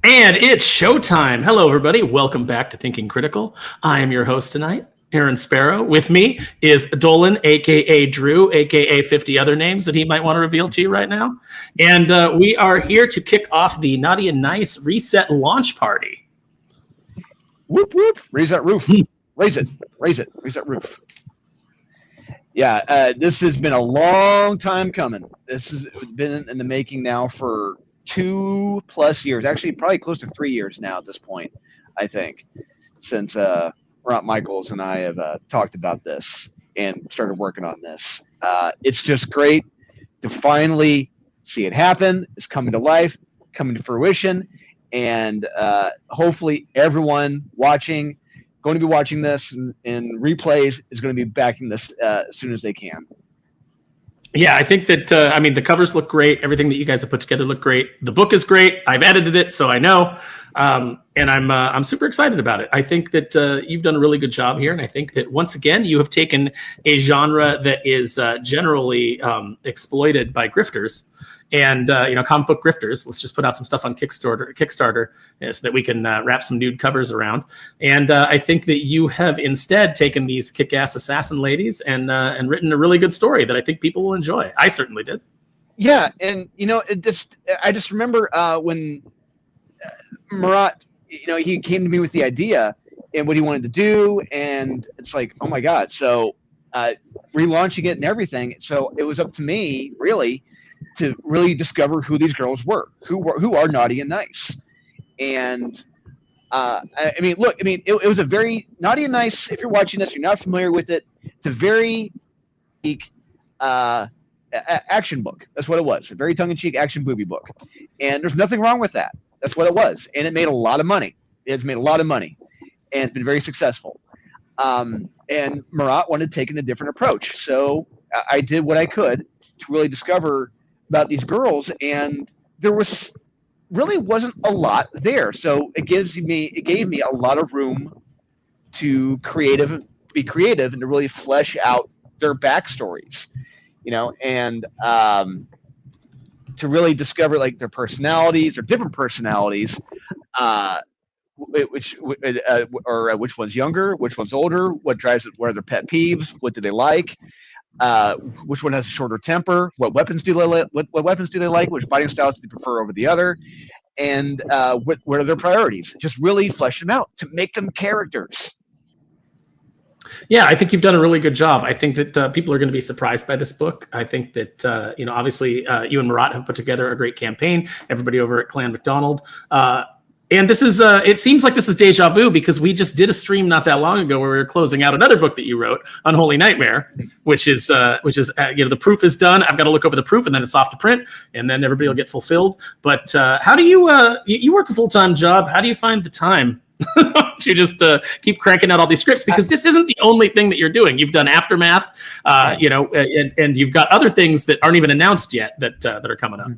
And it's showtime. Hello, everybody. Welcome back to Thinking Critical. I am your host tonight, Aaron Sparrow. With me is Dolan, a.k.a. Drew, a.k.a. 50 other names that he might want to reveal to you right now. And we are here to kick off the Notti Nyce Reset launch party. Whoop, whoop. Raise that roof. Raise it. Raise that roof. Yeah, this has been a long time coming. This has been in the making now for 2+ years, actually probably close to 3 years now at this point, I think, since Marat Mychaels and I have talked about this and started working on this. It's just great to finally see it happen. It's coming to life, coming to fruition, and hopefully everyone watching, going to be watching this in replays, is going to be backing this as soon as they can. Yeah, I think that, the covers look great. Everything that you guys have put together look great. The book is great. I've edited it, so I know. And I'm super excited about it. I think that you've done a really good job here. And I think that, once again, you have taken a genre that is generally exploited by grifters and, comic book grifters. Let's just put out some stuff on Kickstarter so that we can wrap some nude covers around. And I think that you have instead taken these kick-ass assassin ladies and written a really good story that I think people will enjoy. I certainly did. Yeah, and I just remember when Marat, he came to me with the idea and what he wanted to do, and it's like, oh my God! So relaunching it and everything. So it was up to me, really, to really discover who these girls were, who are Notti and Nyce. And it was a very Notti and Nyce. If you're watching this, you're not familiar with it. It's a very unique action book. That's what it was. A very tongue-in-cheek action booby book. And there's nothing wrong with that. That's what it was. And it made a lot of money. It's made a lot of money. And it's been very successful. And Marat wanted to take a different approach. So I did what I could to really discover about these girls, and there wasn't a lot there. So it gave me a lot of room to be creative and to really flesh out their backstories, and to really discover like their personalities or different personalities, which one's younger, which one's older, what drives it, what are their pet peeves, what do they like, which one has a shorter temper, what weapons do they like, which fighting styles do they prefer over the other, and what are their priorities. Just really flesh them out to make them characters. Yeah, I think you've done a really good job. I think that people are going to be surprised by this book. I think that, obviously you and Marat have put together a great campaign, everybody over at Clan McDonald. And this is, it seems like this is deja vu because we just did a stream not that long ago where we were closing out another book that you wrote, Unholy Nightmare, which is the proof is done. I've got to look over the proof and then it's off to print and then everybody will get fulfilled. But how do you, you work a full-time job. How do you find the time to just keep cranking out all these scripts? Because this isn't the only thing that you're doing. You've done Aftermath, and you've got other things that aren't even announced yet that are coming up.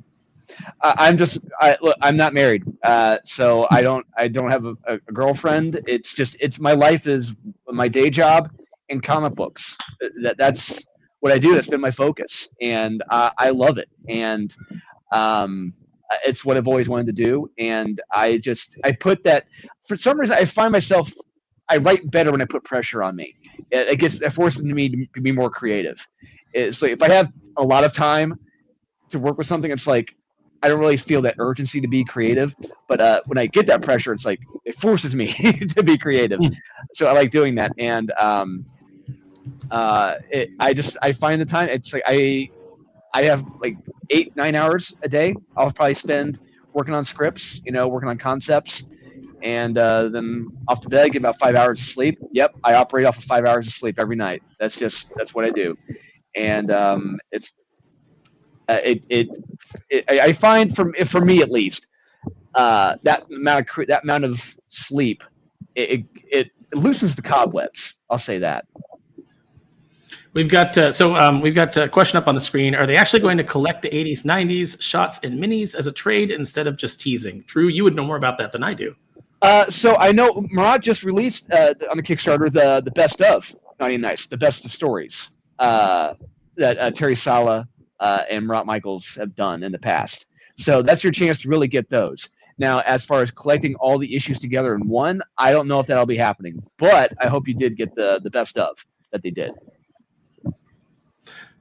I'm not married, so I don't have a girlfriend. It's my life is my day job and comic books. That's what I do. That's been my focus, and I love it. And it's what I've always wanted to do. And I put that, for some reason, I find myself, I write better when I put pressure on me. It forces me to be more creative. It's like if I have a lot of time to work with something, it's like I don't really feel that urgency to be creative, but when I get that pressure, it's like it forces me to be creative. So I like doing that, and I find the time. It's like I have like 8-9 hours a day. I'll probably spend working on scripts, working on concepts, and then off to bed, get about 5 hours of sleep. Yep, I operate off of 5 hours of sleep every night. That's what I do, and I find for me at least that amount of sleep it loosens the cobwebs. I'll say that. We've got a question up on the screen. Are they actually going to collect the 80s, 90s shots and minis as a trade instead of just teasing? Drew, you would know more about that than I do. So I know Marat just released on the Kickstarter the best of Notti Nyce, the best of stories that Terry Sala and Marat Mychaels have done in the past. So that's your chance to really get those. Now, as far as collecting all the issues together in one, I don't know if that'll be happening, but I hope you did get the best of that they did.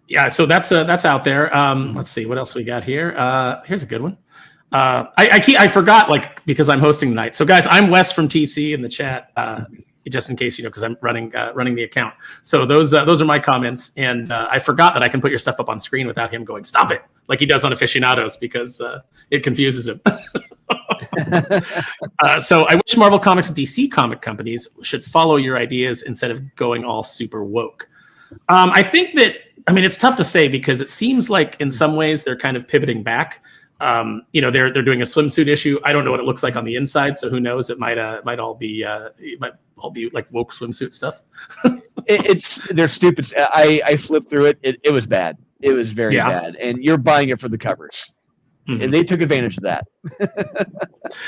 Yeah, so that's out there. Let's see what else we got here. Here's a good one. I forgot, like, because I'm hosting tonight. So guys, I'm Wes from TC in the chat, just in case, because I'm running the account. So those are my comments, and I forgot that I can put your stuff up on screen without him going stop it, like he does on Aficionados, because it confuses him. So I wish Marvel Comics and DC comic companies should follow your ideas instead of going all super woke. I think that, it's tough to say, because it seems like in some ways they're kind of pivoting back. They're doing a swimsuit issue. I don't know what it looks like on the inside, so who knows? It might all be like woke swimsuit stuff. They're stupid. I flipped through it. It was bad. It was very bad, and you're buying it for the covers, and they took advantage of that.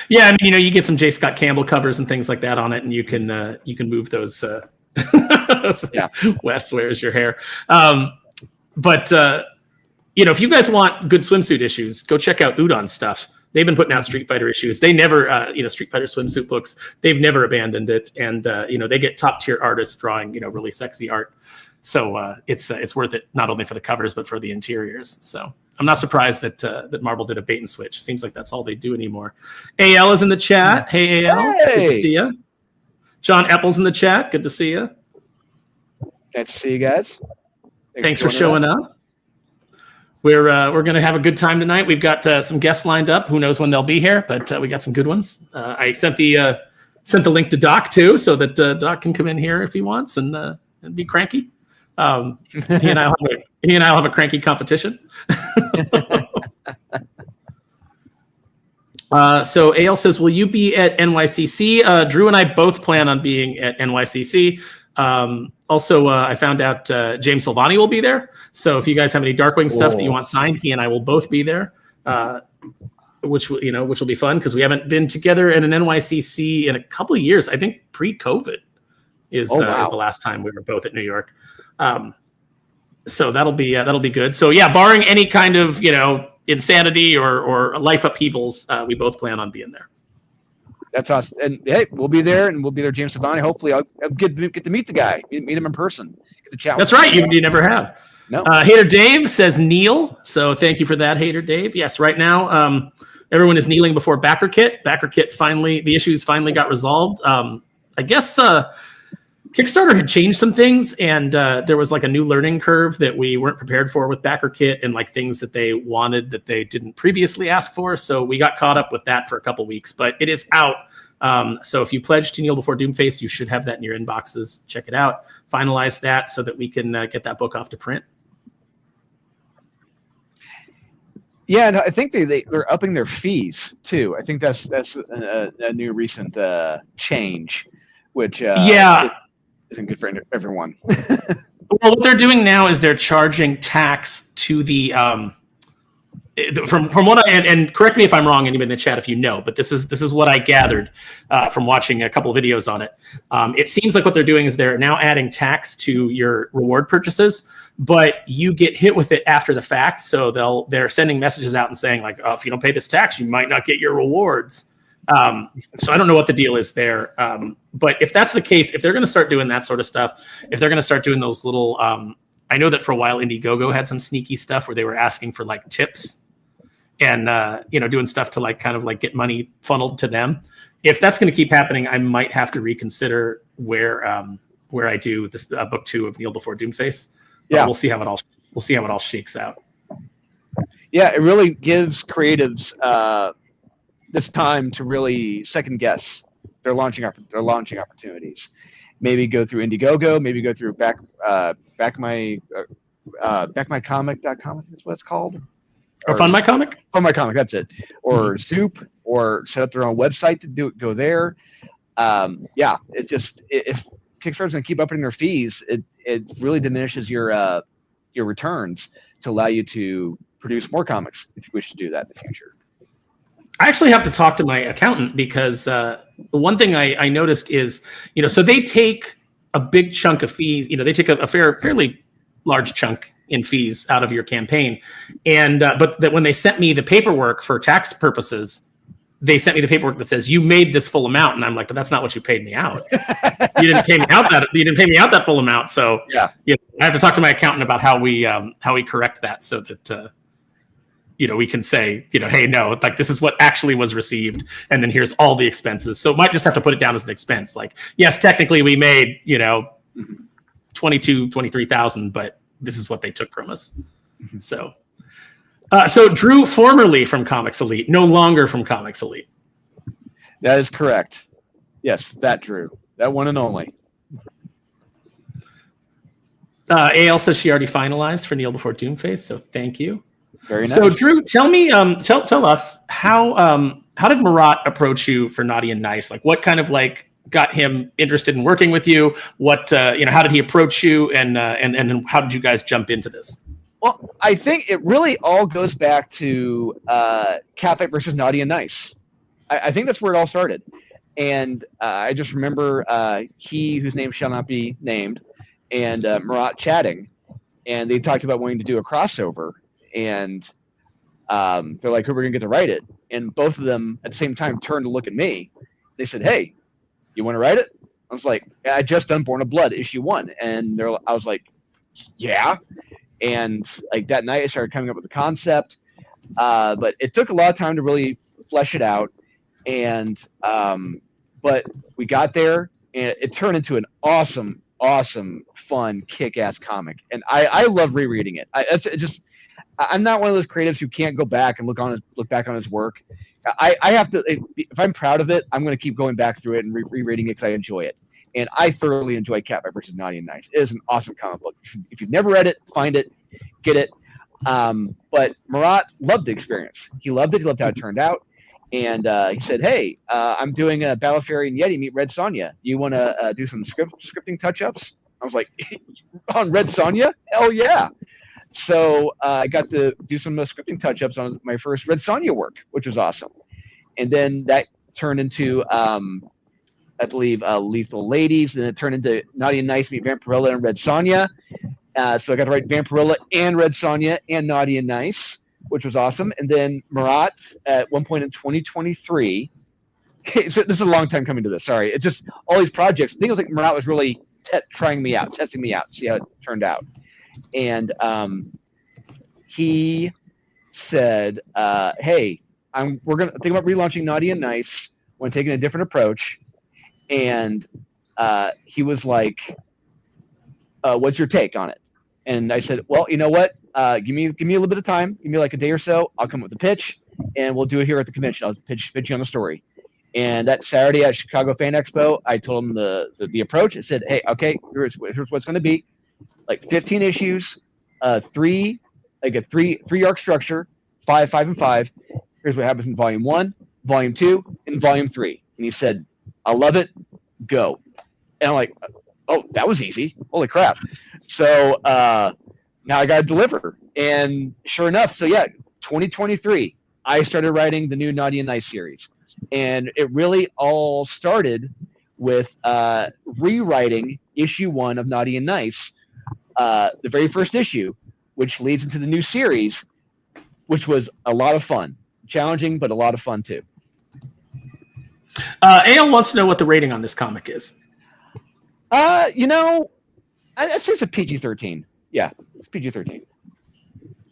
Yeah, you get some J. Scott Campbell covers and things like that on it, and you can move those. Wes, where's your hair? If you guys want good swimsuit issues, go check out Udon's stuff. They've been putting out Street Fighter issues. They never, Street Fighter swimsuit books. They've never abandoned it, and they get top tier artists drawing, really sexy art. So it's worth it, not only for the covers but for the interiors. So I'm not surprised that Marvel did a bait and switch. Seems like that's all they do anymore. AL is in the chat. Hey AL, hey. Good to see you. John Epple's in the chat. Good to see you. Nice to see you guys. Thanks for showing up. We're going to have a good time tonight. We've got some guests lined up. Who knows when they'll be here, but we got some good ones. I sent the link to Doc too, so that Doc can come in here if he wants and be cranky. He and I'll have a cranky competition. So AL says, will you be at NYCC? Drew and I both plan on being at NYCC. Also, I found out James Silvani will be there. So if you guys have any Darkwing stuff that you want signed, he and I will both be there, which will be fun, because we haven't been together in an NYCC in a couple of years. I think pre-COVID is the last time we were both at New York. So that'll be good. So yeah, barring any kind of insanity or life upheavals, we both plan on being there. That's awesome. And hey, we'll be there, and we'll be there, James Silvani. Hopefully I'll get to meet the guy, meet him in person, get to chat. That's right. You never have. No. Hater Dave says kneel. So thank you for that, Hater Dave. Yes, right now everyone is kneeling before Backer Kit. Backer Kit the issues finally got resolved. I guess Kickstarter had changed some things, and there was like a new learning curve that we weren't prepared for with Backer Kit, and like things that they wanted that they didn't previously ask for. So we got caught up with that for a couple weeks, but it is out. So if you pledge to kneel before Doomface, you should have that in your inboxes. Check it out. Finalize that so that we can get that book off to print. Yeah, and I think they're upping their fees too. I think that's a new recent change, which isn't good for everyone. Well, what they're doing now is they're charging tax to the from what and correct me if I'm wrong, anybody in the chat if you know, but this is what I gathered from watching a couple of videos on it. It seems like what they're doing is they're now adding tax to your reward purchases, but you get hit with it after the fact. So they're sending messages out and saying like, oh, if you don't pay this tax, you might not get your rewards. So I don't know what the deal is there. But if that's the case, if they're going to start doing that sort of stuff, if they're going to start doing those little, I know that for a while Indiegogo had some sneaky stuff where they were asking for like tips and, doing stuff to like kind of like get money funneled to them. If that's going to keep happening, I might have to reconsider where I do this book 2 of Kneel Before Doomface. Yeah, we'll see how it all shakes out. Yeah, it really gives creatives this time to really second guess their launching opportunities. Maybe go through Indiegogo, maybe go through backmycomic.com, I think that's what it's called. Or Fund My Comic? Fund My Comic, that's it. Or Zoop, or set up their own website to go there. It just, if Kickstarter's going to keep upping their fees, it really diminishes your returns to allow you to produce more comics if you wish to do that in the future. I actually have to talk to my accountant because the one thing I noticed is, so they take a big chunk of fees. They take a fairly large chunk in fees out of your campaign, and but that when they sent me the paperwork for tax purposes, they sent me the paperwork that says you made this full amount, and I'm like, but that's not what you paid me out. You didn't pay me out that full amount. So Yeah. I have to talk to my accountant about how we correct that so that we can say, hey, no, like this is what actually was received, and then here's all the expenses. So it might just have to put it down as an expense. Like, yes, technically we made 23,000, but this is what they took from us. So Drew, formerly from Comics Elite, no longer from Comics Elite. That is correct. Yes, that Drew, that one and only. AL says she already finalized for Kneel Before Doomface, so thank you. Very nice. So Drew, tell me, tell us how did Marat approach you for Notti Nyce? Like, what kind of got him interested in working with you? What how did he approach you, and how did you guys jump into this? Well, I think it really all goes back to Catfight versus Notti Nyce. I think that's where it all started. And I just remember he, whose name shall not be named, and Marat chatting, and they talked about wanting to do a crossover. And they're like, who are we going to get to write it? And both of them at the same time turned to look at me. They said, hey, you want to write it? I was like, I just done Born of Blood, issue 1. And I was like, yeah. And like that night I started coming up with the concept. But it took a lot of time to really flesh it out. And but we got there, and it turned into an awesome, fun, kick-ass comic. And I love rereading it. I'm not one of those creatives who can't go back and look back on his work. I have to, if I'm proud of it, I'm going to keep going back through it and rereading it because I enjoy it. And I thoroughly enjoy Catfight versus Notti Nyce. It is an awesome comic book. If you've never read it, find it, get it. But Marat loved the experience. He loved it. He loved how it turned out. And he said, hey, I'm doing a Battle Fairy and Yeti meet Red Sonja. You want to do some scripting touch-ups? I was like, on Red Sonja? Hell yeah. So I got to do some scripting touch-ups on my first Red Sonja work, which was awesome. And then that turned into, I believe, Lethal Ladies. Then it turned into Notti Nyce meet Vampirella and Red Sonja. So I got to write Vampirella and Red Sonja and Notti Nyce, which was awesome. And then Marat, at one point in 2023, so this is a long time coming to this, sorry. It's just all these projects. I think it was like Marat was really testing me out, see how it turned out. And he said, hey, we're going to think about relaunching Notti Nyce. We're taking a different approach. And he was like, what's your take on it? And I said, well, you know what? Give me a little bit of time. Give me like a day or so. I'll come up with the pitch, and we'll do it here at the convention. I'll pitch you on the story. And that Saturday at Chicago Fan Expo, I told him the approach. I said, hey, okay, here's what's going to be. Like 15 issues, three arc structure, 5, and 5. Here's what happens in volume 1, volume 2, and volume 3. And he said, I love it. Go. And I'm like, oh, that was easy. Holy crap. So now I got to deliver. And sure enough, so yeah, 2023, I started writing the new Notti Nyce series. And it really all started with rewriting issue 1 of Notti Nyce, the very first issue, which leads into the new series, which was a lot of fun. Challenging, but a lot of fun too. AL wants to know what the rating on this comic is. I'd say it's a PG-13. Yeah, it's PG-13.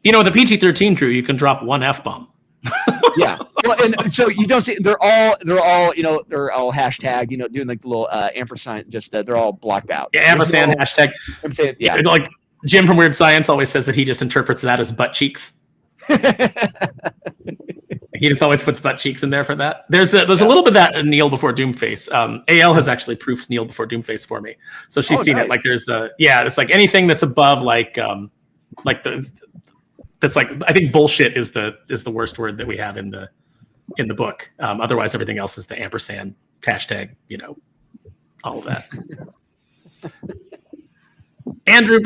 With a PG-13, Drew, you can drop one F-bomb. Yeah. Well, and so you don't see they're all hashtag, doing like the little ampersand, just they're all blocked out. Yeah, ampersand, hashtag. Yeah. Like Jim from Weird Science always says that he just interprets that as butt cheeks. He just always puts butt cheeks in there for that. There's a little bit of that in Kneel Before Doomface. AL has actually proofed Kneel Before Doomface for me, so she's seen it. Like there's it's like anything that's above that's like, I think bullshit is the worst word that we have in the book. Otherwise, everything else is the ampersand, hashtag, all of that. Andrew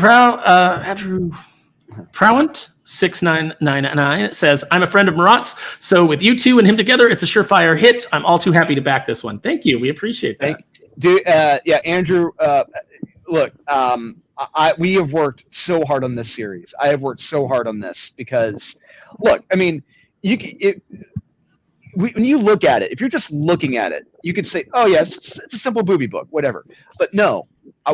Prowant 6999 says, I'm a friend of Marat's, so with you two and him together, it's a surefire hit. I'm all too happy to back this one. Thank you. We appreciate that. Andrew, look, we have worked so hard on this series. I have worked so hard on this because, look, I mean, when you look at it, if you're just looking at it, you could say, oh yeah, it's a simple booby book, whatever. But no,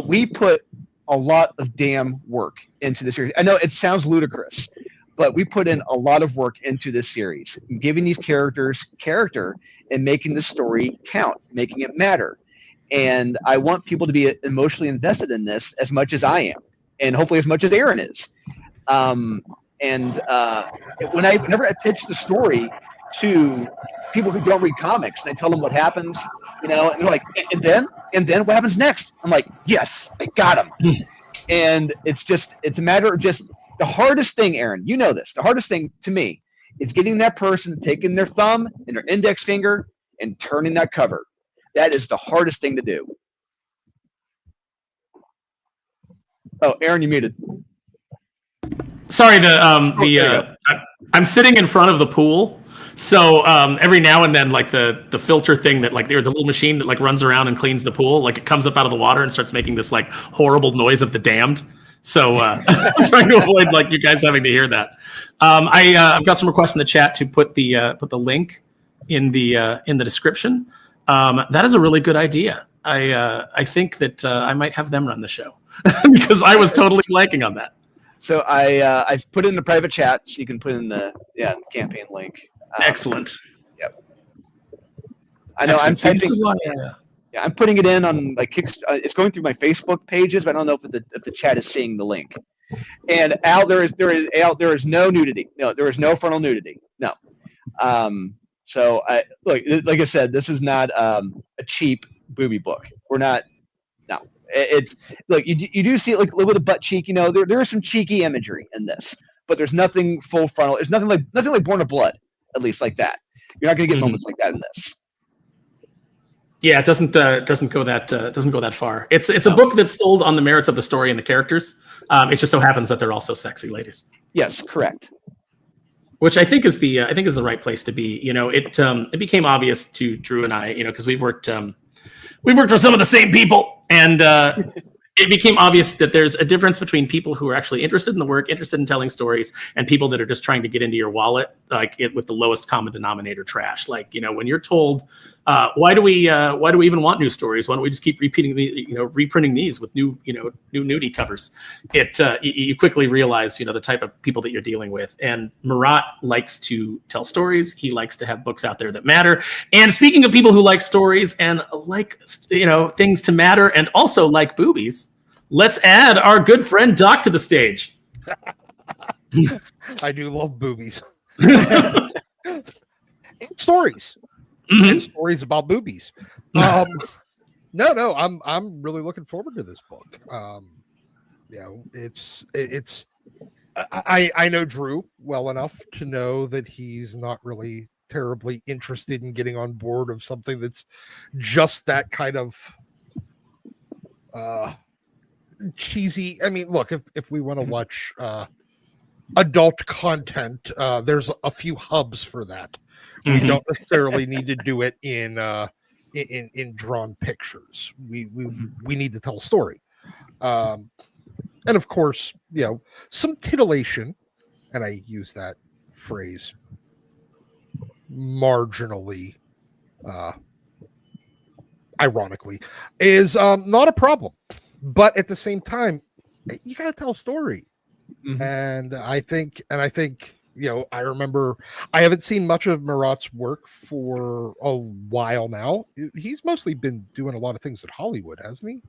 we put a lot of damn work into this series. I know it sounds ludicrous, but we put in a lot of work into this series, giving these characters character and making the story count, making it matter. And I want people to be emotionally invested in this as much as I am, and hopefully as much as Aaron is. Whenever I pitch the story to people who don't read comics, and I tell them what happens, and they're like, and then what happens next? I'm like, yes, I got him. And it's a matter of just the hardest thing, Aaron, you know this, the hardest thing to me is getting that person taking their thumb and their index finger and turning that cover. That is the hardest thing to do. Oh, Aaron, you muted. Sorry, I'm sitting in front of the pool, so every now and then, like the filter thing that the little machine that runs around and cleans the pool, it comes up out of the water and starts making this horrible noise of the damned. So I'm trying to avoid you guys having to hear that. I've got some requests in the chat to put the link in the description. That is a really good idea. I think that I might have them run the show because I was totally blanking on that. So I've put it in the private chat, so you can put in the campaign link. Excellent. Yep. I know. Excellent. I'm typing. I'm putting it in on it's going through my Facebook pages, but I don't know if the chat is seeing the link. And Al, there is no nudity. No, there is no frontal nudity. No. So like I said, this is not a cheap booby book. We're not. No. It's you do see a little bit of butt cheek. There is some cheeky imagery in this, but there's nothing full frontal. There's nothing like Born of Blood, at least like that. You're not going to get moments like that in this. Yeah, it doesn't go that far. It's a book that's sold on the merits of the story and the characters. It just so happens that they're also sexy ladies. Yes, correct. Which I think is the right place to be. It became obvious to Drew and I, because we've worked for some of the same people, and it became obvious that there's a difference between people who are actually interested in the work, interested in telling stories, and people that are just trying to get into your wallet, with the lowest common denominator trash. When you're told, why do we even want new stories? Why don't we just keep reprinting these with new nudie covers? You quickly realize, the type of people that you're dealing with. And Marat likes to tell stories. He likes to have books out there that matter. And speaking of people who like stories and like, things to matter and also like boobies, let's add our good friend Doc to the stage. I do love boobies. And stories. Mm-hmm. And stories about boobies. No, I'm really looking forward to this book. It's I know Drew well enough to know that he's not really terribly interested in getting on board of something that's just that kind of cheesy. I mean, look, if we want to watch adult content, there's a few hubs for that. We don't necessarily need to do it in drawn pictures. We need to tell a story, and of course, some titillation, and I use that phrase marginally, ironically, is not a problem. But at the same time, you got to tell a story, and I think. I remember I haven't seen much of Marat's work for a while now. He's mostly been doing a lot of things at Hollywood, hasn't he?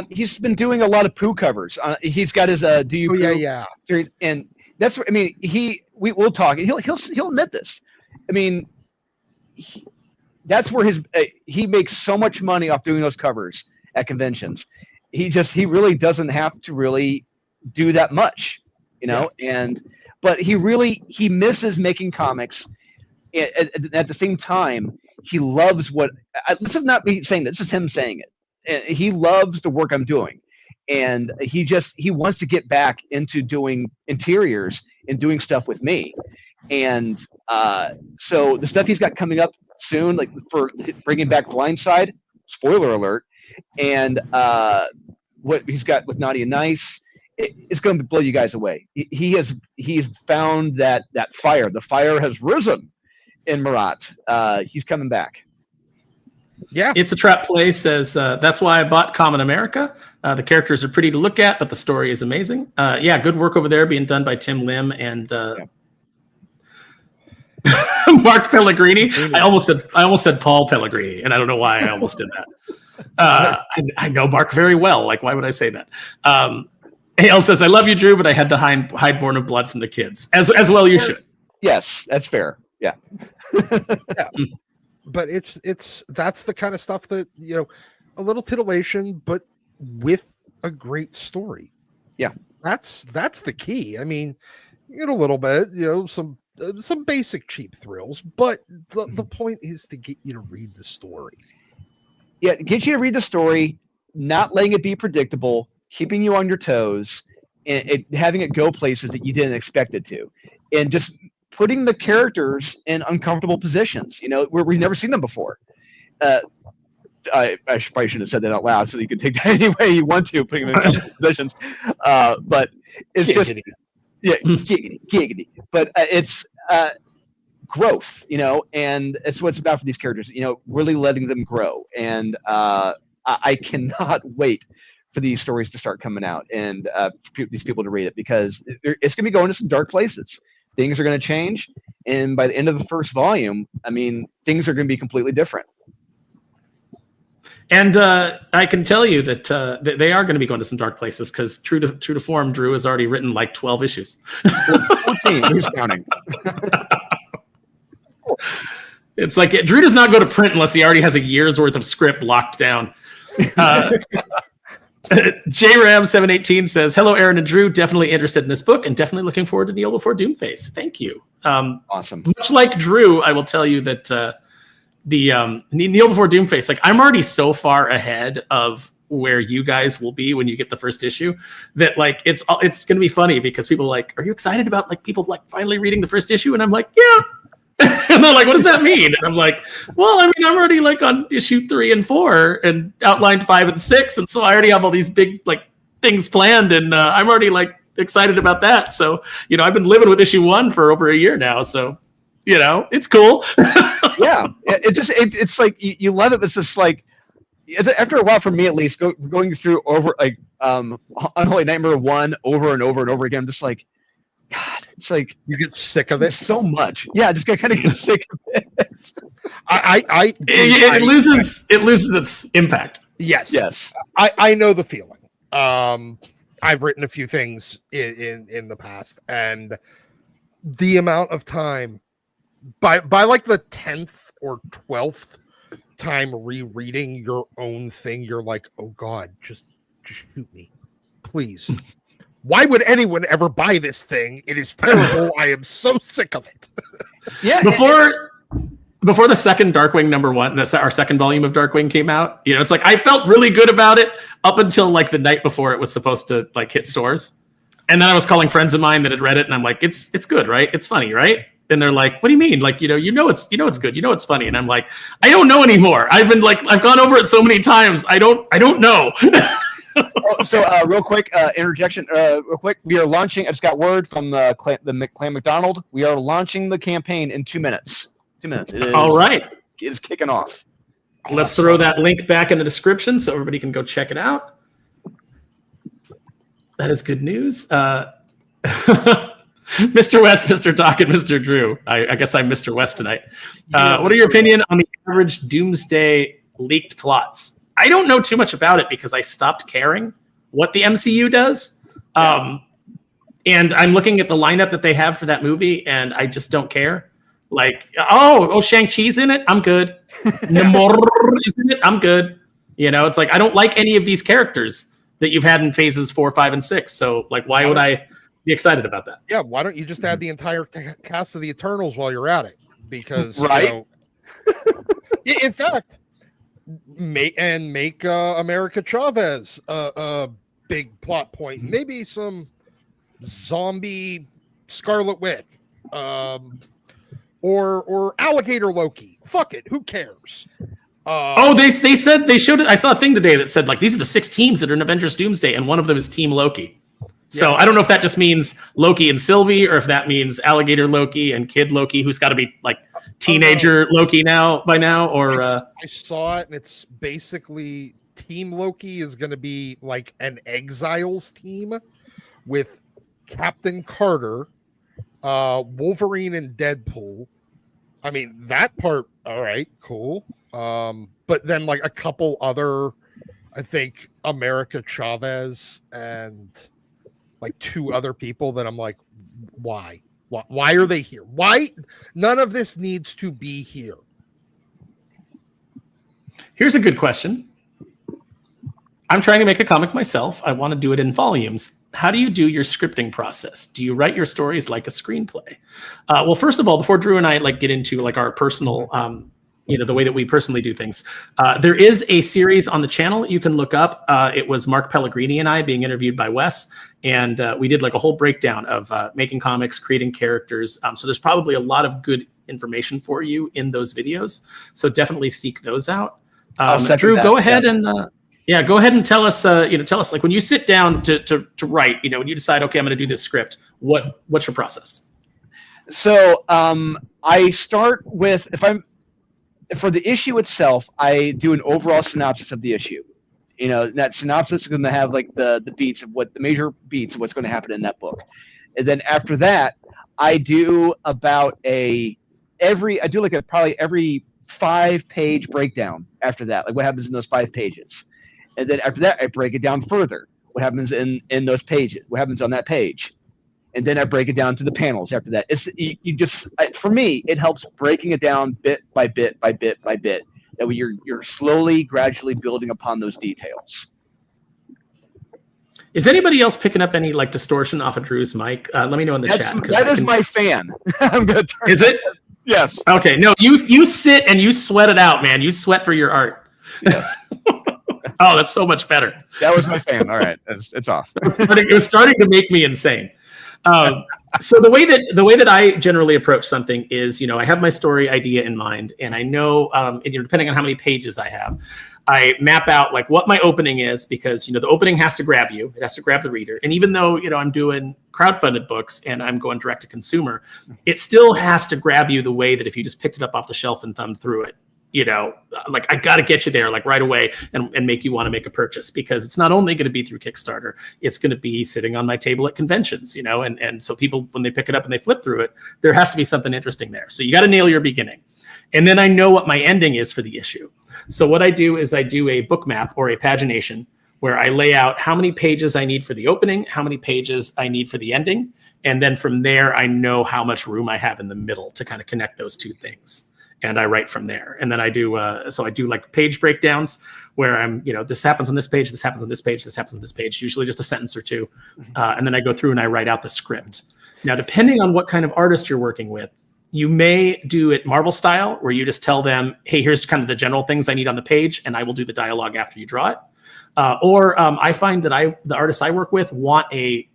He's been doing a lot of poo covers. He's got his Do You Poo series, and that's what I mean. We'll talk. He'll admit this. I mean, that's where he makes so much money off doing those covers at conventions. He really doesn't have to really do that much. But he misses making comics. At the same time, he loves this is not me saying this is him saying it. He loves the work I'm doing, and he wants to get back into doing interiors and doing stuff with me. And so the stuff he's got coming up soon, like for bringing back Blindside, spoiler alert, and what he's got with Notti Nyce, it's going to blow you guys away. He's found that fire. The fire has risen, in Marat. He's coming back. Yeah, It's a Trap Play says, that's why I bought Common America. The characters are pretty to look at, but the story is amazing. Yeah, good work over there being done by Tim Lim and Mark Pellegrini. I almost said Paul Pellegrini, and I don't know why I almost did that. I know Mark very well. Like, why would I say that? Hale says, I love you, Drew, but I had to hide Born of Blood from the kids. As well you should. Yes, that's fair. Yeah. yeah. But that's the kind of stuff that, a little titillation, but with a great story. Yeah. That's the key. I mean, you get a little bit, some basic cheap thrills, but the point is to get you to read the story. Yeah, get you to read the story, not letting it be predictable, keeping you on your toes, and having it go places that you didn't expect it to, and just putting the characters in uncomfortable positions, where we've never seen them before. I probably shouldn't have said that out loud, so you can take that any way you want to, putting them in uncomfortable positions. But it's just, giggity. But it's growth, and it's what it's about for these characters, really letting them grow. And I cannot wait for these stories to start coming out and for these people to read it, because it's going to be going to some dark places. Things are going to change, and by the end of the first volume, I mean, things are going to be completely different. And I can tell you that they are going to be going to some dark places, because true to form, Drew has already written like 12 issues. 14, who's counting? It's like Drew does not go to print unless he already has a year's worth of script locked down. JRam718 says, hello, Aaron and Drew. Definitely interested in this book and definitely looking forward to Kneel Before Doomface. Thank you. Awesome. Much like Drew, I will tell you that the Kneel Before Doomface, like, I'm already so far ahead of where you guys will be when you get the first issue that, like, it's going to be funny, because people are like, are you excited about, like, people like finally reading the first issue? And I'm like, yeah. And they're like, what does that mean? And I'm like, well, I mean, I'm already like on issue 3 and 4 and outlined 5 and 6. And so I already have all these big like things planned, and I'm already like excited about that. So, I've been living with issue 1 for over a year now. So, it's cool. Yeah. It's like, you love it. But it's just like, after a while, for me at least, going through over like Unholy Nightmare 1 over and over and over again, I'm just like, God, it's like you get sick of it so much. Yeah, I just kind of get sick of it. It loses its impact. Yes. I know the feeling. I've written a few things in the past, and the amount of time by like the 10th or 12th time rereading your own thing, you're like, oh God, just shoot me, please. Why would anyone ever buy this thing? It is terrible. I am so sick of it. Yeah. Before the second Darkwing #1, that's our second volume of Darkwing came out, it's like I felt really good about it up until like the night before it was supposed to like hit stores. And then I was calling friends of mine that had read it, and I'm like, it's good, right? It's funny, right? And they're like, what do you mean? Like, it's good, it's funny. And I'm like, I don't know anymore. I've gone over it so many times. I don't know. So real quick, interjection. Real quick, we are launching. I just got word from the Clan McDonald. We are launching the campaign in 2 minutes. 2 minutes. It is, all right. It is kicking off. Let's throw that link back in the description so everybody can go check it out. That is good news. Mr. West, Mr. Doc, and Mr. Drew. I guess I'm Mr. West tonight. What are your opinion on the average Doomsday leaked plots? I don't know too much about it because I stopped caring what the MCU does. And I'm looking at the lineup that they have for that movie, and I just don't care. Like, Shang-Chi's in it? I'm good. Namor is in it? I'm good. It's like, I don't like any of these characters that you've had in phases 4, 5, and 6. So, like, why would I be excited about that? Yeah, why don't you just add the entire cast of the Eternals while you're at it? Because, right? In fact, make America Chavez a big plot point. Maybe some zombie Scarlet Witch, or Alligator Loki. Fuck it, who cares? They said, they showed it. I saw a thing today that said, like, these are the 6 teams that are in Avengers Doomsday, and one of them is Team Loki. So I don't know if that just means Loki and Sylvie, or if that means alligator Loki and kid Loki, who's got to be like teenager Loki by now. Or I saw it, and it's basically Team Loki is going to be like an Exiles team with Captain Carter, Wolverine, and Deadpool. I mean, that part, all right, cool. But then like a couple other, I think America Chavez and like 2 other people that I'm like, why are they here? Why none of this needs to be here? Here's a good question. I'm trying to make a comic myself. I want to do it in volumes. How do you do your scripting process? Do you write your stories like a screenplay? Well, first of all, before Drew and I like get into like our personal, the way that we personally do things, there is a series on the channel you can look up. It was Mark Pellegrini and I being interviewed by Wes, and we did like a whole breakdown of making comics, creating characters. So there's probably a lot of good information for you in those videos. So definitely seek those out. Drew, go ahead and go ahead and tell us. Tell us like when you sit down to write. When you decide, okay, I'm going to do this script. What's your process? So I start with for the issue itself, I do an overall synopsis of the issue. That synopsis is going to have like the beats of the major beats of what's going to happen in that book, and then after that, I do about probably every 5-page breakdown. After that, like what happens in those 5 pages. And then after that, I break it down further. What happens in those pages? What happens on that page? And then I break it down to the panels after that. For me, it helps breaking it down bit by bit by bit by bit. That way you're slowly, gradually building upon those details. Is anybody else picking up any like distortion off of Drew's mic? Let me know in the chat. That is my fan. I'm gonna turn. Is it? Yes. Okay. No, you sit and you sweat it out, man. You sweat for your art. Yes. Oh, that's so much better. That was my fan. All right, it's off. It was starting to make me insane. So the way that I generally approach something is, I have my story idea in mind, and I know, depending on how many pages I have, I map out like what my opening is, because the opening has to grab you, it has to grab the reader. And even though I'm doing crowdfunded books and I'm going direct to consumer, it still has to grab you the way that if you just picked it up off the shelf and thumbed through it. Like I got to get you there like right away and make you want to make a purchase, because it's not only going to be through Kickstarter, it's going to be sitting on my table at conventions, and so people, when they pick it up and they flip through it, there has to be something interesting there. So you got to nail your beginning. And then I know what my ending is for the issue. So what I do is I do a book map or a pagination where I lay out how many pages I need for the opening, how many pages I need for the ending. And then from there, I know how much room I have in the middle to kind of connect those two things. And I write from there. And then I do, I do like page breakdowns where I'm, this happens on this page, this happens on this page, this happens on this page, usually just a sentence or two. And then I go through and I write out the script. Now, depending on what kind of artist you're working with, you may do it Marvel style, where you just tell them, hey, here's kind of the general things I need on the page, and I will do the dialogue after you draw it. Or I find that the artists I work with want a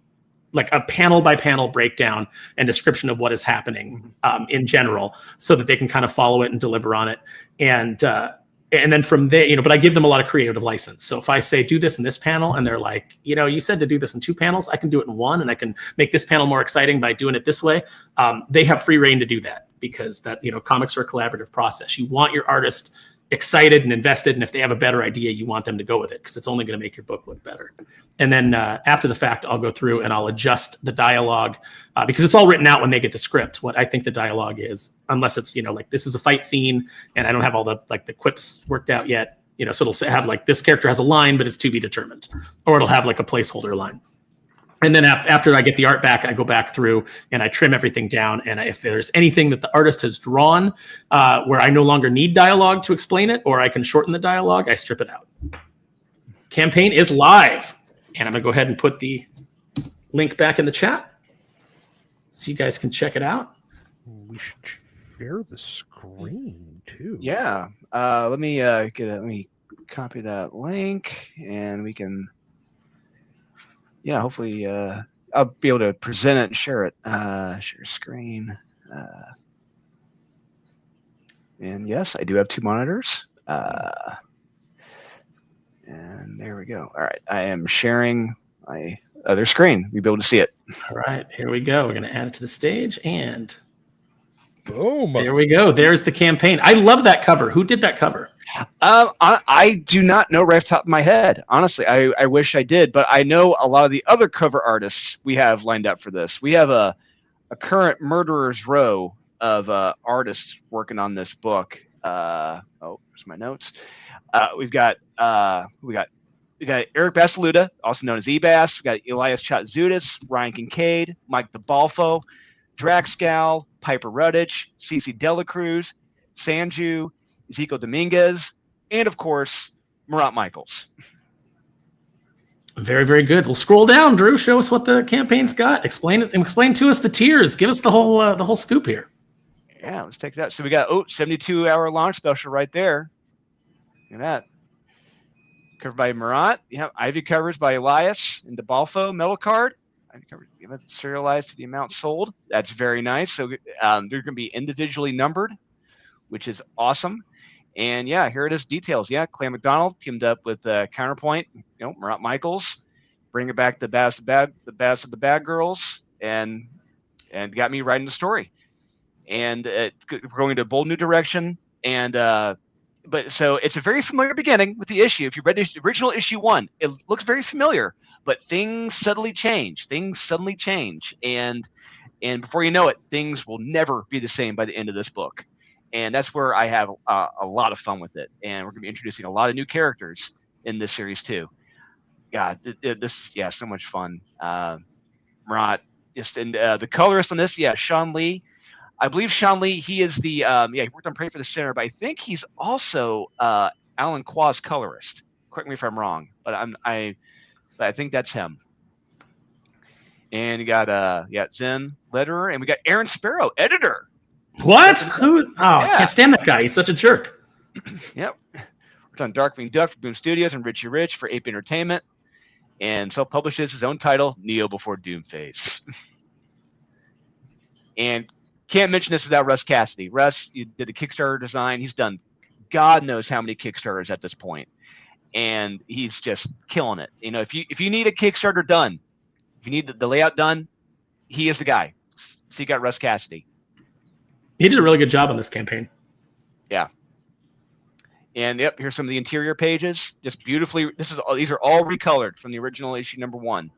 panel by panel breakdown and description of what is happening in general, so that they can kind of follow it and deliver on it. And then from there, but I give them a lot of creative license. So if I say, do this in this panel, and they're like, you said to do this in 2 panels, I can do it in 1, and I can make this panel more exciting by doing it this way. They have free reign to do that, because that, comics are a collaborative process. You want your artist excited and invested, and if they have a better idea, you want them to go with it, because it's only going to make your book look better. And then after the fact, I'll go through and I'll adjust the dialogue, because it's all written out when they get the script, what I think the dialogue is, unless it's this is a fight scene and I don't have all the the quips worked out yet, so it'll have this character has a line but it's to be determined, or it'll have a placeholder line. And then after I get the art back, I go back through and I trim everything down. And if there's anything that the artist has drawn where I no longer need dialogue to explain it, or I can shorten the dialogue, I strip it out. Campaign is live. And I'm going to go ahead and put the link back in the chat so you guys can check it out. We should share the screen too. Yeah. Let me copy that link, and we can. Yeah, hopefully I'll be able to present it and share it. Share screen. And yes, I do have 2 monitors. And there we go. All right, I am sharing my other screen. You'll be able to see it. All right, here we go. We're going to add it to the stage, and Boom. there we go. There's the campaign. I love that cover. Who did that cover? I do not know right off the top of my head. Honestly, I wish I did, but I know a lot of the other cover artists we have lined up for this. We have a current murderer's row of artists working on this book. Here's my notes. We got Eric Basaluda, also known as Ebass. We got Elias Chatzudis, Ryan Kincaid, Mike DeBalfo, Drax Gal, Piper Rudich, Cece Delacruz, Sanju, Ezekiel Dominguez, and of course, Marat Mychaels. Very, very good. We'll scroll down. Drew, show us what the campaign's got. Explain it. Explain to us the tiers. Give us the whole scoop here. Yeah, let's take that. So we got 72-hour launch special right there. Look at that. Covered by Marat. You have Ivy covers by Elias and DeBalfo metal card. Ivy covers serialized to the amount sold. That's very nice. So they're going to be individually numbered, which is awesome. And yeah, here it is. Details. Yeah, Clan McDonald teamed up with Counterpoint. Marat Mychaels, bringing back the best of the bad girls, and got me writing the story. And we're going to a bold new direction. And but so it's a very familiar beginning with the issue. If you read the original issue 1, it looks very familiar, but things suddenly change. And before you know it, things will never be the same by the end of this book. And that's where I have a lot of fun with it. And we're going to be introducing a lot of new characters in this series too. God, so much fun. Marat, the colorist on this, Sean Lee. I believe Sean Lee, he is the, he worked on Pray for the Sinner, but I think he's also Alan Qua's colorist. Correct me if I'm wrong, but I think that's him. And you got Zen, letterer, and we got Aaron Sparrow, editor. What? Who? Oh, I can't stand that guy. He's such a jerk. Yep. Worked on Darkwing Duck for Boom Studios and Richie Rich for Ape Entertainment, and self-publishes his own title, Neo Before Doomface. And can't mention this without Russ Cassidy. Russ, you did the Kickstarter design. He's done God knows how many Kickstarters at this point, and he's just killing it. If you need a Kickstarter done, if you need the layout done, he is the guy. So you got Russ Cassidy. He did a really good job on this campaign. Yeah. And here's some of the interior pages, just beautifully. These are all recolored from the original issue number 1.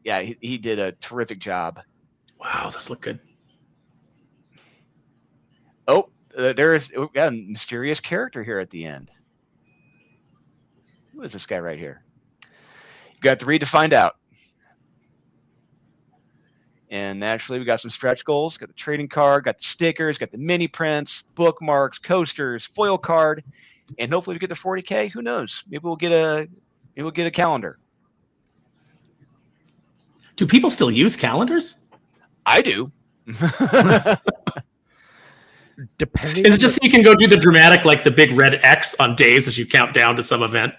He did a terrific job. Wow, this look good. We've got a mysterious character here at the end. Who is this guy right here? You got to read to find out. And naturally, we got some stretch goals. Got the trading card, got the stickers, got the mini prints, bookmarks, coasters, foil card, and hopefully we get the 40K. Who knows? Maybe we'll get a calendar. Do people still use calendars? I do. Depending. Is it just so you can go do the dramatic, like the big red X on days as you count down to some event?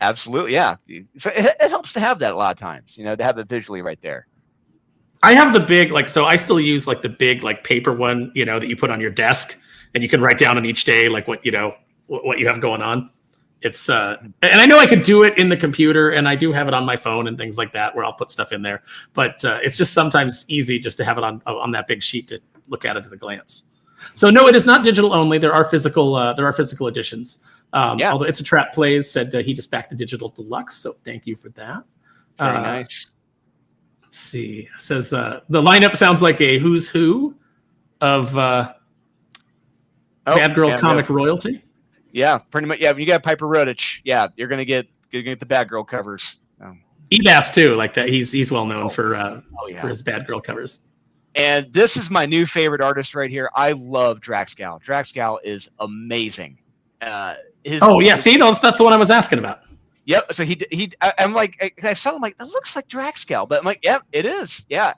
Absolutely, yeah. So it helps to have that a lot of times, to have it visually right there. I have the big, so I still use the big paper one, that you put on your desk, and you can write down on each day what you have going on. It's and I know I could do it in the computer, and I do have it on my phone and things like that where I'll put stuff in there. But it's just sometimes easy just to have it on that big sheet to look at it at a glance. So no, it is not digital only. There are physical editions. Although It's a Trap Plays said he just backed the digital deluxe, so thank you for that. Very nice. Let's see. It says the lineup sounds like a who's who of Bad Girl comic royalty. Yeah, pretty much. Yeah, when you got Piper Rudich, you're gonna get the Bad Girl covers. Ebass too, like that. He's well known for his Bad Girl covers. And this is my new favorite artist right here. I love Drax Gal. Drax Gal is amazing. See, that's the one I was asking about. Yep. So I'm like, I saw him like, that looks like Drax Gal, but I'm like, yep, it is. Yeah,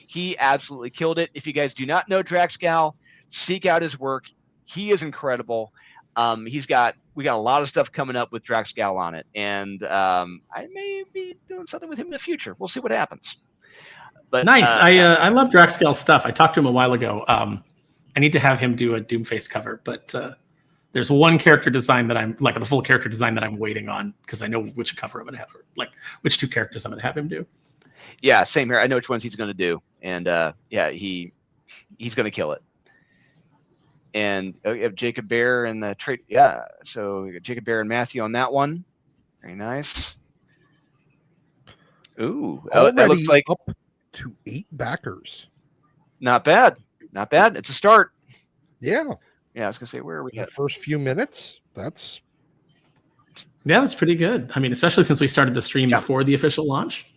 he absolutely killed it. If you guys do not know Drax Gal, seek out his work. He is incredible. We got a lot of stuff coming up with Drax Gal on it, and I may be doing something with him in the future. We'll see what happens. But nice. I love Drax Gal's stuff. I talked to him a while ago. I need to have him do a Doomface cover, but There's one character design that I'm like the full character design that I'm waiting on because I know which cover I'm gonna have, like which 2 characters I'm gonna have him do. Yeah, same here. I know which ones he's going to do, and yeah, he's going to kill it. And you have Jacob Bear and the trade. Yeah, so we got Jacob Bear and Matthew on that one. Very nice. Ooh, that looks like up to 8 backers. Not bad. Not bad. It's a start. Yeah. Yeah, I was going to say, where are we The at? first few minutes, that's pretty good. I mean, especially since we started the stream before the official launch.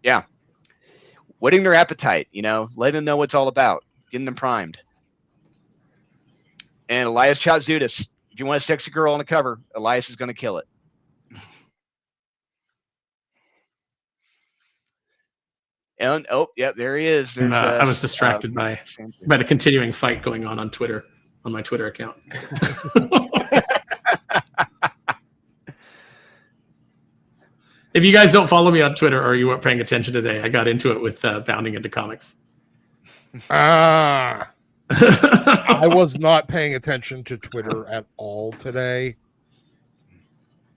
Yeah. Whetting their appetite, letting them know what it's all about, getting them primed. And Elias Chatzudis, if you want a sexy girl on the cover, Elias is going to kill it. And there he is. I was distracted by the continuing fight going on Twitter, on my Twitter account. If you guys don't follow me on Twitter or you weren't paying attention today, I got into it with Bounding into Comics. I was not paying attention to Twitter at all today.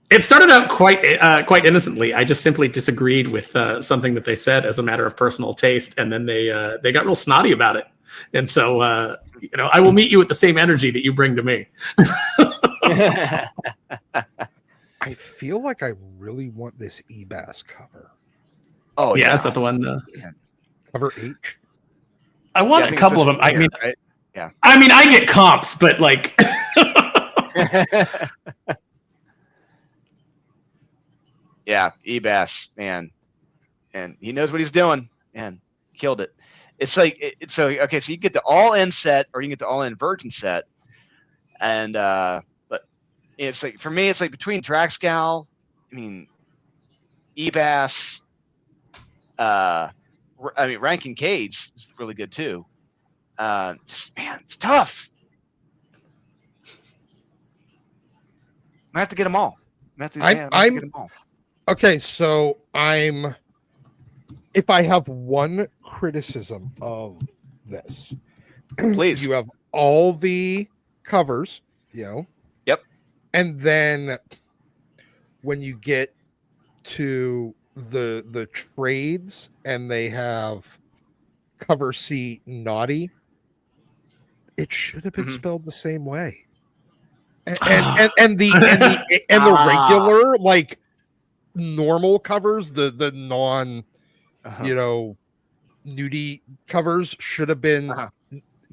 It started out quite innocently. I just simply disagreed with something that they said as a matter of personal taste, and then they got real snotty about it. And so, I will meet you with the same energy that you bring to me. I feel like I really want this eBass cover. Oh yeah, is that the one? Cover H. I want a couple of them. Player, right? Yeah. I mean, I get comps, but like. Yeah, eBass, man, and he knows what he's doing, and killed it. It's like so you get the all-in set, or you can get the all-in virgin set, and but it's like for me, it's like between Drax Gal, eBass, Rankin Cades is really good too. It's tough. I have to get them all. I have to get them all. Okay, so if I have one criticism of this, please. You have all the covers, Yep. And then when you get to the trades and they have cover C Notti, it should have been spelled the same way. And the regular, like, normal covers, the non nudie covers should have been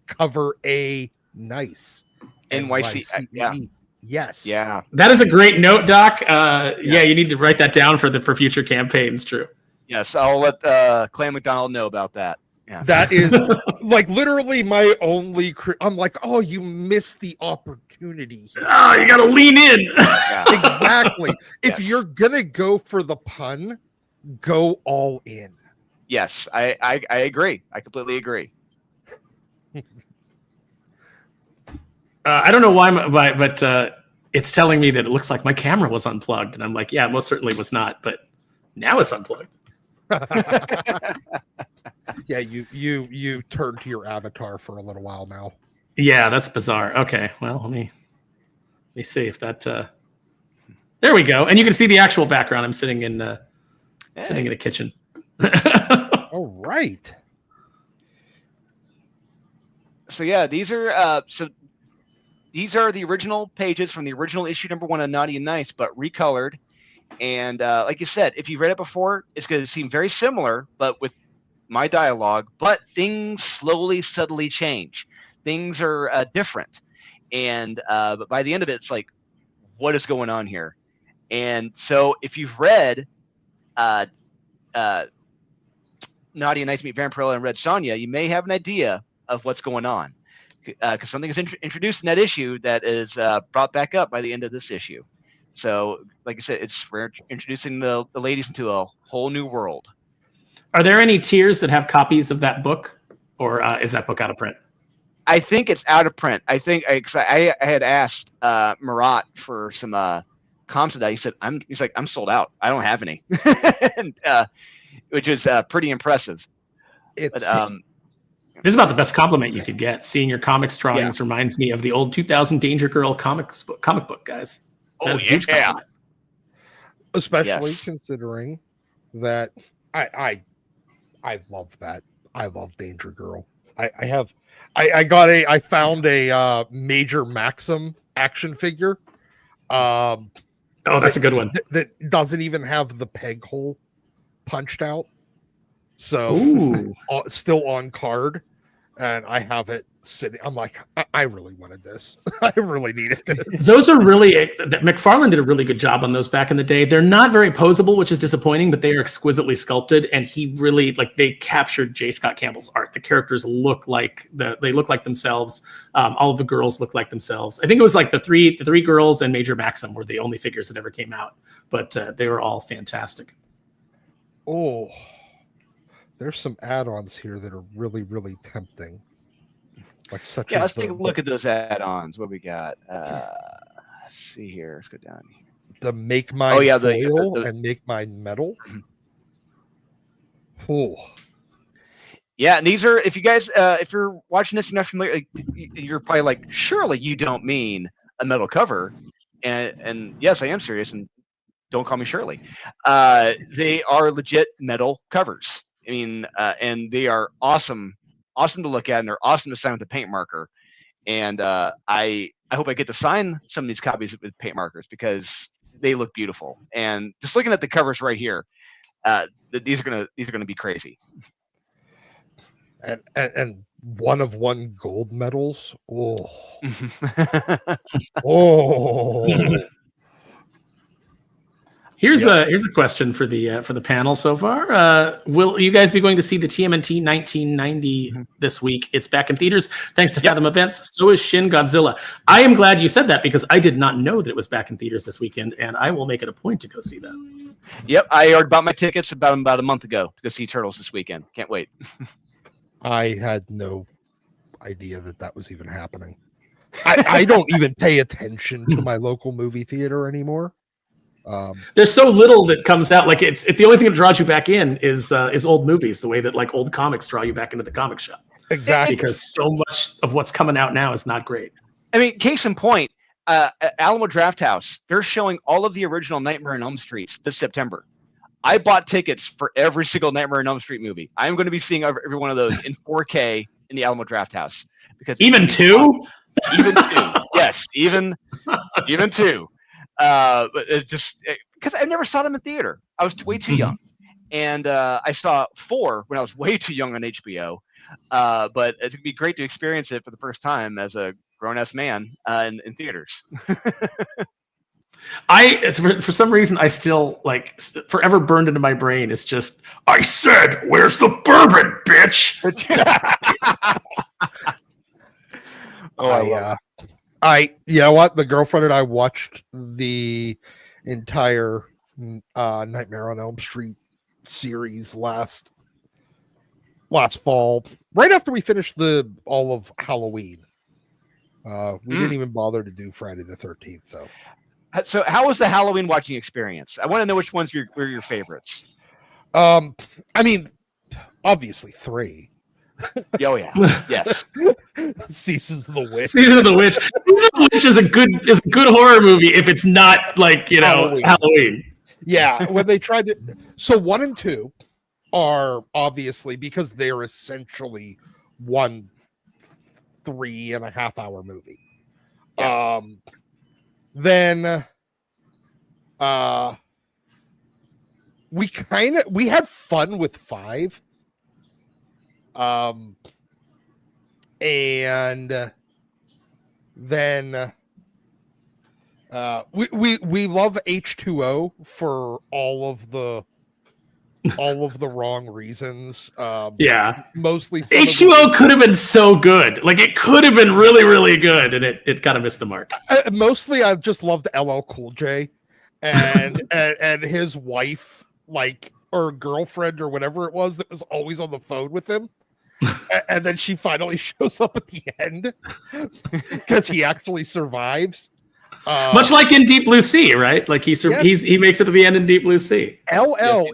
cover A Nice. NYC. Yeah. Yes. Yeah. That is a great note, Doc. Yeah, you need to write that down for future campaigns. True. Yes, I'll let Clan McDonald know about that. Yeah. That is like literally my only. I'm like, oh, you missed the opportunity here. Oh, you got to lean in. Yeah. Exactly. If you're gonna go for the pun, go all in. Yes, I agree. I completely agree. I don't know why, but it's telling me that it looks like my camera was unplugged, and I'm like, yeah, it most certainly was not, but now it's unplugged. Yeah, you turned to your avatar for a little while now. Yeah, that's bizarre. Okay, well, let me see if that. There we go, and you can see the actual background. I'm sitting in a kitchen. All right. So yeah, these are these are the original pages from the original issue #1 of Notti Nyce, but recolored. And like you said, if you've read it before, it's going to seem very similar, but with my dialogue. But things slowly, subtly change. Things are different, and but by the end of it, it's like, what is going on here? And so, if you've read Notti Nyce Meet Vampirella and Red Sonja, you may have an idea of what's going on, because something is introduced in that issue that is brought back up by the end of this issue. So, like I said, we're introducing the ladies into a whole new world. Are there any tiers that have copies of that book, or is that book out of print? I think it's out of print. I think I had asked Marat for some comps of that. He's like, I'm sold out. I don't have any, and, which is pretty impressive. This is about the best compliment you could get. Seeing your comics drawings reminds me of the old 2000 Danger Girl comic book, guys. That is a huge compliment. Especially considering that I love that. I love Danger Girl. I found a Major Maxim action figure. That's a good one. That doesn't even have the peg hole punched out. So still on card. And I have it sitting. I'm like, I really wanted this. I really needed this. Those are really, McFarlane did a really good job on those back in the day. They're not very posable, which is disappointing, but they are exquisitely sculpted. And he really, they captured J. Scott Campbell's art. The characters look like they look like themselves. All of the girls look like themselves. I think it was like the three girls and Major Maxim were the only figures that ever came out, but they were all fantastic. Oh, there's some add-ons here that are really, really tempting. Like such let's take a look at those add-ons. What we got? Let's see here. Let's go down. The Make Mine foil and Make Mine metal. Oh. Yeah, and these are, if you guys, if you're watching this, you're not familiar, you're probably like, surely you don't mean a metal cover. And yes, I am serious, and don't call me Shirley. They are legit metal covers. I mean, and they are awesome to look at, and they're awesome to sign with a paint marker. And I hope I get to sign some of these copies with paint markers because they look beautiful. And just looking at the covers right here, these are gonna be crazy. And one of one gold medals. Oh, oh. Here's a question for the panel so far. Will you guys be going to see the TMNT 1990 this week? It's back in theaters thanks to Fathom Events. So is Shin Godzilla. I am glad you said that because I did not know that it was back in theaters this weekend, and I will make it a point to go see that. Yep, I already bought my tickets about a month ago to go see Turtles this weekend. Can't wait. I had no idea that was even happening. I don't even pay attention to my local movie theater anymore. There's so little that comes out. Like it's the only thing that draws you back in is old movies, the way that like old comics draw you back into the comic shop. Exactly, because so much of what's coming out now is not great. I mean, case in point, Alamo Drafthouse, they're showing all of the original Nightmare on Elm Streets this September. I bought tickets for every single Nightmare on Elm Street movie. I'm going to be seeing every one of those in 4K in the Alamo Drafthouse because even two, yes, even two. But it's just because I never saw them in theater. I was way too young, and I saw 4 when I was way too young on HBO. But it'd be great to experience it for the first time as a grown-ass man in theaters. For some reason, I still forever burned into my brain. It's just, I said, where's the bourbon, bitch? You know what? The girlfriend and I watched the entire Nightmare on Elm Street series last fall, right after we finished all of Halloween. We didn't even bother to do Friday the 13th, though. So how was the Halloween watching experience? I want to know which ones were your favorites. I mean, obviously 3. Oh yeah, yes. Seasons of the Witch. Season of the Witch. Season of the Witch is a good horror movie if it's not Halloween. Yeah, when they tried to. So 1 and 2 are obviously, because they're essentially one 3.5-hour movie. Yeah. Then we had fun with 5. And then we love H2O for all of the wrong reasons. Mostly H2O could have been so good. Like it could have been really, really good, and it kind of missed the mark. Mostly I've just loved LL Cool J and and his wife, or girlfriend or whatever it was that was always on the phone with him. And then she finally shows up at the end because he actually survives. Much like in Deep Blue Sea, right? Like he makes it to the end in Deep Blue Sea. LL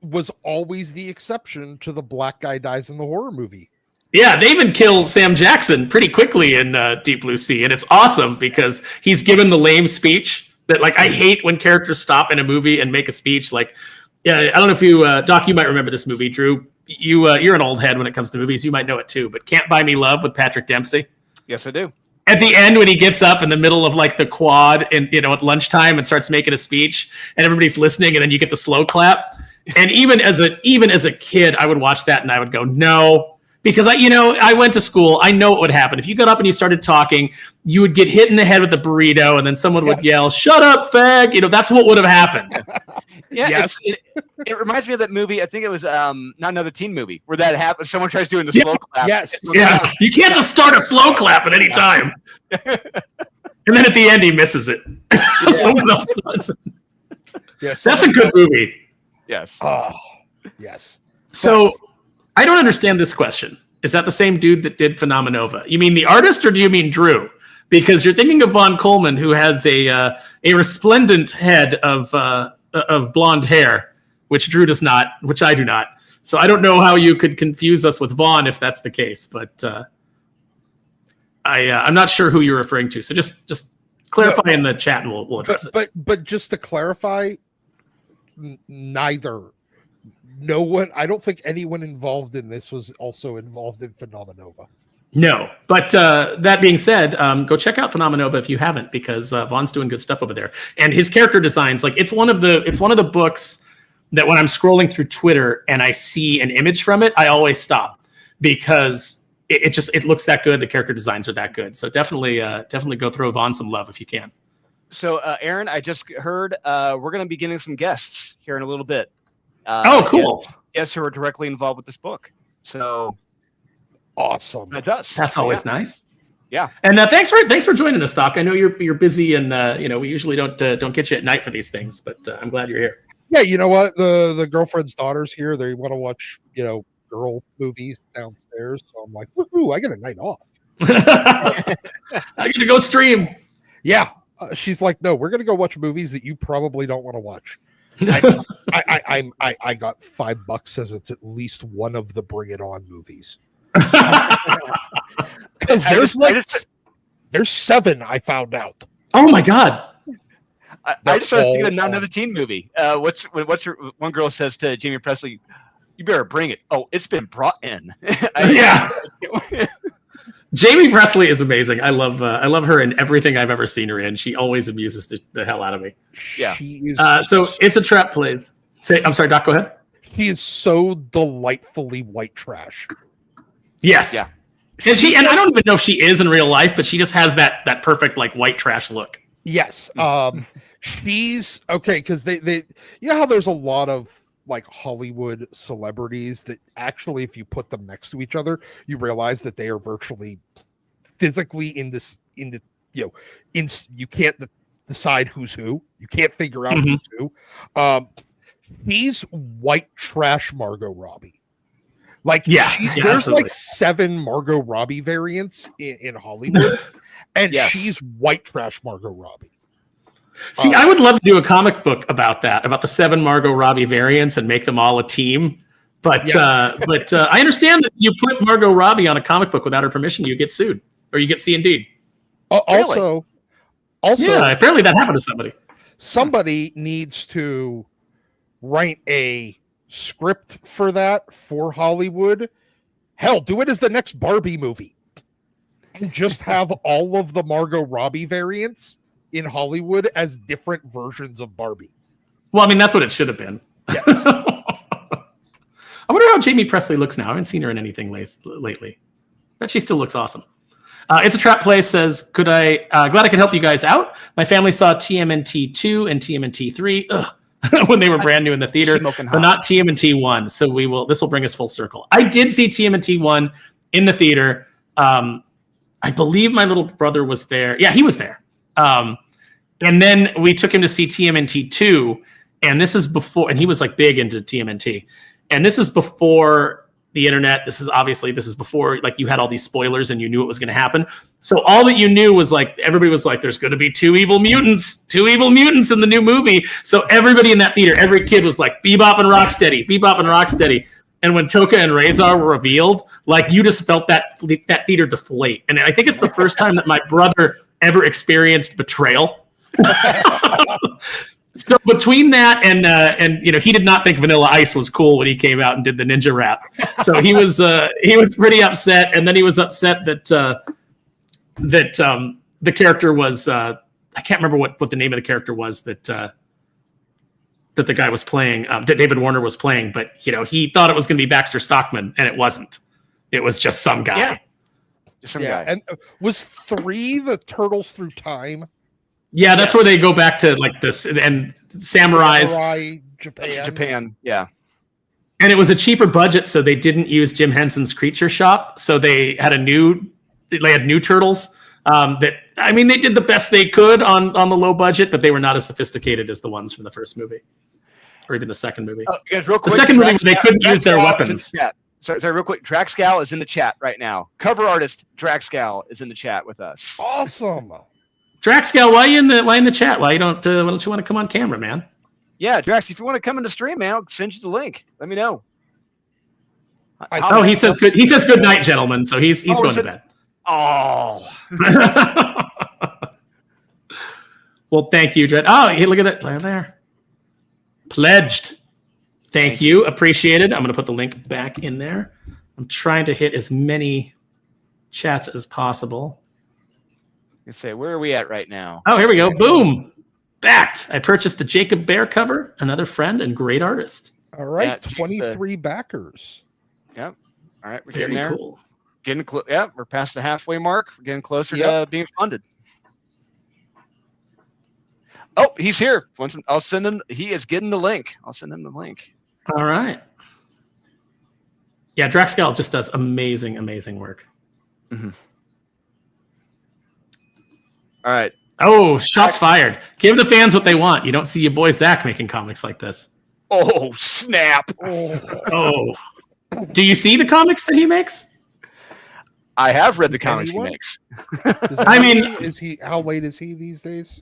was always the exception to the black guy dies in the horror movie Yeah, they even kill Sam Jackson pretty quickly in Deep Blue Sea, and it's awesome because he's given the lame speech that, like, I hate when characters stop in a movie and make a speech. Like, yeah, I don't know if you, Doc, you might remember this movie. Drew, you're an old head when it comes to movies. You might know it too, but Can't Buy Me Love with Patrick Dempsey. Yes, I do. At the end, when he gets up in the middle of like the quad and at lunchtime and starts making a speech, and everybody's listening, and then you get the slow clap. And even as a kid, I would watch that and I would go, no. Because I went to school. I know what would happen. If you got up and you started talking, you would get hit in the head with a burrito, and then someone would yell, "Shut up, fag!" That's what would have happened. Yeah, Yes. it reminds me of that movie. I think it was Not Another Teen Movie, where that happens. Someone tries doing the slow clap. Yes. Yeah, you can't just start a slow clap at any time. And then at the end, he misses it. Someone else does. Yes. That's a good movie. Yes. Oh, yes. So I don't understand this question. Is that the same dude that did Phenomenova? You mean the artist, or do you mean Drew? Because you're thinking of Von Coleman, who has a resplendent head of blonde hair, which Drew does not, which I do not. So I don't know how you could confuse us with Vaughn if that's the case, but I'm not sure who you're referring to. So just clarify in the chat, and we'll address it. But just to clarify, neither. No one. I don't think anyone involved in this was also involved in Phenomenova. No, but that being said, go check out Phenomenova if you haven't, because Vaughn's doing good stuff over there, and his character designs. Like, it's one of the books that when I'm scrolling through Twitter and I see an image from it, I always stop, because it looks that good. The character designs are that good. So definitely go throw Vaughn some love if you can. So, Aaron, I just heard we're going to be getting some guests here in a little bit. Cool. Yes, who are directly involved with this book. So Awesome. that's us. That's always nice. Yeah. And thanks for joining us, Doc. I know you're busy, and we usually don't get you at night for these things, but I'm glad you're here. Yeah, you know what? The girlfriend's daughter's here. They want to watch, girl movies downstairs. So I'm like, woohoo, I get a night off. I get to go stream. Yeah. She's like, no, we're gonna go watch movies that you probably don't want to watch. I got $5 as it's at least one of the Bring It On movies. Because there's 7 I found out. Oh my god! I just started thinking of Not Another Teen Movie. What's one girl says to Jamie Presley, "You better bring it." Oh, it's been brought in. Yeah. Jamie Presley is amazing. I love her in everything I've ever seen her in. She always amuses the hell out of me. Yeah. She is so It's a Trap plays. I'm sorry, Doc, go ahead. She is so delightfully white trash. Yes. Yeah. And I don't even know if she is in real life, but she just has that perfect like white trash look. Yes. She's okay because they how there's a lot of like Hollywood celebrities that actually, if you put them next to each other, you realize that they are virtually physically you can't decide who's who. You can't figure out who's who. She's white trash Margot Robbie. Like, there's absolutely. like 7 Margot Robbie variants in Hollywood, and she's white trash Margot Robbie. See, I would love to do a comic book about that, about the 7 Margot Robbie variants, and make them all a team. But I understand that you put Margot Robbie on a comic book without her permission, you get sued, or you get C&D'd. Also, yeah, apparently that happened to somebody. Somebody needs to write a script for that for Hollywood. Hell, do it as the next Barbie movie. And just have all of the Margot Robbie variants in Hollywood as different versions of Barbie. Well, I mean, that's what it should have been. Yes. I wonder how Jamie Presley looks now. I haven't seen her in anything lately. But she still looks awesome. It's a Trap Play says, glad I could help you guys out. My family saw TMNT 2 and TMNT 3 when they were brand new in the theater, but not TMNT 1. So this will bring us full circle. I did see TMNT 1 in the theater. I believe my little brother was there. Yeah, he was there. And then we took him to see TMNT 2, and this is before, and he was like big into TMNT. And this is before the internet. This is before like you had all these spoilers and you knew what was going to happen. So all that you knew was like, everybody was like, there's going to be 2 evil mutants in the new movie. So everybody in that theater, every kid was like, Bebop and Rocksteady. And when Toka and Razor were revealed, like you just felt that theater deflate. And I think it's the first time that my brother ever experienced betrayal. So between that and he did not think Vanilla Ice was cool when he came out and did the ninja rap. So he was pretty upset, and then he was upset that the character was I can't remember what the name of the character was that the guy was playing, that David Warner was playing, but he thought it was going to be Baxter Stockman, and it wasn't. It was just some guy. Yeah. Just some guy. And was 3 the Turtles Through Time? Yeah, that's where they go back to like this and Samurai Japan, yeah. And it was a cheaper budget, so they didn't use Jim Henson's Creature Shop. So they had new turtles. They did the best they could on the low budget, but they were not as sophisticated as the ones from the first movie, or even the second movie. Oh, guys, real quick, the second movie, they couldn't use their weapons. Sorry, real quick. Drax Gal is in the chat right now. Cover artist Drax Gal is in the chat with us. Awesome. Drax Gal, why in the chat? Why don't you want to come on camera, man? Yeah, Drax, if you want to come in the stream, man, I'll send you the link. Let me know. He says good. He says good night, gentlemen. So he's going to bed. Oh. Well, thank you, Dred. Oh, hey, look at it there. Pledged. Thank you. Appreciated. I'm going to put the link back in there. I'm trying to hit as many chats as possible. You say, where are we at right now? Oh, here we go. Boom. Backed. I purchased the Jacob Bear cover, another friend and great artist. All right. 23 backers. Yep. All right. We're Very getting there. Cool. We're past the halfway mark. We're getting closer to being funded. Oh, he's here. I'll send him. He is getting the link. I'll send him the link. All right. Yeah, Drax Gal just does amazing work. Mm-hmm. All right. Oh, shots fired. Give the fans what they want. You don't see your boy Zach making comics like this. Oh, snap. Oh. Do you see the comics that he makes? I have read the comics he makes. How late is he these days?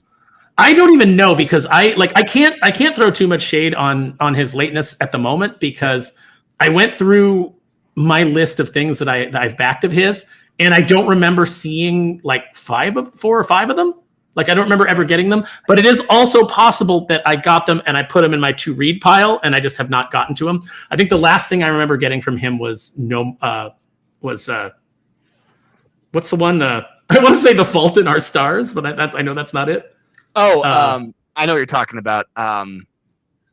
I don't even know, because I can't throw too much shade on his lateness at the moment, because I went through my list of things that I've backed of his, and I don't remember seeing like 4 or 5 of them. Like I don't remember ever getting them, but it is also possible that I got them and I put them in my to read pile and I just have not gotten to them. I think the last thing I remember getting from him was what's the one? I want to say The Fault in Our Stars, but I know that's not it. Oh, I know what you're talking about.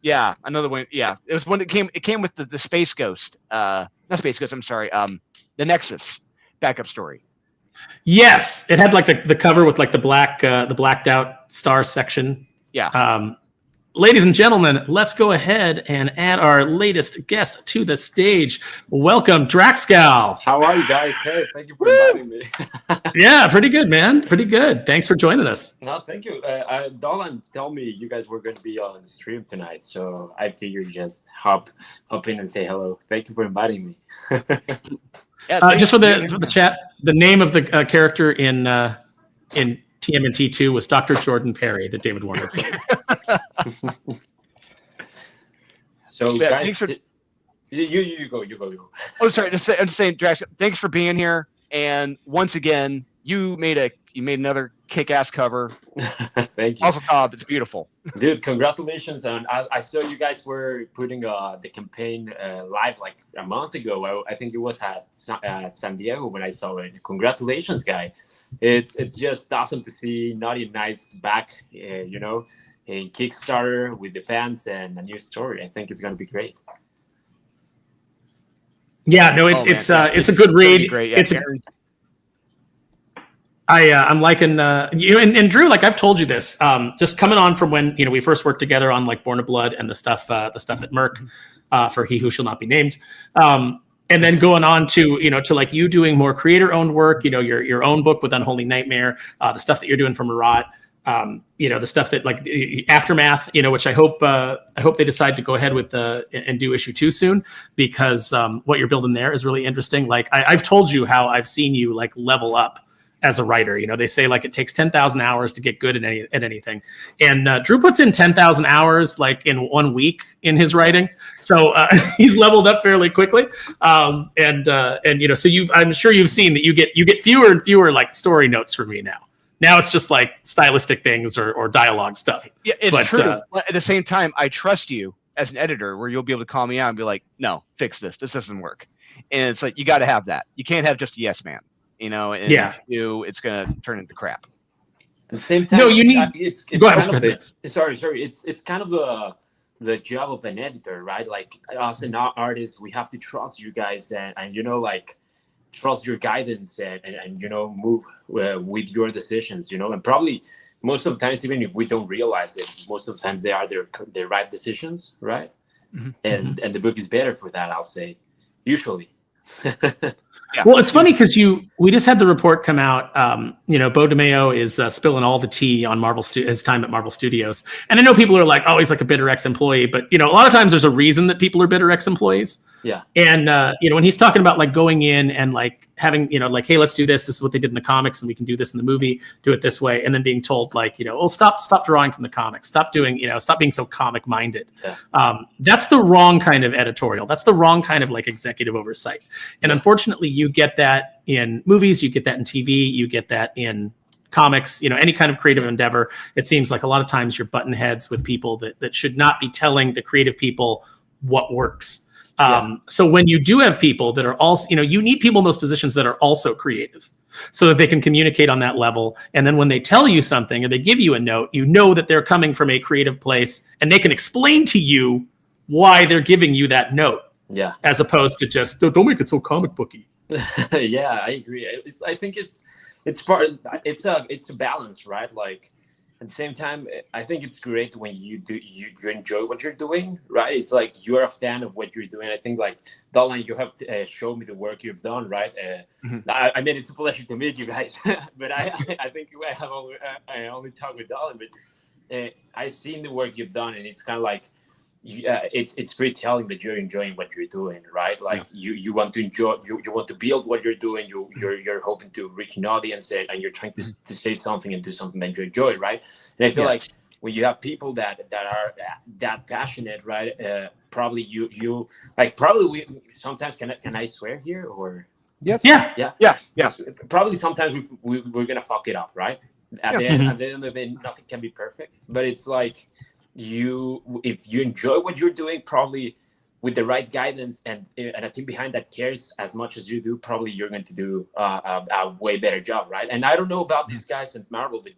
Yeah, another one. Yeah, it was one that came. It came with the Space Ghost. Not Space Ghost. I'm sorry. The Nexus backup story. Yes, it had like the cover with like the blacked out star section. Yeah. Ladies and gentlemen, let's go ahead and add our latest guest to the stage. Welcome, Drax Gal. How are you guys? Hey, thank you for inviting me. Yeah, pretty good, man. Pretty good. Thanks for joining us. No, thank you. Dolan told me you guys were going to be on the stream tonight, so I figured just hop in and say hello. Thank you for inviting me. Just for the chat, the name of the character in TMNT 2 was Dr. Jordan Perry that David Warner played. So guys, you go. Oh, sorry. I'm just saying, Drax, thanks for being here. And once again, you made another kick-ass cover. Thank you. Also, Todd, it's beautiful. Dude, congratulations. And I saw you guys were putting the campaign live like a month ago. I think it was at San Diego when I saw it. Congratulations, guy. It's just awesome to see Notti Nyce back, in Kickstarter with the fans and a new story. I think it's going to be great. Yeah, no, it's a good read. Great. Yeah, I'm liking you and Drew. Like I've told you this, just coming on from when we first worked together on like Born of Blood and the stuff at Merc for He Who Shall Not Be Named, and then going on to to like you doing more creator owned work. Your own book with Unholy Nightmare, the stuff that you're doing for Marat. The stuff that like Aftermath, which I hope they decide to go ahead with and do issue 2 soon, because what you're building there is really interesting. Like I've told you how I've seen you like level up as a writer. You know, they say like it takes 10,000 hours to get good at anything. And Drew puts in 10,000 hours like in 1 week in his writing. So he's leveled up fairly quickly. And you know, so I'm sure you've seen that you get fewer and fewer like story notes from me now. Now it's just like stylistic things or dialogue stuff. Yeah, it's true. But at the same time, I trust you as an editor where you'll be able to call me out and be like, no, fix this. This doesn't work. And it's like, you got to have that. You can't have just a yes man, you know, and if you do, it's going to turn into crap. At the same time, no, you need, it's go kind ahead, of it's kind of the job of an editor, right? Like us and our artists, we have to trust you guys and you know, like trust your guidance and you know, move with your decisions, you know, and probably most of the times, even if we don't realize it, most of the times they are their right decisions, right? Mm-hmm. And the book is better for that, I'll say, usually. Yeah. Well, it's funny because we just had the report come out. You know, Bo DeMeo is spilling all the tea on his time at Marvel Studios, and I know people are like, "Oh, he's like a bitter ex-employee," but you know, a lot of times there's a reason that people are bitter ex-employees. Yeah. And you know, when he's talking about like going in and like having, you know, like, hey, let's do this. This is what they did in the comics, and we can do this in the movie. Do it this way, and then being told like, you know, oh, stop drawing from the comics. Stop doing, you know, stop being so comic minded. Yeah. That's the wrong kind of editorial. That's the wrong kind of like executive oversight. And unfortunately, you get that in movies. You get that in TV. You get that in comics, you know, any kind of creative endeavor. It seems like a lot of times you're button heads with people that should not be telling the creative people what works. So when you do have people that are also, you know, you need people in those positions that are also creative so that they can communicate on that level. And then when they tell you something or they give you a note, you know that they're coming from a creative place and they can explain to you why they're giving you that note. Yeah. As opposed to just, don't make it so comic booky. Yeah, I agree. I think it's a balance, right? Like, at the same time, I think it's great when you enjoy what you're doing, right? It's like you're a fan of what you're doing. I think like Dolan, you have to show me the work you've done, right? I mean, it's a pleasure to meet you guys, but I think I only talk with Dolan, but I've seen the work you've done, and it's kind of like it's great telling that you're enjoying what you're doing, right? Like you want to enjoy, you want to build what you're doing. You're hoping to reach an audience, and you're trying to say something and do something that you enjoy, right? And I feel like when you have people that are that passionate, right? Probably you like we sometimes can I swear here or yes yeah probably sometimes we're gonna fuck it up, right? At the end of the day, nothing can be perfect, but it's like. If you enjoy what you're doing, probably with the right guidance and a team behind that cares as much as you do, probably you're going to do a way better job, right? And I don't know about these guys at Marvel, but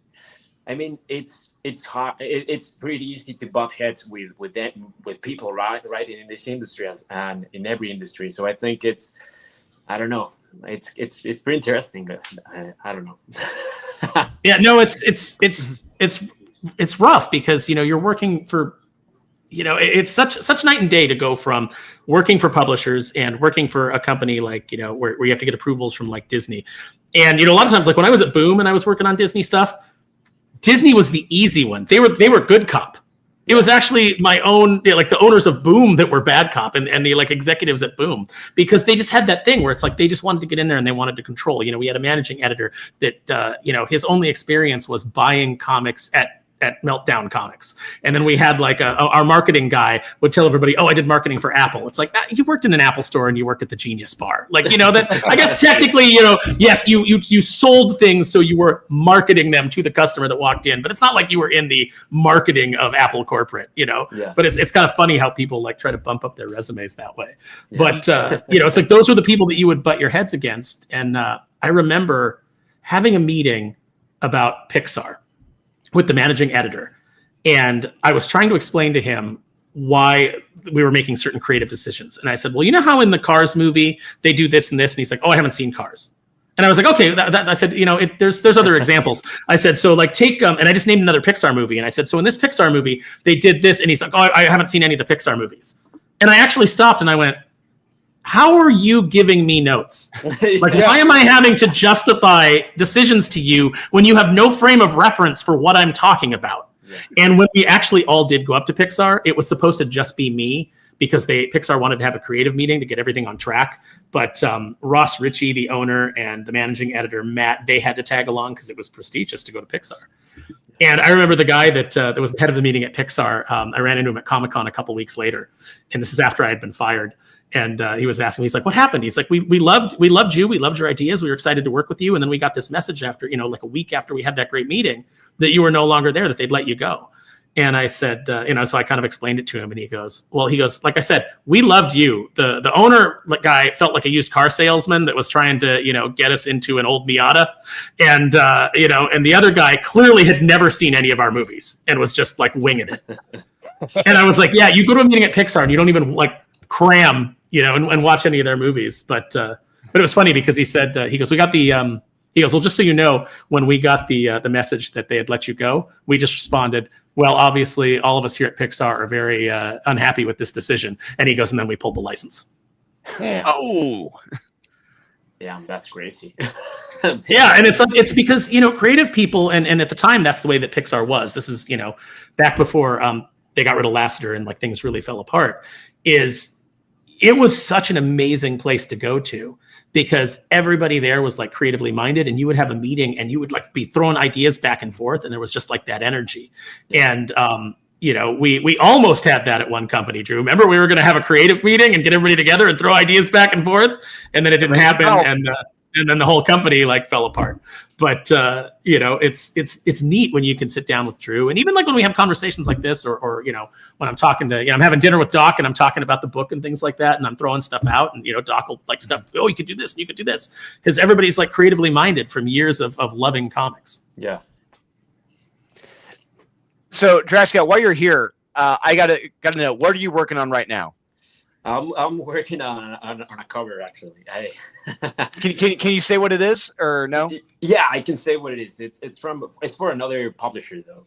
I mean, it's hard. It's pretty easy to butt heads with people, right? In this industry and in every industry. So I think I don't know. It's pretty interesting, but I don't know. Yeah, no, it's rough because, you know, you're working for, you know, it's such night and day to go from working for publishers and working for a company like, you know, where you have to get approvals from like Disney. And, you know, a lot of times, like when I was at Boom and I was working on Disney stuff, Disney was the easy one. They were good cop. It was actually my own, like the owners of Boom that were bad cop and the like executives at Boom, because they just had that thing where it's like they just wanted to get in there and they wanted to control. You know, we had a managing editor that, you know, his only experience was buying comics at Meltdown Comics. And then we had like our marketing guy would tell everybody, oh, I did marketing for Apple. It's like, you worked in an Apple store and you worked at the Genius Bar. Like, you know, that I guess technically, you know, yes, you sold things. So you were marketing them to the customer that walked in, but it's not like you were in the marketing of Apple corporate, you know, but it's kind of funny how people like try to bump up their resumes that way. Yeah. But, you know, it's like, those were the people that you would butt your heads against. And I remember having a meeting about Pixar with the managing editor. And I was trying to explain to him why we were making certain creative decisions. And I said, well, you know how in the Cars movie, they do this and this? And he's like, oh, I haven't seen Cars. And I was like, okay, I said, you know, there's other examples. I said, so like take, and I just named another Pixar movie. And I said, so in this Pixar movie, they did this. And he's like, oh, I haven't seen any of the Pixar movies. And I actually stopped and I went, how are you giving me notes? Like, why am I having to justify decisions to you when you have no frame of reference for what I'm talking about? Yeah. And when we actually all did go up to Pixar, it was supposed to just be me. because Pixar wanted to have a creative meeting to get everything on track. But Ross Ritchie, the owner, and the managing editor, Matt, they had to tag along because it was prestigious to go to Pixar. And I remember the guy that was the head of the meeting at Pixar. I ran into him at Comic-Con a couple weeks later, and this is after I had been fired. And he was asking me, he's like, what happened? He's like, we loved you. We loved your ideas. We were excited to work with you. And then we got this message after, like a week after we had that great meeting that you were no longer there, that they'd let you go. And I said, so I kind of explained it to him, and he goes, like I said, we loved you. The owner guy felt like a used car salesman that was trying to, get us into an old Miata. And, and the other guy clearly had never seen any of our movies and was just like winging it. And I was like, yeah, you go to a meeting at Pixar and you don't even like cram, and watch any of their movies. But it was funny because he said, he goes, well, just so you know, when we got the message that they had let you go, we just responded, well, obviously, all of us here at Pixar are very unhappy with this decision. And he goes, and then we pulled the license. Yeah. Oh, yeah, that's crazy. Yeah, and it's because creative people, and at the time that's the way that Pixar was. This is back before they got rid of Lasseter and like things really fell apart. It was such an amazing place to go to, because everybody there was like creatively minded, and you would have a meeting and you would like be throwing ideas back and forth, and there was just like that energy. And we almost had that at one company, Drew. Remember, we were going to have a creative meeting and get everybody together and throw ideas back and forth, and then it didn't happen, and then the whole company like fell apart. But it's neat when you can sit down with Drew, and even like when we have conversations like this, or when I'm talking to I'm having dinner with Doc and I'm talking about the book and things like that, and I'm throwing stuff out, and Doc will like stuff. Oh, you could do this, and you could do this, because everybody's like creatively minded from years of loving comics. Yeah. So, Drax Gal, while you're here, I gotta know, what are you working on right now? I'm working on a cover, actually. Can you say what it is, or no? Yeah, I can say what it is. It's for another publisher, though.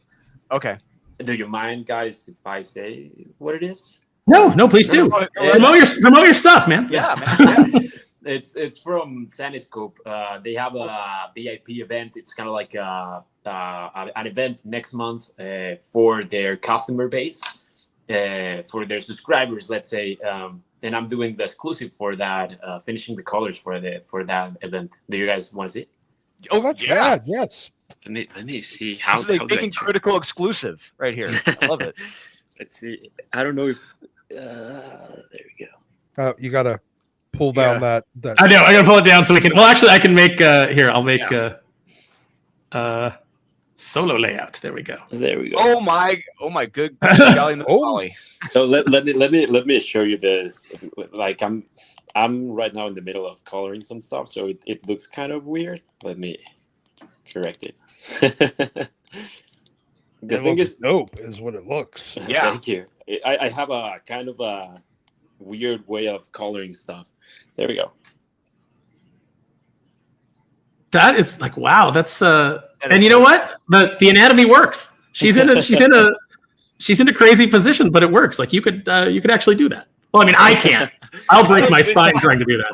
Okay. Do you mind, guys, if I say what it is? No, please do. Promote your stuff, man. Yeah, man. Yeah. It's from Saniscope. They have a VIP event. It's kind of like an event next month for their customer base. For their subscribers, let's say, and I'm doing the exclusive for that, finishing the colors for that event. Do you guys want to see? Oh, that's bad. Yes. Let me see how. This is a Thinking Critical exclusive right here. I love it. Let's see. I don't know if. There we go. You got to pull down that. I know. I got to pull it down so we can. Well, actually, I can make. Here, I'll make. Solo layout. There we go. There we go. Oh my good golly, Miss Molly. So let me show you this. Like I'm right now in the middle of coloring some stuff, so it looks kind of weird. Let me correct it. The thing is dope is what it looks. Yeah. Thank you. I have a kind of a weird way of coloring stuff. There we go. That is like, wow. That's and you know what? The anatomy works. She's in a crazy position, but it works. Like you could actually do that. Well, I mean, I can't. I'll break my spine trying to do that,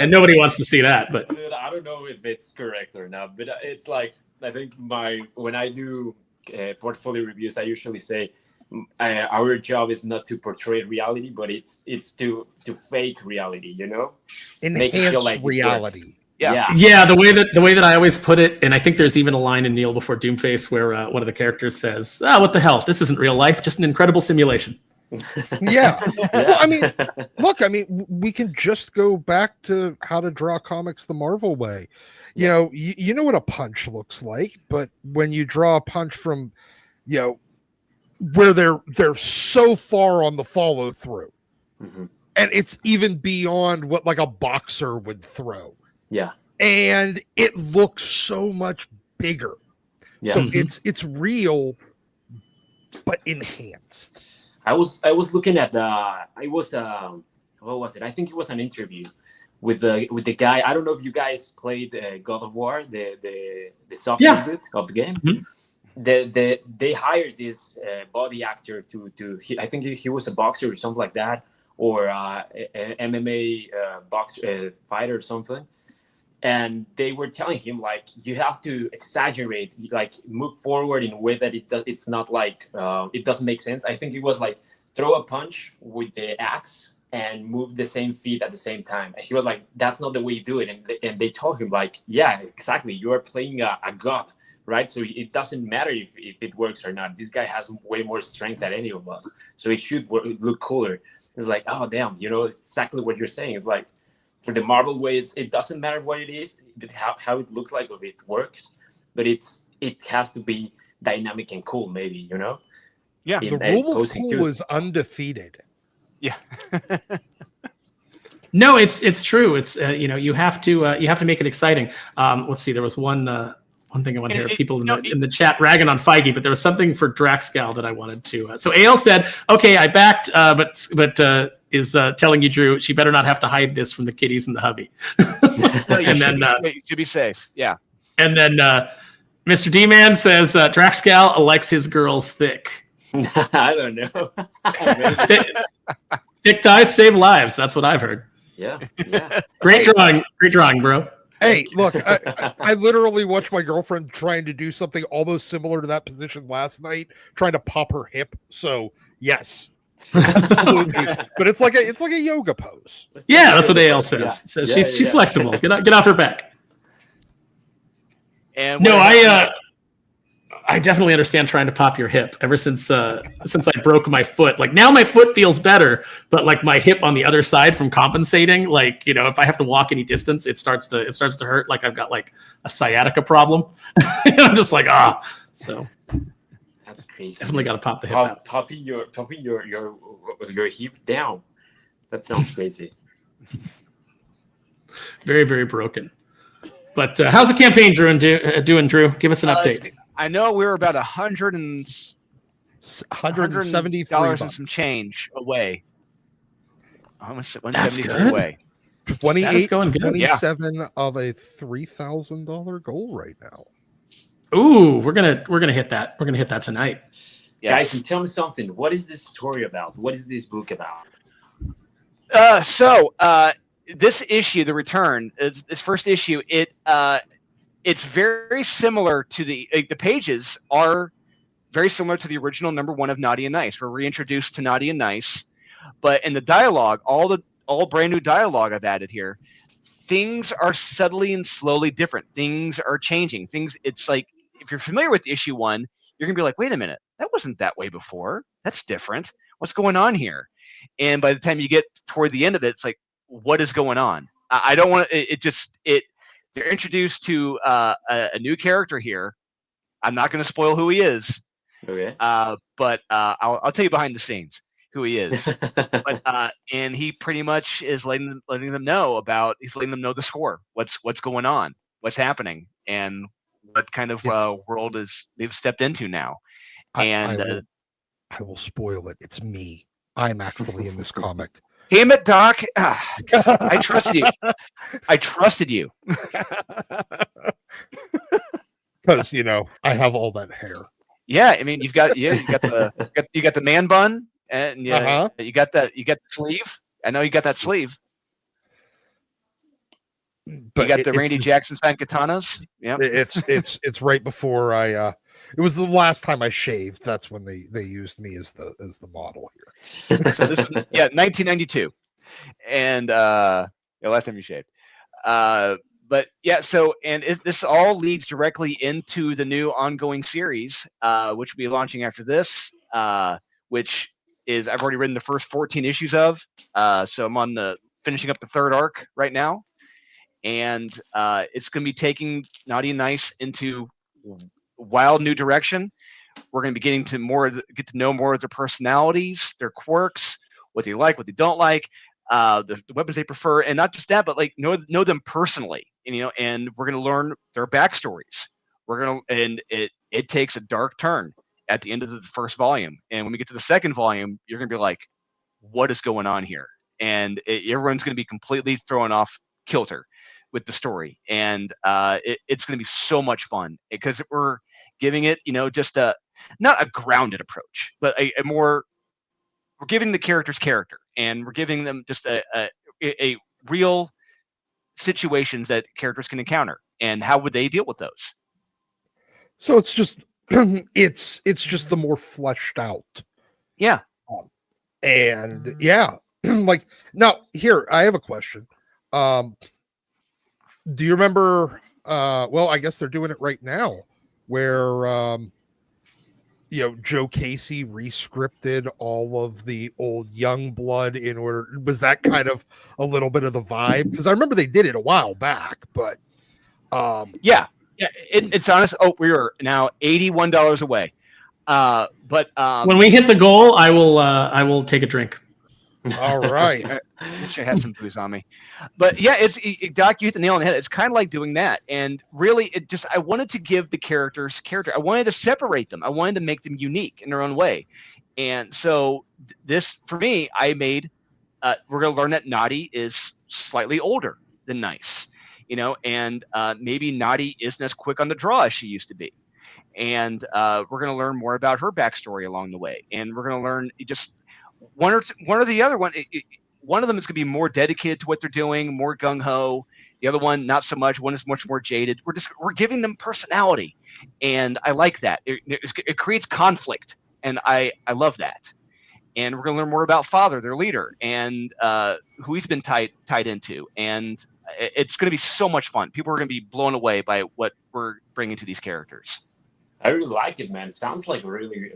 and nobody wants to see that. But I don't know if it's correct or not. But it's like, I think when I do portfolio reviews, I usually say our job is not to portray reality, but it's to fake reality. Make it feel like reality. Yeah. The way that I always put it, and I think there's even a line in Kneel Before Doomface where one of the characters says, what the hell? This isn't real life, just an incredible simulation. Yeah. Well, I mean, look, we can just go back to how to draw comics the Marvel way. You know what a punch looks like, but when you draw a punch from, where they're so far on the follow through, mm-hmm. and it's even beyond what like a boxer would throw. Yeah. And it looks so much bigger. Yeah. So it's real, but enhanced. I was looking at what was it? I think it was an interview with the guy. I don't know if you guys played God of War, the soft reboot of the game. Mm-hmm. They hired this body actor to I think he was a boxer or something like that, or an MMA fighter or something. And they were telling him, like, you have to exaggerate, like move forward in a way that it's not like it doesn't make sense. I think it was like throw a punch with the axe and move the same feet at the same time. And he was like, that's not the way you do it. And they told him like, yeah, exactly. You are playing a god, right? So it doesn't matter if it works or not. This guy has way more strength than any of us. So it should look cooler. It's like, oh, damn, it's exactly what you're saying. It's like, for the Marvel way, it doesn't matter what it is, how it looks like, or if it works, but it has to be dynamic and cool, maybe, Yeah, the rule of cool is undefeated. Yeah. No, it's true. It's you have to make it exciting. Let's see. There was one thing I want to hear people in the chat ragging on Feige, but there was something for Drax Gal that I wanted to. So AL said, "Okay, I backed, but is telling you, Drew, she better not have to hide this from the kiddies and the hubby." And then you should be safe. Yeah. And then Mr. D-Man says Drax Gal likes his girls thick. I don't know. Thick thighs save lives. That's what I've heard. Yeah. Great drawing, bro. Hey, look, I literally watched my girlfriend trying to do something almost similar to that position last night, trying to pop her hip. So yes, absolutely. But it's like a yoga pose. Yeah, that's what AL says. Yeah. So she's flexible. Get off her back. And no, I definitely understand trying to pop your hip. Ever since I broke my foot, like now my foot feels better, but like my hip on the other side from compensating, like if I have to walk any distance, it starts to hurt. Like I've got like a sciatica problem. I'm just like so that's crazy. Definitely got to pop the hip out. Popping your hip down. That sounds crazy. Very, very broken. But how's the campaign, Drew? Doing, Drew? Give us an update. I know we're about $170 and some change away. Almost 173 away. 27 of a $3,000 goal right now. Ooh, we're gonna hit that. We're gonna hit that tonight. Yes. Guys, and tell me something. What is this story about? What is this book about? This issue, The Return, this first issue, it's very similar to the pages are very similar to the original #1 of Notti Nyce. We're reintroduced to Notti Nyce, but in the dialogue, all brand new dialogue I've added here, things are subtly and slowly different. Things are changing. It's like, if you're familiar with issue 1, you're gonna be like, wait a minute, that wasn't that way before. That's different. What's going on here? And by the time you get toward the end of it, it's like, what is going on? I don't want to. They're introduced to a new character here. I'm not going to spoil who he is. Okay. But I'll tell you behind the scenes who he is. But and he pretty much is letting them know the score. What's going on? What's happening? And what kind of world they've stepped into now? And I will spoil it. It's me. I'm actually in this comic. Damn it, Doc! I trusted you. I trusted you. Because I have all that hair. Yeah, I mean, you got the man bun, and you got the sleeve. I know you got that sleeve. But you got the Randy Jackson fan katanas. Yeah, it's right before I. It was the last time I shaved. That's when they used me as the model here. So this was, 1992, and last time you shaved. But yeah, so this all leads directly into the new ongoing series, which will be launching after this, which is I've already written the first 14 issues of. So I'm on finishing up the third arc right now, and it's going to be taking Notti Nyce into wild new direction. We're going to be getting to get to know more of their personalities, their quirks, what they like, what they don't like, the weapons they prefer, and not just that, but like know them personally. And we're going to learn their backstories. And it takes a dark turn at the end of the first volume. And when we get to the second volume, you're going to be like, what is going on here? And everyone's going to be completely thrown off kilter with the story. And it's going to be so much fun because we're giving it, just not a grounded approach, but a more, we're giving the characters character, and we're giving them just a real situations that characters can encounter, and how would they deal with those? So it's just it's just the more fleshed out. Yeah. And yeah, like now here, I have a question. Do you remember, well, I guess they're doing it right now where, Joe Casey rescripted all of the old Youngblood in order. Was that kind of a little bit of the vibe? Because I remember they did it a while back, but yeah, it's honest. Oh, we are now $81 away. But when we hit the goal, I will take a drink. All right. I wish I had some booze on me. But yeah, Doc, you hit the nail on the head. It's kind of like doing that. And really, I wanted to give the characters character. I wanted to separate them. I wanted to make them unique in their own way. And so this, for me, I made, we're going to learn that Notti is slightly older than Nyce, and maybe Notti isn't as quick on the draw as she used to be. And we're going to learn more about her backstory along the way. And we're going to learn just one or the other one. One of them is going to be more dedicated to what they're doing, more gung-ho. The other one, not so much. One is much more jaded. We're giving them personality, and I like that. It creates conflict, and I love that. And we're going to learn more about Father, their leader, and who he's been tied into. And it's going to be so much fun. People are going to be blown away by what we're bringing to these characters. I really like it, man. It sounds like a really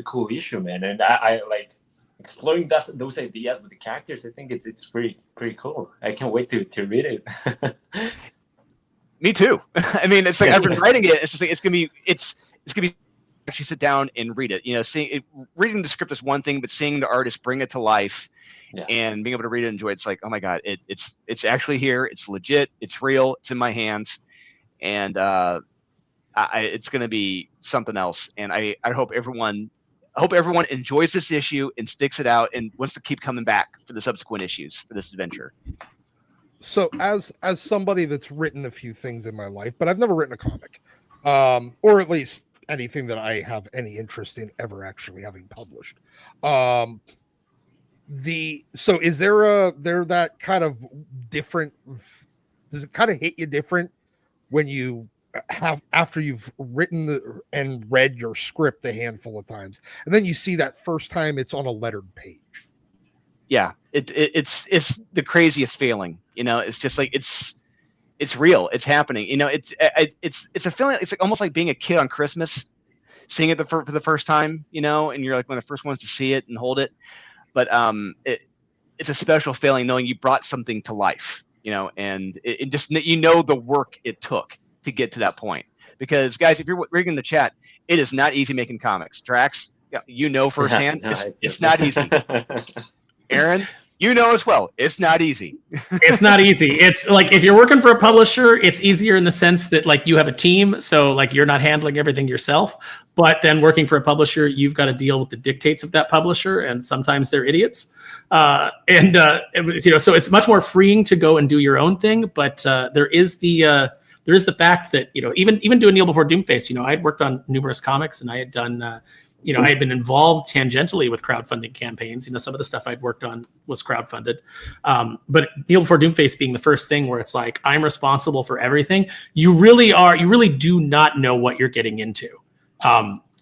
cool issue, man. And I like exploring those ideas with the characters. I think it's pretty cool. I can't wait to read it. Me too. I mean, it's like I've been writing it. It's just like it's gonna be actually sit down and read it. Reading the script is one thing, but seeing the artist bring it to life and being able to read it and enjoy it, it's like, oh my god, it's actually here. It's legit. It's real. It's in my hands, and it's going to be something else. And I hope everyone enjoys this issue and sticks it out and wants to keep coming back for the subsequent issues for this adventure. So as somebody that's written a few things in my life, but I've never written a comic, or at least anything that I have any interest in ever actually having published. So is there that kind of different? Does it kind of hit you different when you have, after you've written and read your script a handful of times, and then you see that first time it's on a lettered page? Yeah, it's the craziest feeling. It's just like it's real. It's happening. It's a feeling. It's like almost like being a kid on Christmas, seeing it for the first time. And you're like one of the first ones to see it and hold it. But it's a special feeling knowing you brought something to life. And it just the work it took to get to that point. Because guys, if you're reading the chat, it is not easy making comics. Drax, firsthand, it's not easy. Aaron, as well, it's not easy. It's not easy. It's like if you're working for a publisher, it's easier in the sense that like you have a team, so like you're not handling everything yourself. But then working for a publisher, you've got to deal with the dictates of that publisher, and sometimes they're idiots. So it's much more freeing to go and do your own thing. But there is the fact that even doing Kneel Before Doomface, I had worked on numerous comics, and I had done I had been involved tangentially with crowdfunding campaigns. Some of the stuff I'd worked on was crowdfunded. But Kneel Before Doomface being the first thing where it's like, I'm responsible for everything. You really do not know what you're getting into.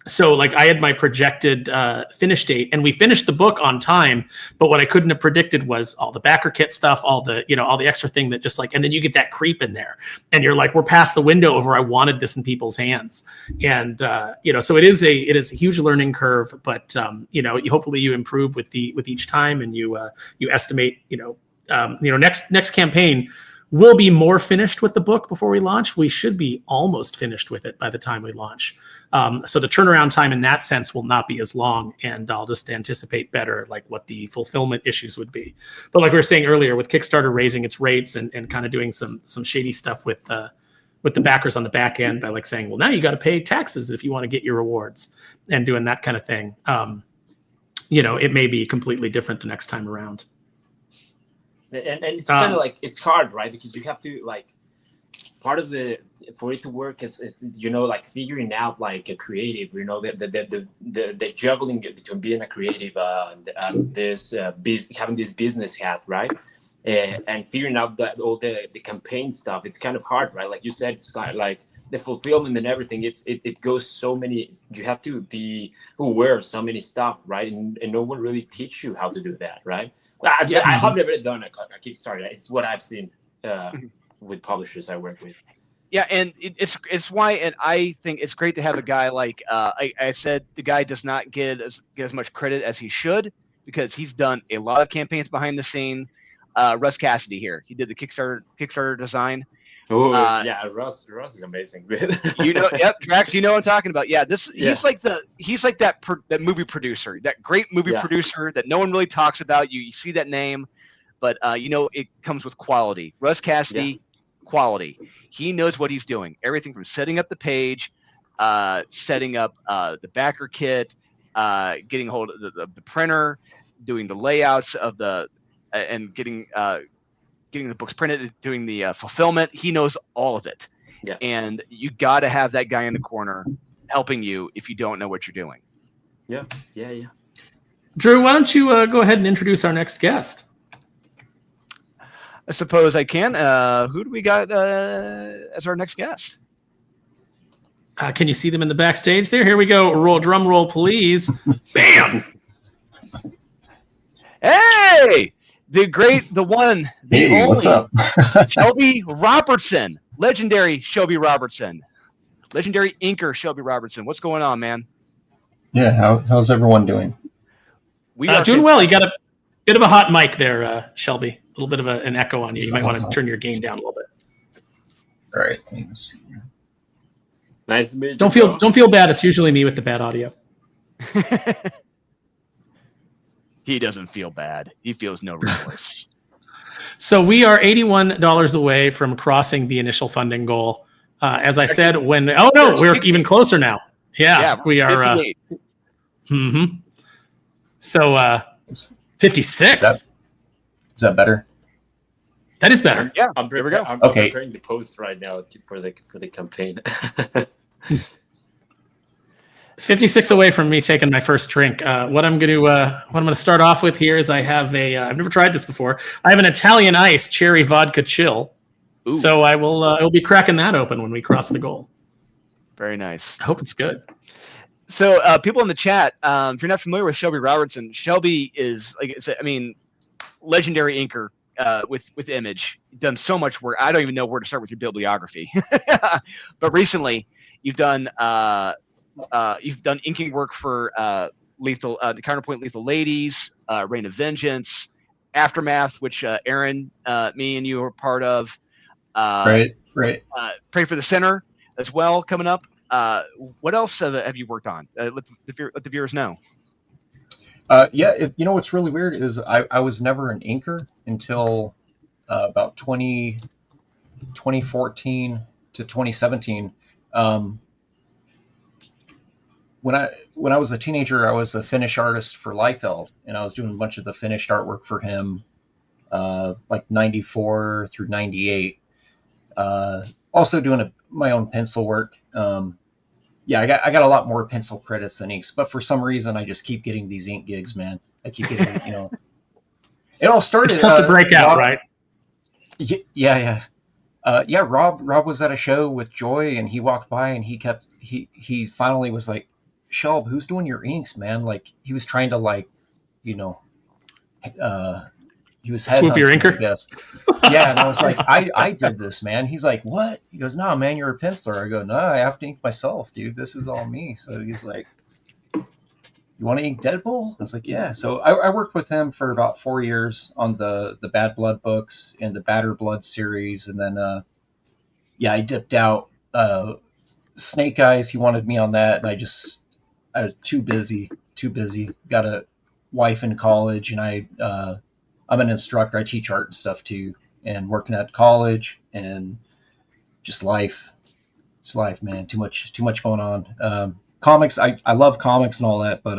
So like I had my projected finish date, and we finished the book on time. But what I couldn't have predicted was all the backer kit stuff, all the extra thing that just like, and then you get that creep in there, and you're like, we're past the window of where I wanted this in people's hands, and so it is a huge learning curve. But hopefully you improve with each time, and you estimate next campaign. We'll be more finished with the book before we launch. We should be almost finished with it by the time we launch. So the turnaround time in that sense will not be as long, and I'll just anticipate better like what the fulfillment issues would be. But like we were saying earlier, with Kickstarter raising its rates and kind of doing some shady stuff with the backers on the back end by like saying, well, now you got to pay taxes if you want to get your rewards, and doing that kind of thing. It may be completely different the next time around. And it's kind of like, it's hard, right? Because you have to like, part of for it to work is like figuring out like a creative, the juggling between being a creative and having this business hat, right? and figuring out that all the campaign stuff, it's kind of hard, right? Like you said, it's like the fulfillment and everything. It goes so many. You have to be aware of so many stuff, right? And no one really teach you how to do that, right? I have never done a Kickstarter. It's what I've seen with publishers I work with. Yeah, and it's why, and I think it's great to have a guy like I said. The guy does not get as much credit as he should, because he's done a lot of campaigns behind the scene. Russ Cassidy here. He did the Kickstarter design. Oh yeah, Russ is amazing. Yep, Drax, you know what I'm talking about. Yeah, he's like that movie producer, that great movie producer that no one really talks about. You see that name, but it comes with quality. Russ Cassidy, quality. He knows what he's doing. Everything from setting up the page, setting up the backer kit, getting hold of the printer, doing the layouts of and getting the books printed, doing the fulfillment. He knows all of it. Yeah. And you got to have that guy in the corner helping you if you don't know what you're doing. Yeah. Drew, why don't you go ahead and introduce our next guest? I suppose I can. Who do we got as our next guest? Can you see them in the backstage there? Here we go. Drum roll, please. Bam! Hey! The one, the only, what's up? Shelby Robertson, legendary Shelby Robertson, legendary inker Shelby Robertson. What's going on, man? Yeah, how's everyone doing? We are doing well. You got a bit of a hot mic there, Shelby. A little bit of an echo on you. You might want to turn your gain down a little bit. All right. Let's see. Nice to meet you. Don't feel bad. It's usually me with the bad audio. He doesn't feel bad. He feels no remorse. So we are $81 away from crossing the initial funding goal. As I said, we're even closer now. Yeah, we are. So 56. Is that better? That is better. Yeah, I'm Okay. preparing the post right now for the campaign. It's 56 away from me taking my first drink. What I'm going to start off with here is I have I've never tried this before. I have an Italian Ice cherry vodka chill. Ooh. So I will be cracking that open when we cross the goal. Very nice. I hope it's good. So people in the chat, if you're not familiar with Shelby Robertson, Shelby is legendary inker with Image. Done so much work. I don't even know where to start with your bibliography. But recently, you've done inking work for the Counterpoint Lethal Ladies, Reign of Vengeance, Aftermath, which Aaron, me, and you are part of. Right. Pray for the Sinner as well coming up. What else have you worked on? Let the viewers know. What's really weird is I was never an inker until about 2014 to 2017. When I was a teenager, I was a finish artist for Liefeld, and I was doing a bunch of the finished artwork for him, like 94 through 98. Also doing my own pencil work. I got a lot more pencil credits than inks, but for some reason I just keep getting these ink gigs, man. I keep getting, It all started. It's tough to break out, right? Yeah. Rob was at a show with Joy, and he walked by, and he finally was like, "Shelb, who's doing your inks, man?" Like he was trying to he was swoop your inker, I guess. Yeah, and I was like, I did this, man. He's like, "What?" He goes, "No, man, you're a penciler." I go, "No, I have to ink myself, dude. This is all me." So he's like, "You want to ink Deadpool?" I was like, "Yeah." So I worked with him for about 4 years on the Bad Blood books and the Batter Blood series, and then I dipped out. Snake Eyes, he wanted me on that, and I was too busy. Got a wife in college, and I'm an instructor. I teach art and stuff too, and working at college, and just life. It's life, man. Too much going on. Comics, I love comics and all that, but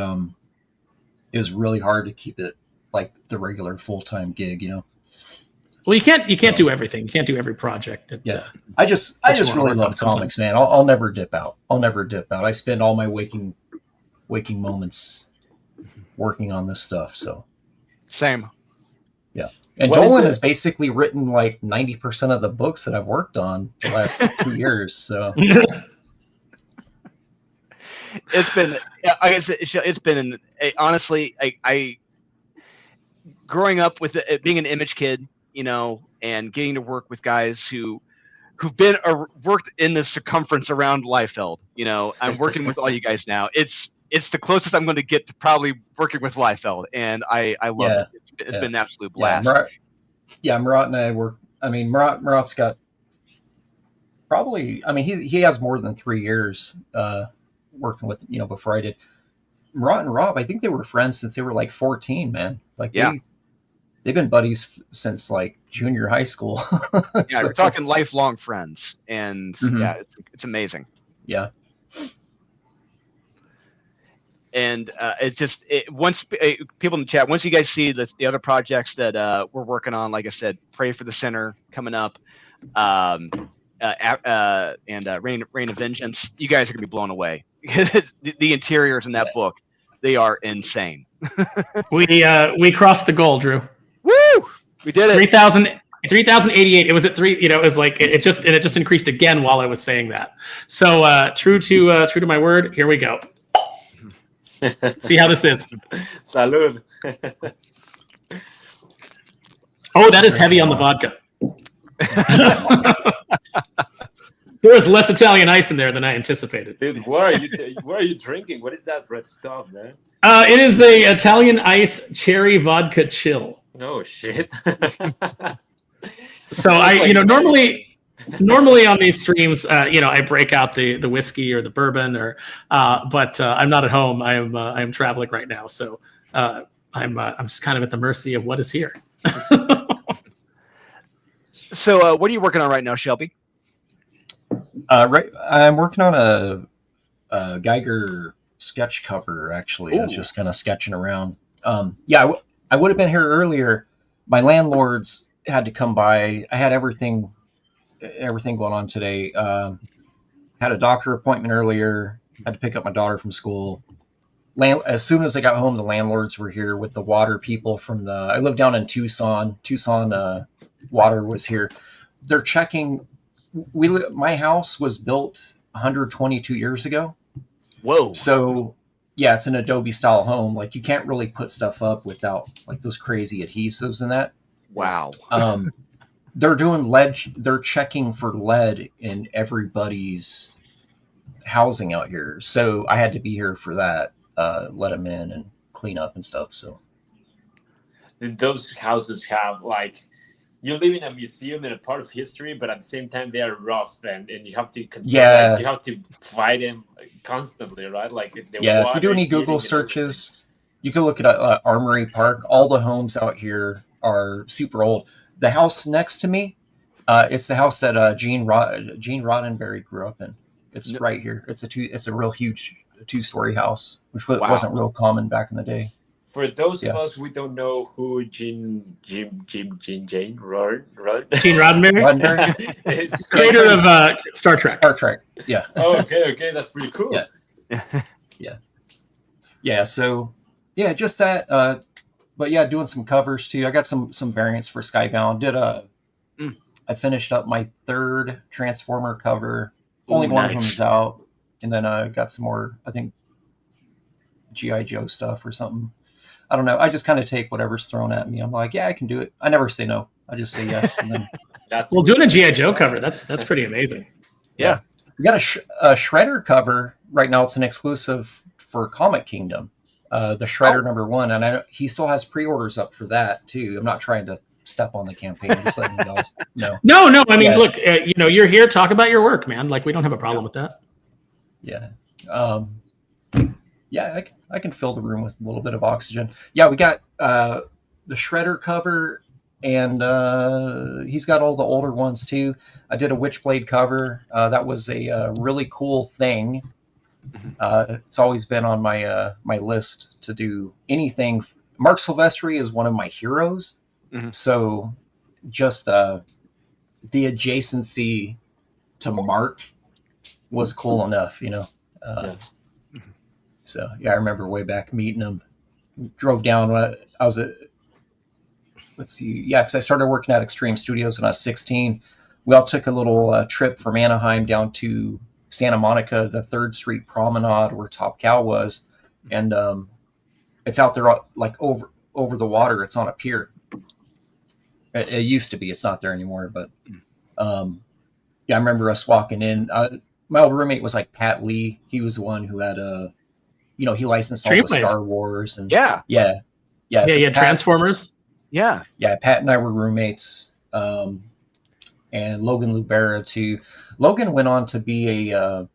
it was really hard to keep it like the regular full-time gig, Well, you can't do everything. You can't do every project. I just really love comics, man. I'll never dip out. I spend all my waking moments working on this stuff. So same. Yeah. And What is Dolan it? has basically written like 90% of the books that I've worked on the last 2 years. So It's been, like I said, it's been honestly, I growing up with it, being an Image kid, and getting to work with guys who've been worked in the circumference around Liefeld. I'm working with all you guys now. It's the closest I'm going to get to probably working with Liefeld, and I love it. It's been an absolute blast. Marat and I work. I mean, Marat's got probably. I mean, he has more than 3 years working with before I did. Marat and Rob, I think they were friends since they were like 14, man. Like they've been buddies since like junior high school. Yeah, we're talking lifelong friends, and it's amazing. Yeah. And it's just once people in the chat, once you guys see the other projects that we're working on, like I said, Pray for the Sinner coming up, and Reign of Vengeance, you guys are gonna be blown away. The interiors in that book, they are insane. We crossed the goal, Drew. Woo! We did it. 3,088. It was at 3. It was like it just increased again while I was saying that. So true to my word. Here we go. See how this is. Salud. Oh, that is heavy on the vodka. There is less Italian ice in there than I anticipated. Dude, what are you drinking? What is that red stuff, man? It is a Italian ice cherry vodka chill. Oh shit. So normally on these streams, I break out the whiskey or the bourbon, but I'm not at home. I'm traveling right now, so I'm just kind of at the mercy of what is here. So, what are you working on right now, Shelby? Right, I'm working on a Geiger sketch cover. Actually, I was just kind of sketching around. I would have been here earlier. My landlords had to come by. I had everything going on today. Had a doctor appointment earlier. Had to pick up my daughter from school. As soon as I got home, the landlords were here with the water people from I live down in Tucson. Water was here. They're checking. My house was built 122 years ago. Whoa. So yeah, it's an Adobe style home. Like you can't really put stuff up without like those crazy adhesives and that. Wow. They're doing lead. They're checking for lead in everybody's housing out here. So I had to be here for that. Let them in and clean up and stuff. So Those houses have you live in a museum and a part of history, but at the same time they are rough and you have to you have to fight them constantly, right? If you do any Google searches, you can look at Armory Park. All the homes out here are super old. The house next to me, it's the house that Gene Roddenberry grew up in. It's right here. It's a real huge 2-story house, which wasn't real common back in the day. For those of us who don't know who Gene Roddenberry is, creator of Star Trek. Star Trek, yeah. Oh, okay, that's pretty cool. Yeah. So just that. But yeah, doing some covers too. I got some variants for Skybound. I finished up my 3rd Transformer cover. Only one of them is out, and then I got some more. I think G.I. Joe stuff or something. I don't know. I just kind of take whatever's thrown at me. I'm like, yeah, I can do it. I never say no. I just say yes. And then doing a G.I. Joe cover, that's pretty amazing. Yeah. We got a Shredder cover right now. It's an exclusive for Comic Kingdom. The Shredder #1, and he still has pre-orders up for that too. I'm not trying to step on the campaign. I'm just letting you guys know. No. I mean, look, you're here. Talk about your work, man. Like we don't have a problem with that. Yeah. I can fill the room with a little bit of oxygen. Yeah, we got the Shredder cover, and he's got all the older ones too. I did a Witchblade cover. That was a really cool thing. It's always been on my my list to do anything. Mark Silvestri is one of my heroes, so just the adjacency to Mark was cool enough, So yeah, I remember way back meeting him. Drove down. I was let's see. Yeah, because I started working at Extreme Studios when I was 16. We all took a little trip from Anaheim down to Santa Monica, the 3rd Street Promenade where Top Cow was. And it's out there like over the water. It's on a pier. It used to be. It's not there anymore. But yeah, I remember us walking in. My old roommate was like Pat Lee. He was the one who had he licensed all the Star Wars and Yeah. So Transformers. Yeah. Yeah, Pat and I were roommates. And Logan Lubera too. Logan went on to be I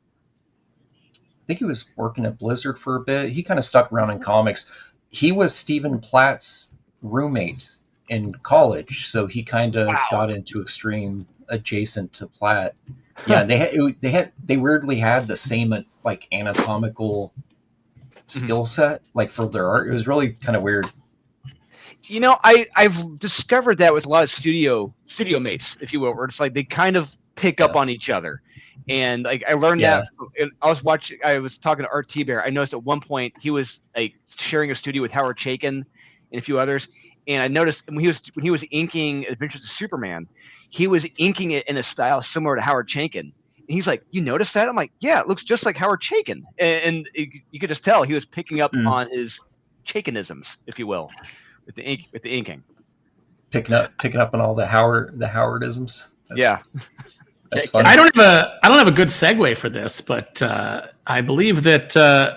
think he was working at Blizzard for a bit. He kind of stuck around in comics. He was Stephen Platt's roommate in college, so he kind of got into Extreme adjacent to Platt. Yeah, they weirdly had the same like anatomical skill set, like for their art. It was really kind of weird. I've discovered that with a lot of studio mates, if you will, where it's like they kind of pick up on each other. And like I learned that I was talking to Art T-Bear. I noticed at one point he was like sharing a studio with Howard Chaykin and a few others. And I noticed when he was inking Adventures of Superman, he was inking it in a style similar to Howard Chaykin. And he's like, "You noticed that?" I'm like, "Yeah, it looks just like Howard Chaykin." And you could just tell he was picking up on his Chaykinisms, if you will, with the inking. Picking up on all the Howardisms. That's funny. I don't have a good segue for this, but I believe that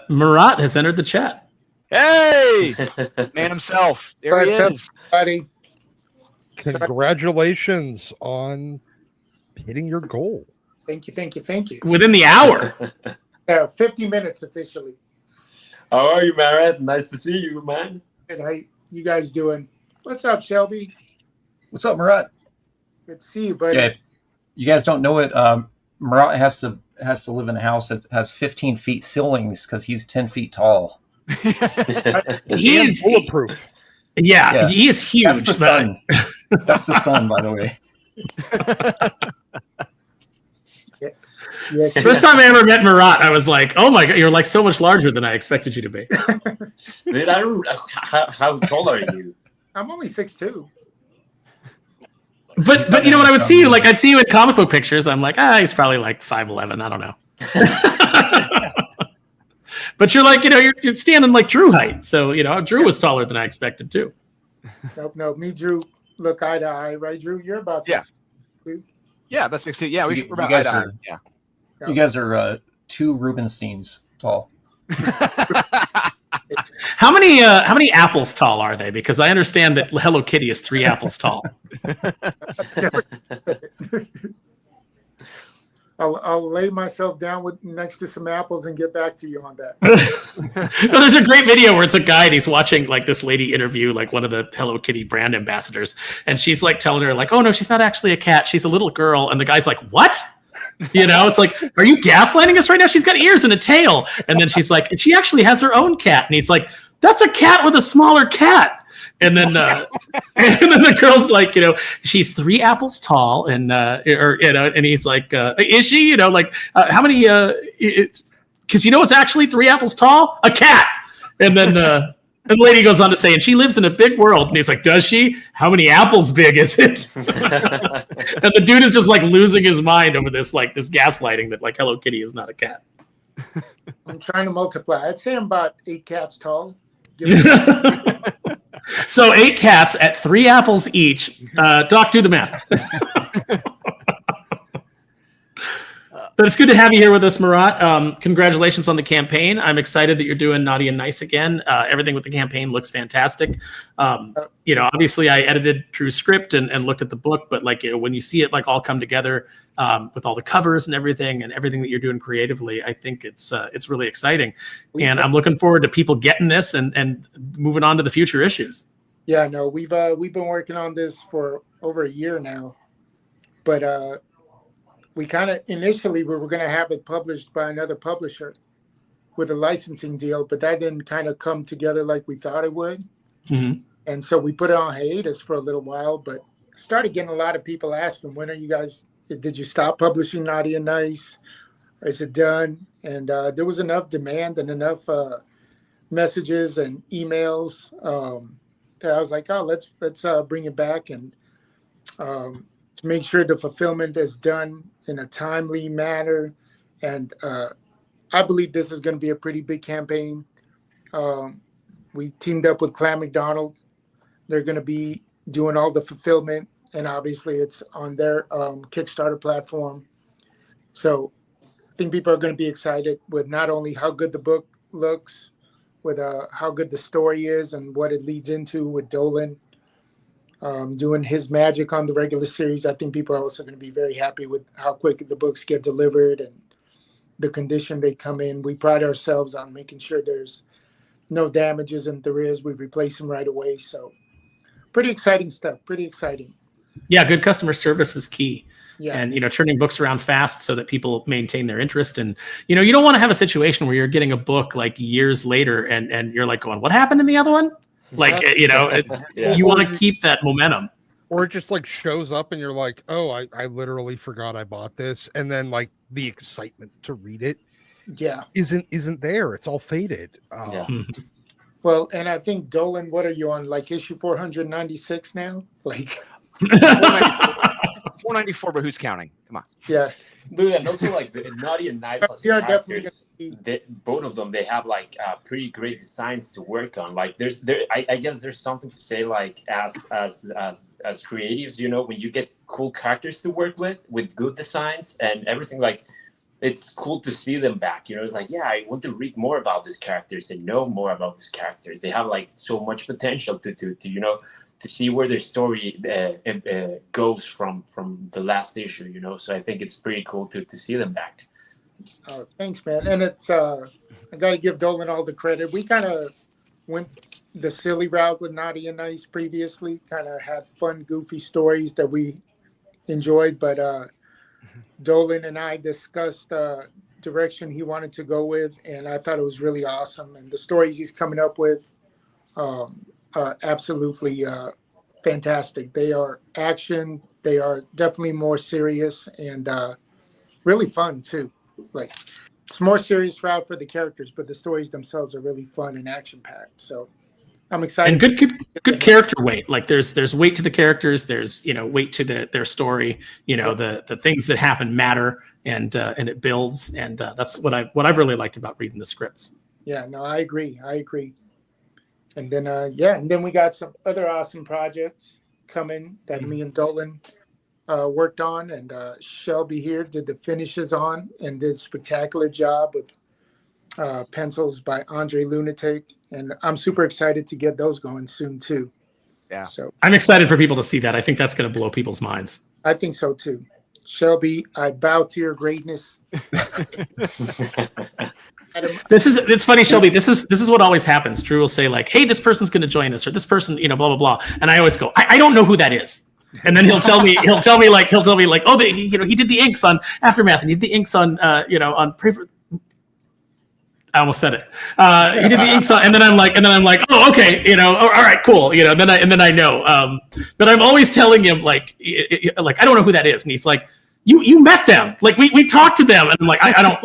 Marat has entered the chat. Hey, man himself. There he is. Buddy. Congratulations on hitting your goal. Thank you. Within the hour. 50 minutes officially. How are you, Marat? Nice to see you, man. And how you guys doing? What's up, Shelby? What's up, Marat? Good to see you, buddy. Yeah, if you guys don't know it, Marat has to live in a house that has 15 feet ceilings because he's 10 feet tall. He's bulletproof. Yeah, he is huge. That's the sun. That's the sun, by the way. Yes. First time I ever met Marat, I was like, "Oh my god, you're like so much larger than I expected you to be." Dude, how tall are you? I'm only 6'2". But you know what I would see? Like I'd see you in comic book pictures. I'm like, he's probably like 5'11". I don't know. But you're like, you're standing like Drew height. So Drew was taller than I expected too. Nope. Me, Drew, look eye to eye, right, Drew? You're about 6'2". Yeah, about 6'2". Yeah, we're about guys eye to eye. are. Yeah. You guys are 2 Rubensteins tall. How many apples tall are they? Because I understand that Hello Kitty is 3 apples tall. I'll lay myself down next to some apples and get back to you on that. No, there's a great video where it's a guy and he's watching like this lady interview like one of the Hello Kitty brand ambassadors, and she's like telling her like, "Oh no, she's not actually a cat, she's a little girl," and the guy's like, "What?" It's like, "Are you gaslighting us right now? She's got ears and a tail." And then she's like, "She actually has her own cat," and he's like, "That's a cat with a smaller cat." And then, and then the girl's like, she's 3 apples tall, and and he's like, is she? How many? Because it's actually 3 apples tall, a cat. And then the lady goes on to say, and she lives in a big world. And he's like, does she? How many apples big is it? And the dude is just like losing his mind over this gaslighting that like Hello Kitty is not a cat. I'm trying to multiply. I'd say I'm about 8 cats tall. So 8 cats at 3 apples each. Doc, do the math. But it's good to have you here with us, Marat. Congratulations on the campaign. I'm excited that you're doing Notti Nyce again. Everything with the campaign looks fantastic. Obviously I edited Drew's script and looked at the book, but when you see it all come together with all the covers and everything that you're doing creatively, I think it's really exciting. And I'm looking forward to people getting this and moving on to the future issues. Yeah, no, we've been working on this for over a year now, but we kind of initially we were going to have it published by another publisher with a licensing deal, but that didn't kind of come together like we thought it would. Mm-hmm. And so we put it on hiatus for a little while, but started getting a lot of people asking, when are you guys, did you stop publishing Notti Nyce? Is it done? And there was enough demand and enough messages and emails that I was like, oh, let's bring it back and to make sure the fulfillment is done in a timely manner. And I believe this is going to be a pretty big campaign. We teamed up with Clan McDonald. They're going to be doing all the fulfillment, and obviously it's on their Kickstarter platform. So I think people are going to be excited with not only how good the book looks, with how good the story is and what it leads into with Dolan doing his magic on the regular series. I think people are also going to be very happy with how quick the books get delivered and the condition they come in. We pride ourselves on making sure there's no damages, and if there is, we replace them right away. So pretty exciting stuff. Pretty exciting. Yeah, good customer service is key. Yeah. And, turning books around fast so that people maintain their interest. And, you don't want to have a situation where you're getting a book like years later and you're like going, what happened in the other one? Like, you want to keep that momentum. Or it just like shows up and you're like, oh, I literally forgot I bought this. And then like the excitement to read it isn't there. It's all faded. Well, and I think Dolan, what are you on? Like issue 496 now? Like 494, but who's counting? Come on. Yeah. Dude, and also like the Notti and Nyce characters, both of them, they have like pretty great designs to work on. Like I guess there's something to say like as creatives, when you get cool characters to work with good designs and everything, like it's cool to see them back. It's like, yeah, I want to read more about these characters and know more about these characters. They have like so much potential to see where their story goes from the last issue, So I think it's pretty cool to see them back. Oh, thanks, man. And it's I got to give Dolan all the credit. We kind of went the silly route with Notti and Nyce previously. Kind of had fun, goofy stories that we enjoyed, but Dolan and I discussed direction he wanted to go with, and I thought it was really awesome. And the stories he's coming up with. Absolutely fantastic. They are action. They are definitely more serious and really fun too. Like it's more serious route for the characters, but the stories themselves are really fun and action packed. So I'm excited. And good character weight. Like there's weight to the characters. There's weight to their story. The things that happen matter, and it builds. And that's what I've really liked about reading the scripts. Yeah. No, I agree. And then, and then we got some other awesome projects coming that me and Dolan worked on, and Shelby here did the finishes on and did a spectacular job with pencils by Andre Lunatic, and I'm super excited to get those going soon too. Yeah. So I'm excited for people to see that. I think that's going to blow people's minds. I think so too. Shelby, I bow to your greatness. It's funny, Shelby. This is what always happens. Drew will say like, "Hey, this person's going to join us," or "This person, blah blah blah," and I always go, "I don't know who that is." And then he'll tell me like, "Oh, he did the inks on Aftermath, and he did the inks on on." I almost said it. He did the inks on, and then I'm like, "Oh, okay, all right, cool." And then I know. But I'm always telling him like I don't know who that is, and he's like, You met them, like we talked to them, and I'm like I don't,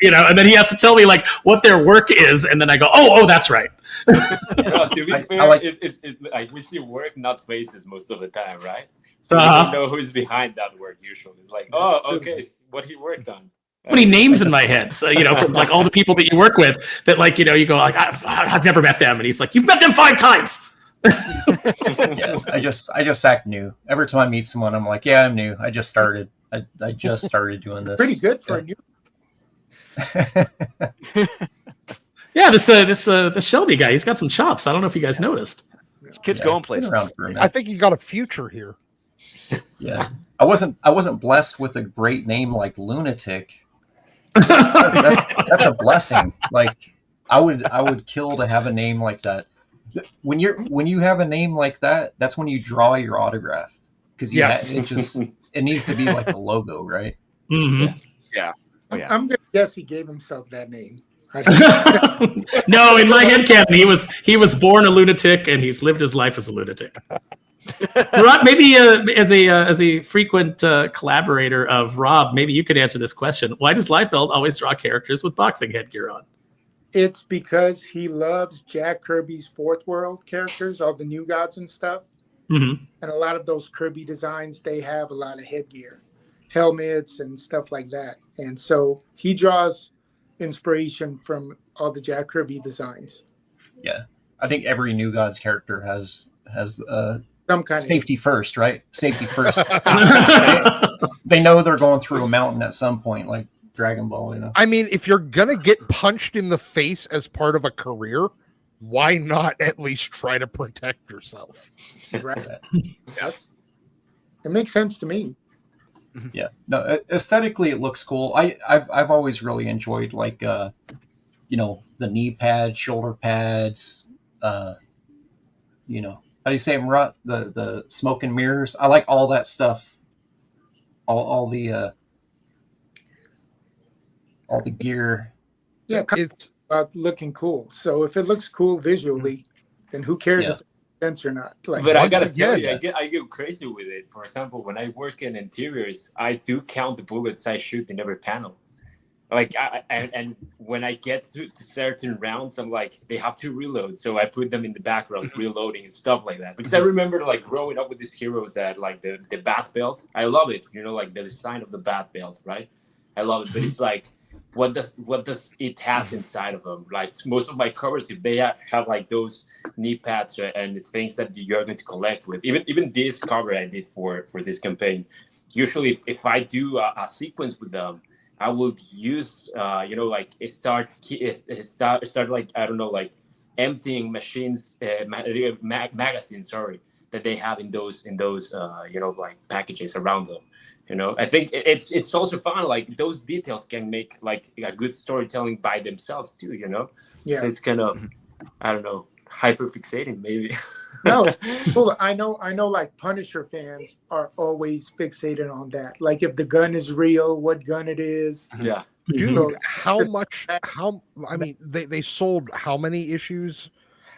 and then he has to tell me like what their work is, and then I go, oh, that's right. To be fair, it's like we see work, not faces, most of the time, right? So we don't know who's behind that work usually. It's like, oh, okay, what he worked on. So many names in my head, so from like all the people that you work with, that like you go like I've never met them, and he's like, you've met them 5 times. Yeah, I just act new. Every time I meet someone, I'm like, yeah, I'm new. I just started. I just started doing this. Pretty good for a new. Yeah, this Shelby guy, he's got some chops. I don't know if you guys noticed. This kid's going places. I think he got a future here. Yeah, I wasn't blessed with a great name like Lunatic. That's a blessing. Like I would kill to have a name like that. When you have a name like that, that's when you draw your autograph, because it needs to be like a logo, right? Mm-hmm. Yeah. Oh, yeah. I'm gonna guess he gave himself that name. No, in my headcanon, he was born a lunatic and he's lived his life as a lunatic. Rob, maybe as a frequent collaborator of Rob, maybe you could answer this question: why does Liefeld always draw characters with boxing headgear on? It's because he loves Jack Kirby's Fourth World characters, all the New Gods and stuff. Mm-hmm. And a lot of those Kirby designs, they have a lot of headgear, helmets and stuff like that. And so he draws inspiration from all the Jack Kirby designs. Yeah, I think every New Gods character has Some kind safety first, right? Safety first. They know they're going through a mountain at some point, like Dragon Ball, you know. I mean, if you're gonna get punched in the face as part of a career, why not at least try to protect yourself? Right. It makes sense to me. Yeah. No, aesthetically it looks cool. I've always really enjoyed like you know, the knee pads, shoulder pads, you know, how do you say it, Marat? The smoke and mirrors. I like all that stuff. All the gear. Yeah, it's about looking cool. So if it looks cool visually, then who cares if it makes sense or not? Like, But I gotta tell you, I get crazy with it. For example, when I work in interiors, I do count the bullets I shoot in every panel. Like, and when I get to certain rounds, I'm like, they have to reload, so I put them in the background, reloading and stuff like that. Because I remember like growing up with these heroes that like the bat belt. I love it, you know, like the design of the bat belt, right? I love it, but it's like, what does it has inside of them? Like most of my covers, if they have like those knee pads and things that you're going to collect with, even this cover I did for this campaign, usually if I do a sequence with them, I will use you know, like start like, I don't know, like emptying machines magazines, sorry, that they have in those you know, like packages around them. You know, I think it's also fun. Like those details can make like a good storytelling by themselves too. You know, yeah, so it's kind of, I don't know, hyper fixating maybe. No, well, I know. Like Punisher fans are always fixated on that. Like if the gun is real, what gun it is. Yeah, Dude, So- I mean, they sold how many issues?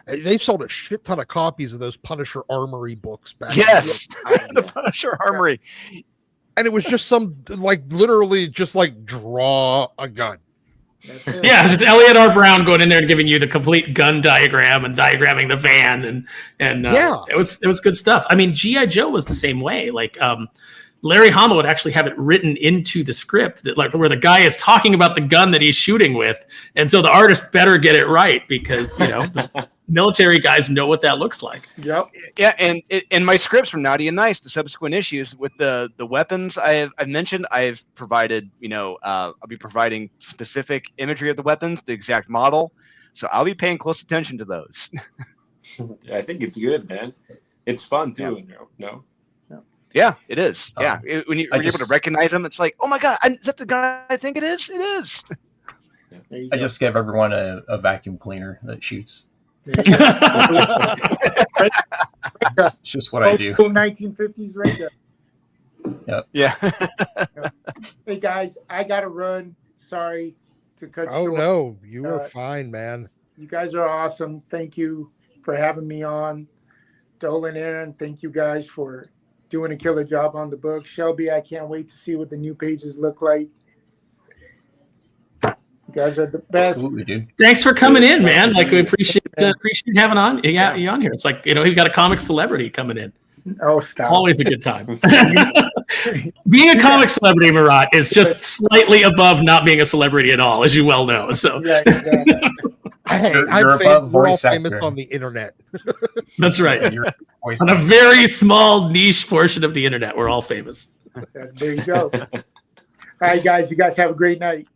They sold a shit ton of copies of those Punisher Armory books back. Yes, the Punisher Armory. And it was just some, like, literally just like draw a gun. That's it. Yeah, just Elliot R. Brown going in there and giving you the complete gun diagram and diagramming the van and Yeah. it was good stuff. I mean, G.I. Joe was the same way. Like Larry Hama would actually have it written into the script that like where the guy is talking about the gun that he's shooting with, and so the artist better get it right because, you know, the military guys know what that looks like. Yep. Yeah, and in my scripts from Notti Nyce, the subsequent issues with the weapons I've mentioned, I've provided, you know, I'll be providing specific imagery of the weapons, the exact model. So I'll be paying close attention to those. I think it's good, man. It's fun too. No. Yeah, it is. Yeah, when you're able to just- recognize them, it's like, oh my god, is that the guy I think it is? It is. There you I go. just give everyone a vacuum cleaner that shoots. There you go. It's just what I do. Old 1950s radio. Yeah. Hey guys, I gotta run. Sorry to cut Oh short. no, you were Uh, fine, man. You guys are awesome. Thank you for having me on. Dolan, Aaron, thank you guys for doing a killer job on the book. Shelby, I can't wait to see what the new pages look like. You guys are the best. Absolutely, dude. Thanks for coming in, man. Like we appreciate having on you on here. It's like, you know, we've got a comic celebrity coming in. Oh, stop. Always a good time. Being a comic celebrity, Marat, is just slightly above not being a celebrity at all, as you well know. So Yeah, exactly. Hey, You're I'm above we're all voice famous actor. on the internet. that's right. You're a voice On a actor. very small niche portion of the internet, we're all famous. There you go. All right, guys. You guys have a great night.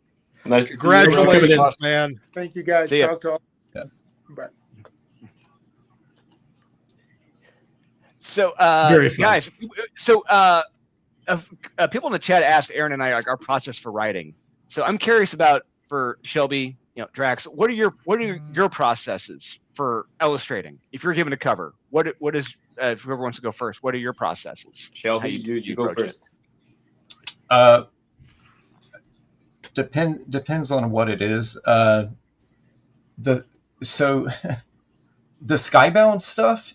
Nice to see you. Congratulations, man. Thank you, guys. See ya. Talk to all. Yeah. Bye. So, Very fun. guys, so people in the chat asked Aaron and I like our process for writing. So I'm curious about for Shelby, you know, Drax, what are your processes for illustrating? If you're given a cover, what is if whoever wants to go first, what are your processes? Shelby, How you go approach it? first. Depends on what it is. The Skybound stuff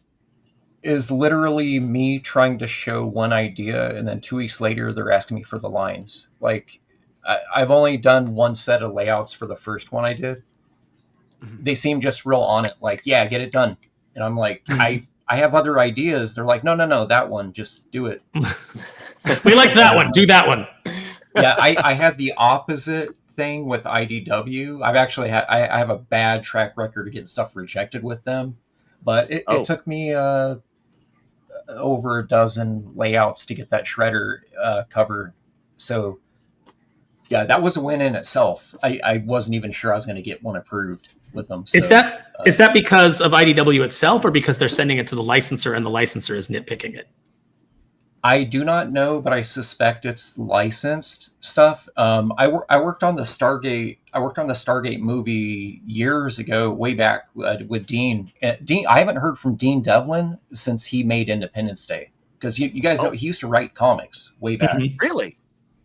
is literally me trying to show one idea, and then 2 weeks later they're asking me for the lines. Like I've only done one set of layouts for the first one I did, they seem just real on it, like, yeah, get it done. And I'm like, I have other ideas. They're like, no, that one, just do it. We like that one. Do that one. Yeah, I had the opposite thing with IDW. I have a bad track record of getting stuff rejected with them, but it took me over a dozen layouts to get that Shredder cover. So yeah, that was a win in itself. I wasn't even sure I was going to get one approved with them. So, is that because of IDW itself, or because they're sending it to the licensor and the licensor is nitpicking it? I do not know, but I suspect it's licensed stuff. I worked on the Stargate. I worked on the Stargate movie years ago, way back with Dean. I haven't heard from Dean Devlin since he made Independence Day, because you guys know he used to write comics way back. Mm-hmm. Really?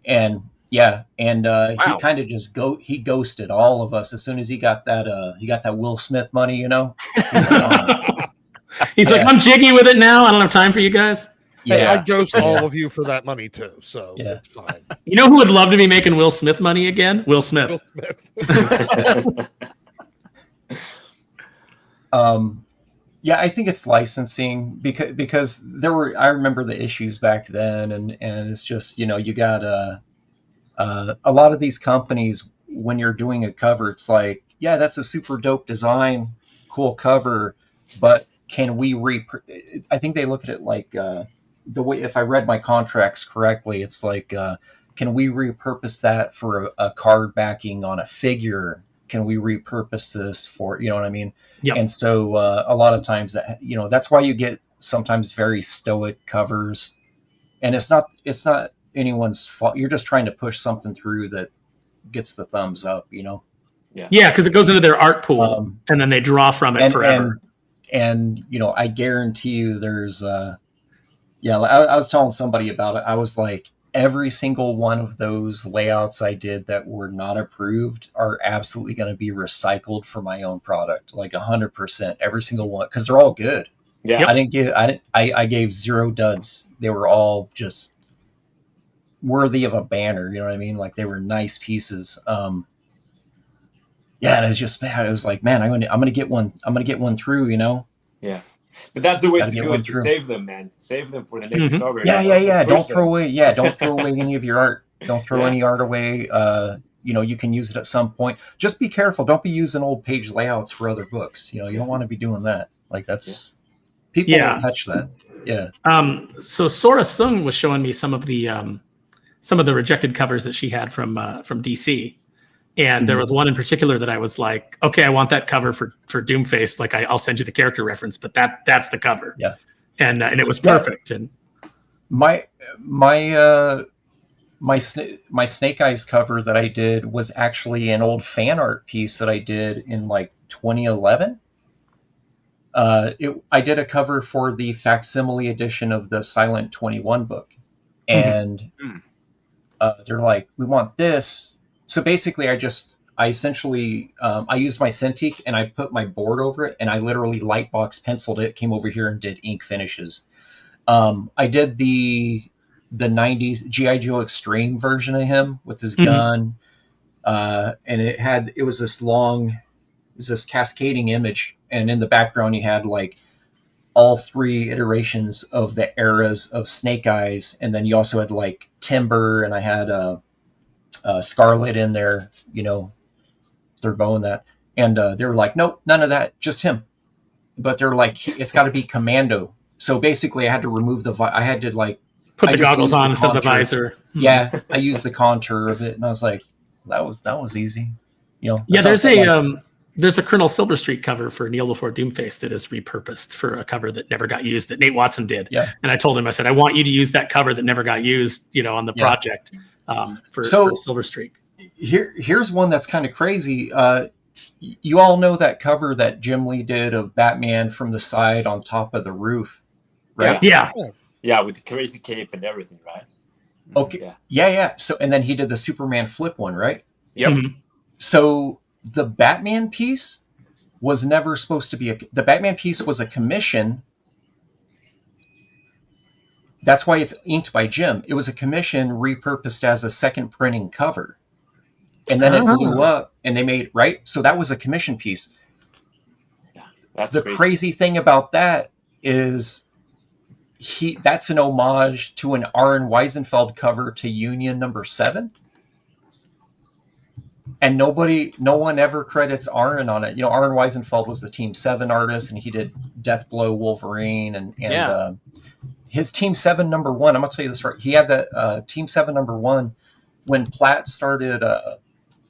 And yeah, and he kind of just ghosted all of us as soon as he got that Will Smith money, you know. He's like, I'm jiggy with it now. I don't have time for you guys. Yeah, Yeah, I ghost all of you for that money too, so it's fine. You know who would love to be making Will Smith money again? Will Smith. Yeah, I think it's licensing because I remember the issues back then, and it's just, you know, you got a lot of these companies, when you're doing a cover, it's like, yeah, that's a super dope design, cool cover, but can we I think they look at it like the way, if I read my contracts correctly, it's like, can we repurpose that for a card backing on a figure? Can we repurpose this for, you know what I mean? Yep. And so a lot of times that, you know, that's why you get sometimes very stoic covers, and it's not anyone's fault. You're just trying to push something through that gets the thumbs up, you know? Yeah, because it goes into their art pool, and then they draw from it forever. And you know, I guarantee you there's I was telling somebody about it. I was like, every single one of those layouts I did that were not approved are absolutely going to be recycled for my own product, like 100%, every single one, because they're all good. Yeah. I gave 0 duds. They were all just worthy of a banner. You know what I mean? Like, they were nice pieces. And it was just bad. It was like, man, I'm gonna get one through, you know? Yeah. But that's the way Gotta to get do one it, to through. save them, man. Save them for the next cover. Yeah. Push Don't them. throw away any of your art. Don't throw any art away. You know, you can use it at some point. Just be careful. Don't be using old page layouts for other books. You know, you don't want to be doing that. Like, that's people will touch that. Yeah. So Sora Sung was showing me some of the rejected covers that she had from DC. And there was one in particular that I was like, okay, I want that cover for Doomface. Like, I'll send you the character reference, but that's the cover. Yeah. And it was perfect. And my Snake Eyes cover that I did was actually an old fan art piece that I did in like 2011. I did a cover for the facsimile edition of the Silent 21 book. And they're like, we want this. So basically, I essentially used my Cintiq and I put my board over it, and I literally lightbox penciled it, came over here and did ink finishes. I did the 90s G.I. Joe Extreme version of him with his gun, and it was this cascading image, and in the background you had like all 3 iterations of the eras of Snake Eyes, and then you also had like Timber, and I had Scarlet in there, you know, they're bowing that, and they were like, nope, none of that, just him. But they're like, it's got to be Commando. So basically, I had to remove I had to like put the goggles on instead of the visor. Yeah, I used the contour of it, and I was like, that was easy, you know. Yeah, there's a Colonel Silverstreak cover for Kneel Before Doomface that is repurposed for a cover that never got used, that Nate Watson did. Yeah. And I told him, I said, I want you to use that cover that never got used, you know, on the project for Silverstreak. Here's one that's kind of crazy. You all know that cover that Jim Lee did of Batman from the side on top of the roof, right? Yeah. Yeah, with the crazy cape and everything, right? Okay. Yeah. So, and then he did the Superman flip one, right? Yep. So the Batman piece was never supposed to be the Batman piece was a commission. That's why it's inked by Jim. It was a commission repurposed as a second printing cover. And then it blew up and they made, right? So that was a commission piece. That's the crazy thing about that is that's an homage to an Aaron Weisenfeld cover to Union #7. And no one ever credits Aaron on it. Aaron Weisenfeld was the Team 7 artist, and he did Deathblow Wolverine, and his Team 7 #1. I'm gonna tell you this right. He had that Team 7 #1 when Platt started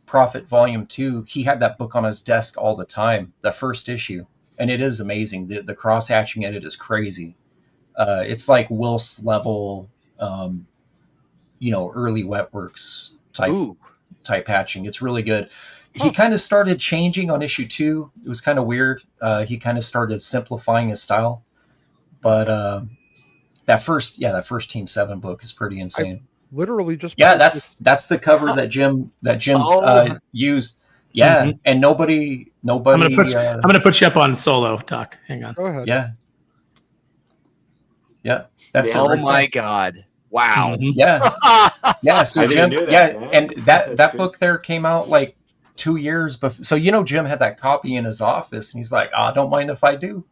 Prophet Volume 2. He had that book on his desk all the time, the first issue, and it is amazing. The cross hatching in it is crazy. It's like Wills level, early Wetworks type hatching. It's really good. He kind of started changing on issue 2. It was kind of weird. He kind of started simplifying his style, but that first Team 7 book is pretty insane. Literally just that's the cover that Jim used. Yeah, and nobody. I'm gonna put you up on solo, Doc. Hang on. Go ahead. Yeah. That's Oh my God! Wow. Mhm. Yeah. So I didn't Jim, know that, man. and that That's book there came out like 2 years before. So Jim had that copy in his office, and he's like, don't mind if I do.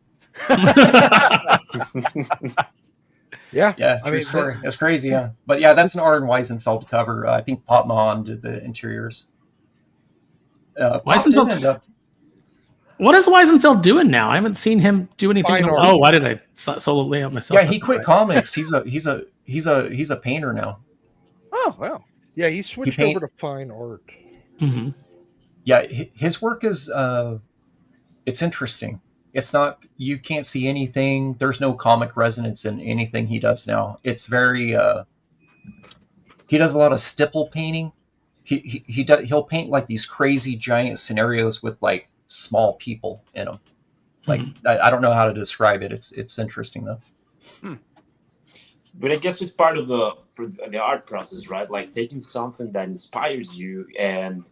Yeah. I mean, it's crazy. Yeah, but that's an Aaron Weisenfeld cover. I think Pop Mon did the interiors. Weisenfeld. What is Weisenfeld doing now? I haven't seen him do anything. Fine art. Oh, why did I solo lay out myself? Yeah, he quit comics. He's a painter now. Oh well. Yeah, he switched over to fine art. Mm-hmm. Yeah, his work is it's interesting. It's not, you can't see anything. There's no comic resonance in anything he does now. It's very he does a lot of stipple painting. He'll paint like these crazy giant scenarios with like small people in them. Like I don't know how to describe it. It's interesting though. But I guess it's part of the art process, right? Like taking something that inspires you and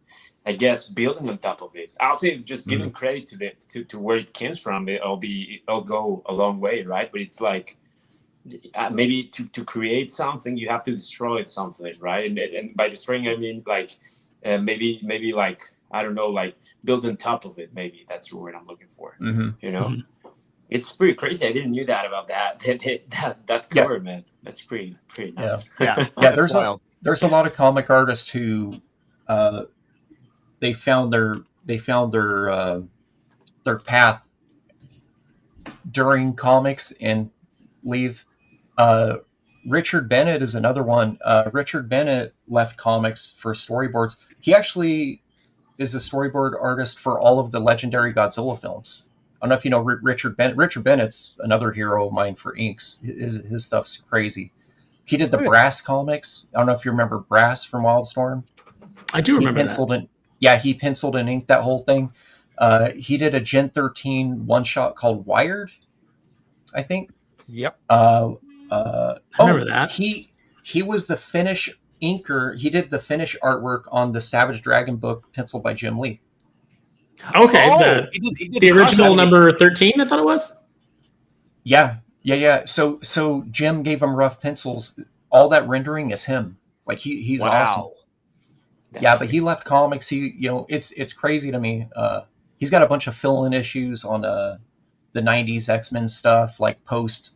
I guess building on top of it. I'll say just giving credit to where it came from. It'll go a long way, right? But it's like maybe to create something, you have to destroy something, right? And by destroying, I mean like maybe like I don't know, like build on top of it. Maybe that's the word I'm looking for. It's pretty crazy. I didn't knew that about that cover, man. That's pretty nuts. Yeah. There's a lot of comic artists who they found their path during comics and leave. Richard Bennett is another one. Richard Bennett left comics for storyboards. He actually is a storyboard artist for all of the legendary Godzilla films. I don't know if you know Richard Bennett. Richard Bennett's another hero of mine for inks. His stuff's crazy. He did the Brass comics. I don't know if you remember Brass from Wildstorm. I do remember that. He penciled and inked that whole thing. He did a Gen 13 one-shot called Wired, I think. Yep. I remember that. He was the Finnish inker. He did the Finnish artwork on the Savage Dragon book penciled by Jim Lee. Okay, he did the original number 13, I thought it was. Yeah. So Jim gave him rough pencils. All that rendering is him. Like he's awesome. But he left comics. It's crazy to me. He's got a bunch of fill-in issues on the 90s X-Men stuff, like post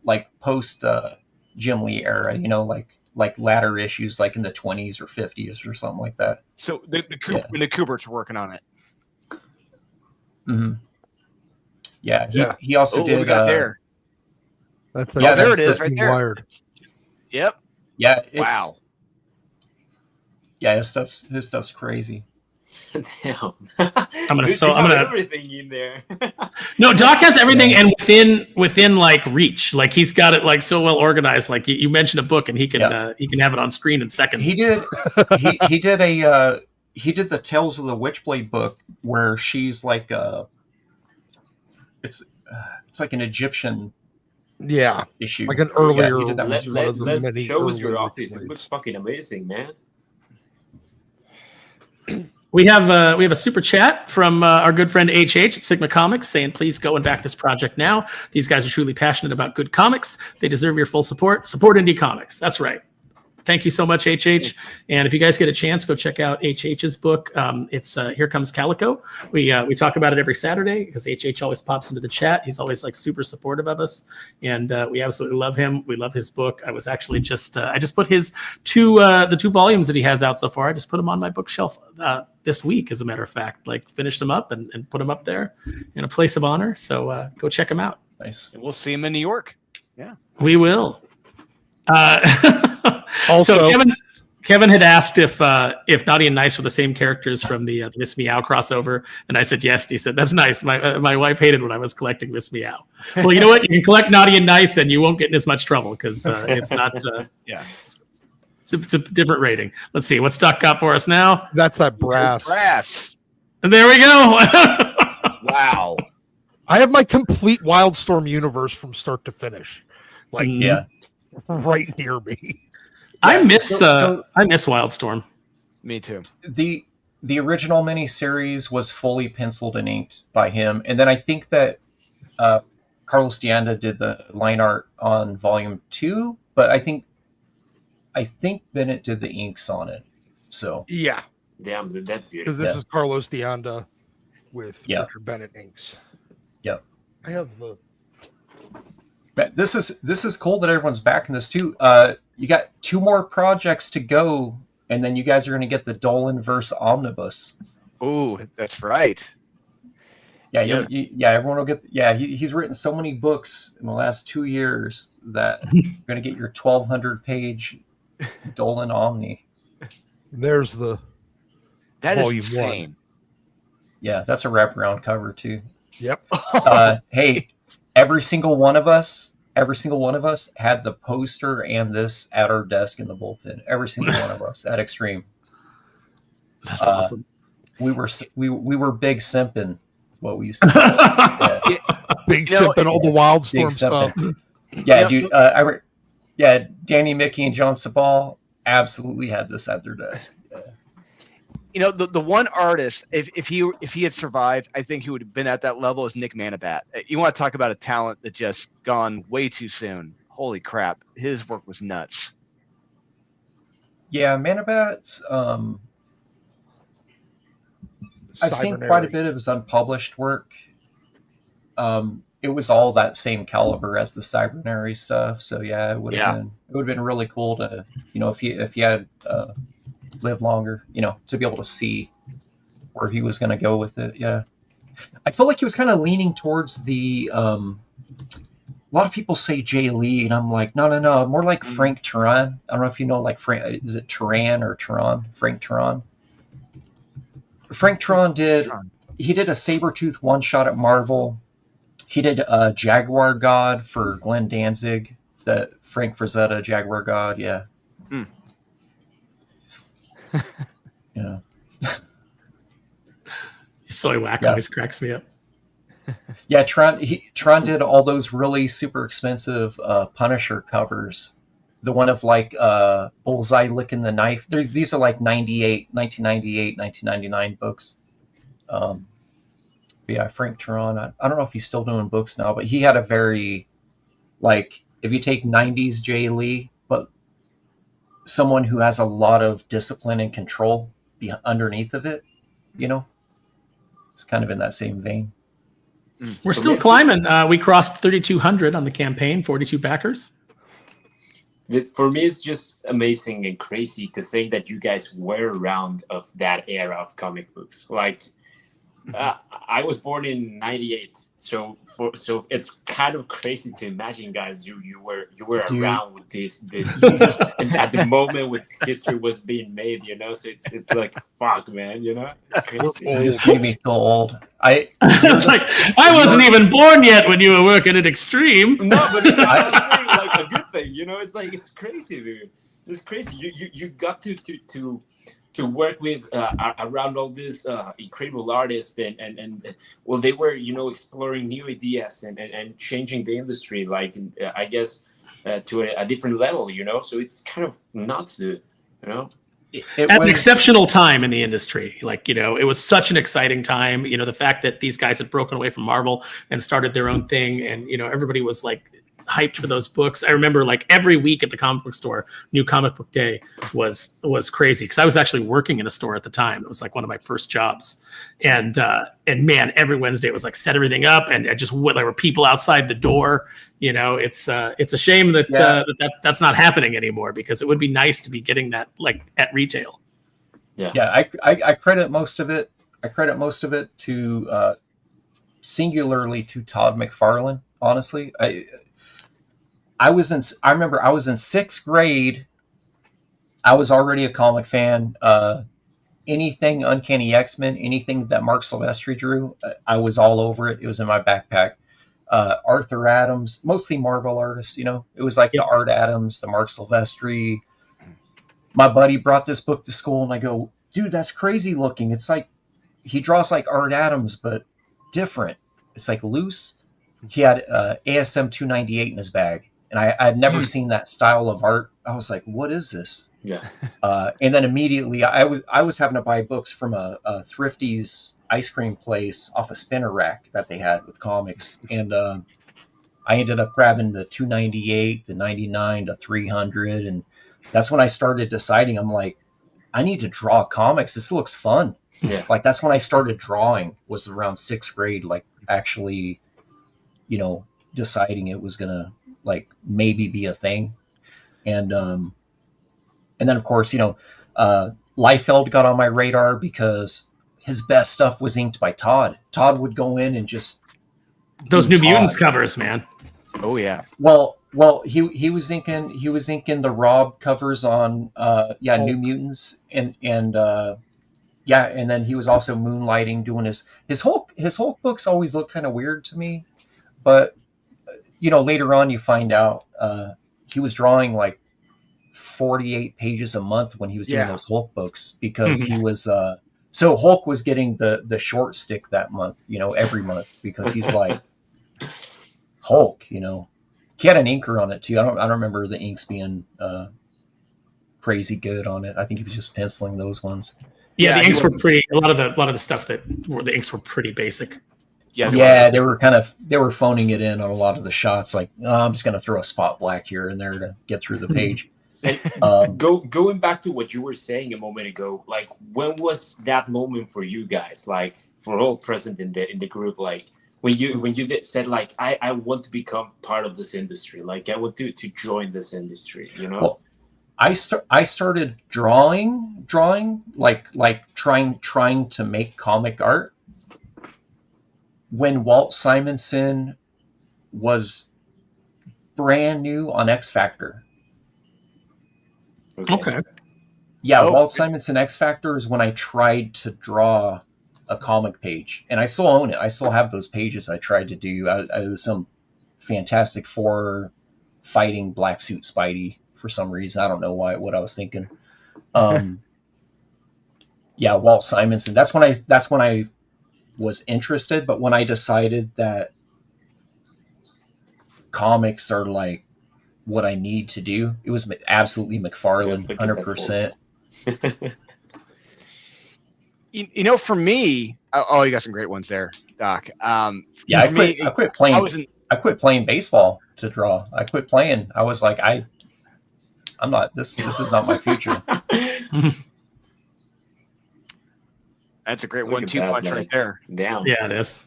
Jim Lee era. Like latter issues, like in the 20s or 50s or something like that. So the Kuberts are working on it. Mm-hmm. Yeah. He also did. What we got there? There it is, right there. Wired. Yep. Yeah. Wow. Yeah, his stuff's crazy. Damn. I'm gonna everything in there. No, Doc has everything, and within like reach. Like he's got it like so well organized. Like you mentioned a book, and he can have it on screen in seconds. He did. He did the Tales of the Witchblade book where she's like it's like an Egyptian issue. Like an earlier. He did that Let show us your office. It looks fucking amazing, man. We have a super chat from our good friend HH at Sigma Comics saying, please go and back this project now. These guys are truly passionate about good comics. They deserve your full support. Support indie comics. That's right. Thank you so much, HH. And if you guys get a chance, go check out HH's book. It's Here Comes Calico. We talk about it every Saturday because HH always pops into the chat. He's always like super supportive of us, and we absolutely love him. We love his book. I was actually just I just put his the 2 volumes that he has out so far. I just put them on my bookshelf this week, as a matter of fact. Like finished them up and put them up there in a place of honor. So go check them out. Nice. We'll see him in New York. Yeah, we will. Also, so Kevin had asked if Notti and Nyce were the same characters from the Miss Meow crossover, and I said yes. He said that's nice. My wife hated when I was collecting Miss Meow. Well, you know what? You can collect Notti and Nyce, and you won't get in as much trouble because it's not. It's a different rating. Let's see what's Doc got for us now. that's that brass. It's brass. And there we go. Wow. I have my complete Wildstorm universe from start to finish, like Yeah. right near me. I miss so- I miss Wildstorm. Me too. The original miniseries was fully penciled and inked by him, and then I think that Carlos D'Anda did the line art on volume 2, but I think Bennett did the inks on it. So Yeah, Damn, dude, that's good. because this Yeah. is Carlos D'Anda with Yeah. Richard Bennett inks. Yep. I have the. but this is cool that everyone's backing this too. You got 2 more projects to go, and then you guys are going to get the Dolan verse omnibus. Oh, that's right. Yeah, Yeah. everyone will get. Yeah, he's written so many books in the last 2 years that you're going to get your 1,200-page Dolan Omni. There's the. That is Volume insane. Yeah, that's a wraparound cover too. Yep. Hey, every single one of us had the poster and this at our desk in the bullpen. Every single one of us at Extreme. That's awesome. We were big simping. What we used to do. Yeah. Big You know, sip and all the Wildstorm Big stuff. simping. Yeah, dude. Danny, Mickey, and John Sabal absolutely had this at their desk. Yeah. You know, the one artist, if he had survived, I think he would have been at that level as Nick Manabat. You want to talk about a talent that just gone way too soon. Holy crap. His work was nuts. Yeah, Manabat's. I've seen quite a bit of his unpublished work. It was all that same caliber as the Cybernary stuff. So yeah, it would have been really cool to, if he had lived longer, to be able to see where he was going to go with it. Yeah, I feel like he was kind of leaning towards the. A lot of people say Jay Lee, and I'm like, no, more like Frank Turan. I don't know if you know, like Frank. Is it Turan or Turan? Frank Turan. Frank Turan did a Sabretooth one shot at Marvel. He did Jaguar God for Glenn Danzig, the Frank Frazetta Jaguar God, yeah. Yeah. Soy whack always cracks me up. Yeah, Tron did all those really super expensive Punisher covers. The one of like Bullseye licking the knife. These are like 1998, 1999 books. Yeah, Frank Turan. I don't know if he's still doing books now, but he had a very, like, if you take 90s Jay Lee, but someone who has a lot of discipline and control underneath of it, it's kind of in that same vein. We're still climbing. We crossed 3,200 on the campaign, 42 backers. For me, it's just amazing and crazy to think that you guys were around of that era of comic books. Like, I was born in '98, so it's kind of crazy to imagine, guys. You were around with this and at the moment when history was being made, So it's like fuck, man, It's crazy. You just made me feel old. It's like I wasn't even born yet when you were working at Extreme. No, but I'm saying like a good thing, It's like it's crazy, dude. It's crazy. You got to work with around all these incredible artists and well, they were exploring new ideas and changing the industry, like I guess to a different level, So it's kind of nuts, dude. At an exceptional time in the industry. Like, it was such an exciting time. The fact that these guys had broken away from Marvel and started their own thing, and everybody was like hyped for those books. I remember like every week at the comic book store, New Comic Book Day was crazy because I was actually working in a store at the time. It was like one of my first jobs, and man, every Wednesday it was like set everything up, and there were people outside the door. You know, it's a shame that that's not happening anymore, because it would be nice to be getting that like at retail. Yeah. I credit most of it. I credit most of it to singularly to Todd McFarlane. Honestly, I remember I was in 6th grade. I was already a comic fan. Anything Uncanny X-Men, anything that Mark Silvestri drew, I was all over it. It was in my backpack. Arthur Adams, mostly Marvel artists, you know. It was like the Art Adams, the Mark Silvestri. My buddy brought this book to school, and I go, dude, that's crazy looking. It's like he draws like Art Adams, but different. It's like loose. He had ASM 298 in his bag, and I had never seen that style of art. I was like, what is this? Yeah. And then immediately I was having to buy books from a Thrifty's ice cream place off a spinner rack that they had with comics. And I ended up grabbing the 298, the 99, the 300. And that's when I started deciding, I'm like, I need to draw comics. This looks fun. Yeah. Like that's when I started drawing, was around 6th grade, like actually, you know, deciding it was going to like maybe be a thing. And then of course, you know, Liefeld got on my radar because his best stuff was inked by Todd. Todd would go in and just Those New Mutants covers, man. Oh yeah. Well, he was inking the Rob covers on New Mutants and and then he was also moonlighting doing his Hulk books always look kind of weird to me, but you know, later on you find out he was drawing like 48 pages a month when he was doing those Hulk books, because he was so Hulk was getting the short stick that month, you know, every month, because he's like Hulk, you know. He had an inker on it too. I don't remember the inks being crazy good on it. I think he was just penciling those ones. Yeah, the inks were pretty. A lot of the stuff the inks were pretty basic. They were phoning it in on a lot of the shots. Like, I'm just going to throw a spot black here and there to get through the page. And going back to what you were saying a moment ago, like when was that moment for you guys? Like for all present in the group, like when you said like I want to become part of this industry, like I want to join this industry, you know. Well, I started drawing like trying to make comic art when Walt Simonson was brand new on X Factor. Okay. Yeah, Walt Simonson X Factor is when I tried to draw a comic page, and I still own it. I still have those pages I tried to do. I was some Fantastic Four fighting Black Suit Spidey for some reason. I don't know what I was thinking. Yeah, Walt Simonson. That's when I was interested. But when I decided that comics are like what I need to do, it was absolutely McFarlane, 100%. You know, for me, you got some great ones there, Doc. Yeah, I quit playing. I quit playing baseball to draw. I quit playing. I was like, I'm not. This is not my future. That's a great 1-2 punch right there. Damn. Yeah, it is.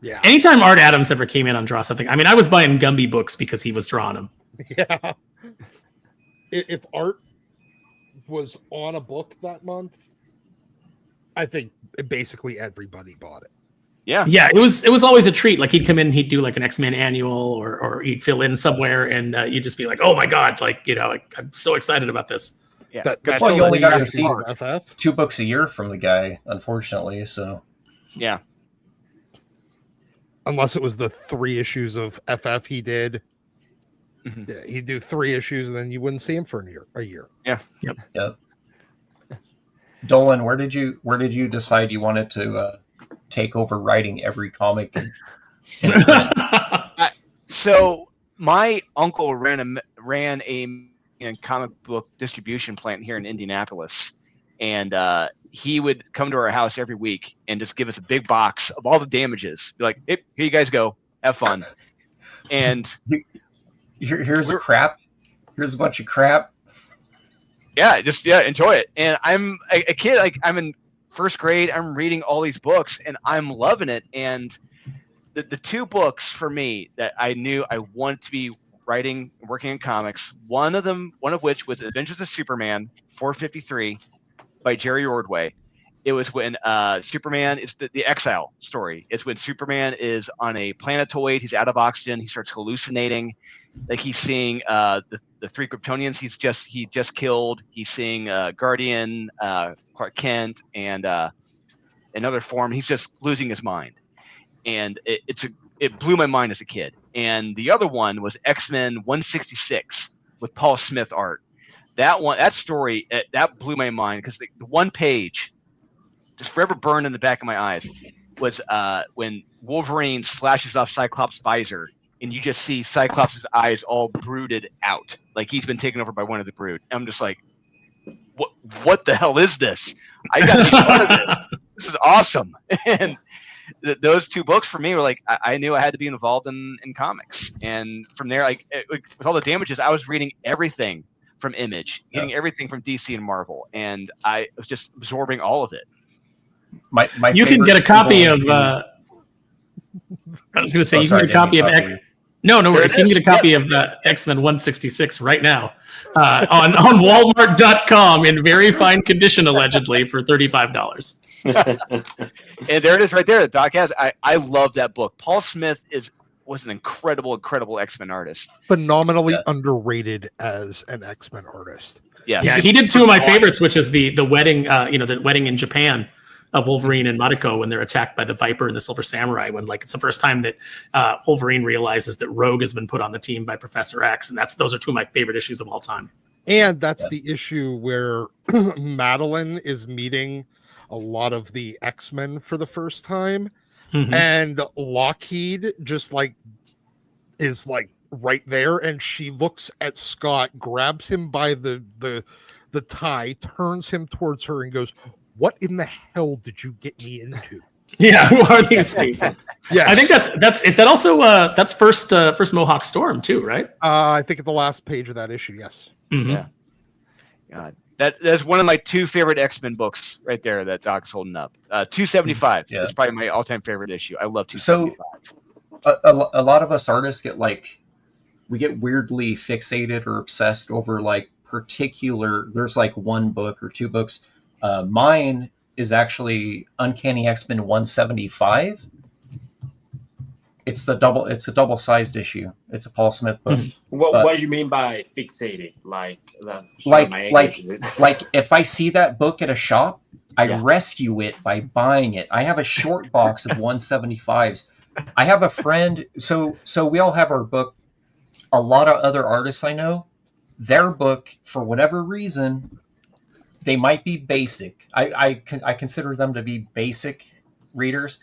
Yeah. Anytime Art Adams ever came in on Draw Something, I mean, I was buying Gumby books because he was drawing them. Yeah. If Art was on a book that month, I think basically everybody bought it. Yeah. Yeah, it was always a treat. Like he'd come in, he'd do like an X-Men annual, or he'd fill in somewhere, and you'd just be like, "Oh my god!" Like, you know, like, I'm so excited about this. Yeah. Well, you only got to see 2 books a year from the guy, unfortunately. So. Yeah. Unless it was the 3 issues of FF he did. Mm-hmm. Yeah, he'd do 3 issues, and then you wouldn't see him for a year. Yeah. Yep. Dolan, where did you decide you wanted to take over writing every comic? So my uncle ran a comic book distribution plant here in Indianapolis, and he would come to our house every week and just give us a big box of all the damages. Be like, hey, here you guys go, have fun. And here's crap. Here's a bunch of crap. Yeah, enjoy it. And I'm a kid, like I'm in first grade. I'm reading all these books, and I'm loving it. And the two books for me that I knew I wanted to be writing, working in comics. One of which was Adventures of Superman 453 by Jerry Ordway. It was when Superman is the exile story. It's when Superman is on a planetoid. He's out of oxygen. He starts hallucinating, like he's seeing the three Kryptonians he just killed. He's seeing Guardian, Clark Kent, and another form. He's just losing his mind, and it blew my mind as a kid. And the other one was X-Men 166 with Paul Smith art. That story that blew my mind because the one page, just forever burned in the back of my eyes, was when Wolverine slashes off Cyclops' visor, and you just see Cyclops' eyes all brooded out, like he's been taken over by one of the Brood. And I'm just like, what the hell is this? I got to be part of this. This is awesome. And those two books for me were like, I knew I had to be involved in comics. And from there, like with all the damages, I was reading everything from Image, getting everything from DC and Marvel, and I was just absorbing all of it. My you can get a copy of. I was going to say you can get a copy of. No worries. You can get a copy of X-Men 166 right now on Walmart.com in very fine condition, allegedly, for $35. And there it is right there that Doc has. I love that book. Paul Smith was an incredible X-Men artist. Phenomenally underrated as an X-Men artist. Yes. Yeah, he did two of my favorites, which is the wedding, the wedding in Japan of Wolverine and Mariko when they're attacked by the Viper and the Silver Samurai, when like it's the first time that Wolverine realizes that Rogue has been put on the team by Professor X, and those are two of my favorite issues of all time. And that's the issue where Madeline is meeting a lot of the X-Men for the first time, and Lockheed just is right there, and she looks at Scott, grabs him by the tie, turns him towards her, and goes, "What in the hell did you get me into?" Yeah, who are these people? Yeah, I think that's is that also that's first Mohawk Storm too, right? I think at the last page of that issue, yes. Mm-hmm. Yeah. God, that's one of my two favorite X-Men books right there that Doc's holding up. 275 is probably my all-time favorite issue. I love 275. So a lot of us artists we get weirdly fixated or obsessed over there's one book or two books. Mine is actually Uncanny X-Men 175. It's a double-sized issue. It's a Paul Smith book. What do you mean by fixating? Like if I see that book at a shop, I rescue it by buying it. I have a short box of 175s. I have a friend, so we all have our book. A lot of other artists I know, their book, for whatever reason, they might be basic. I consider them to be basic readers.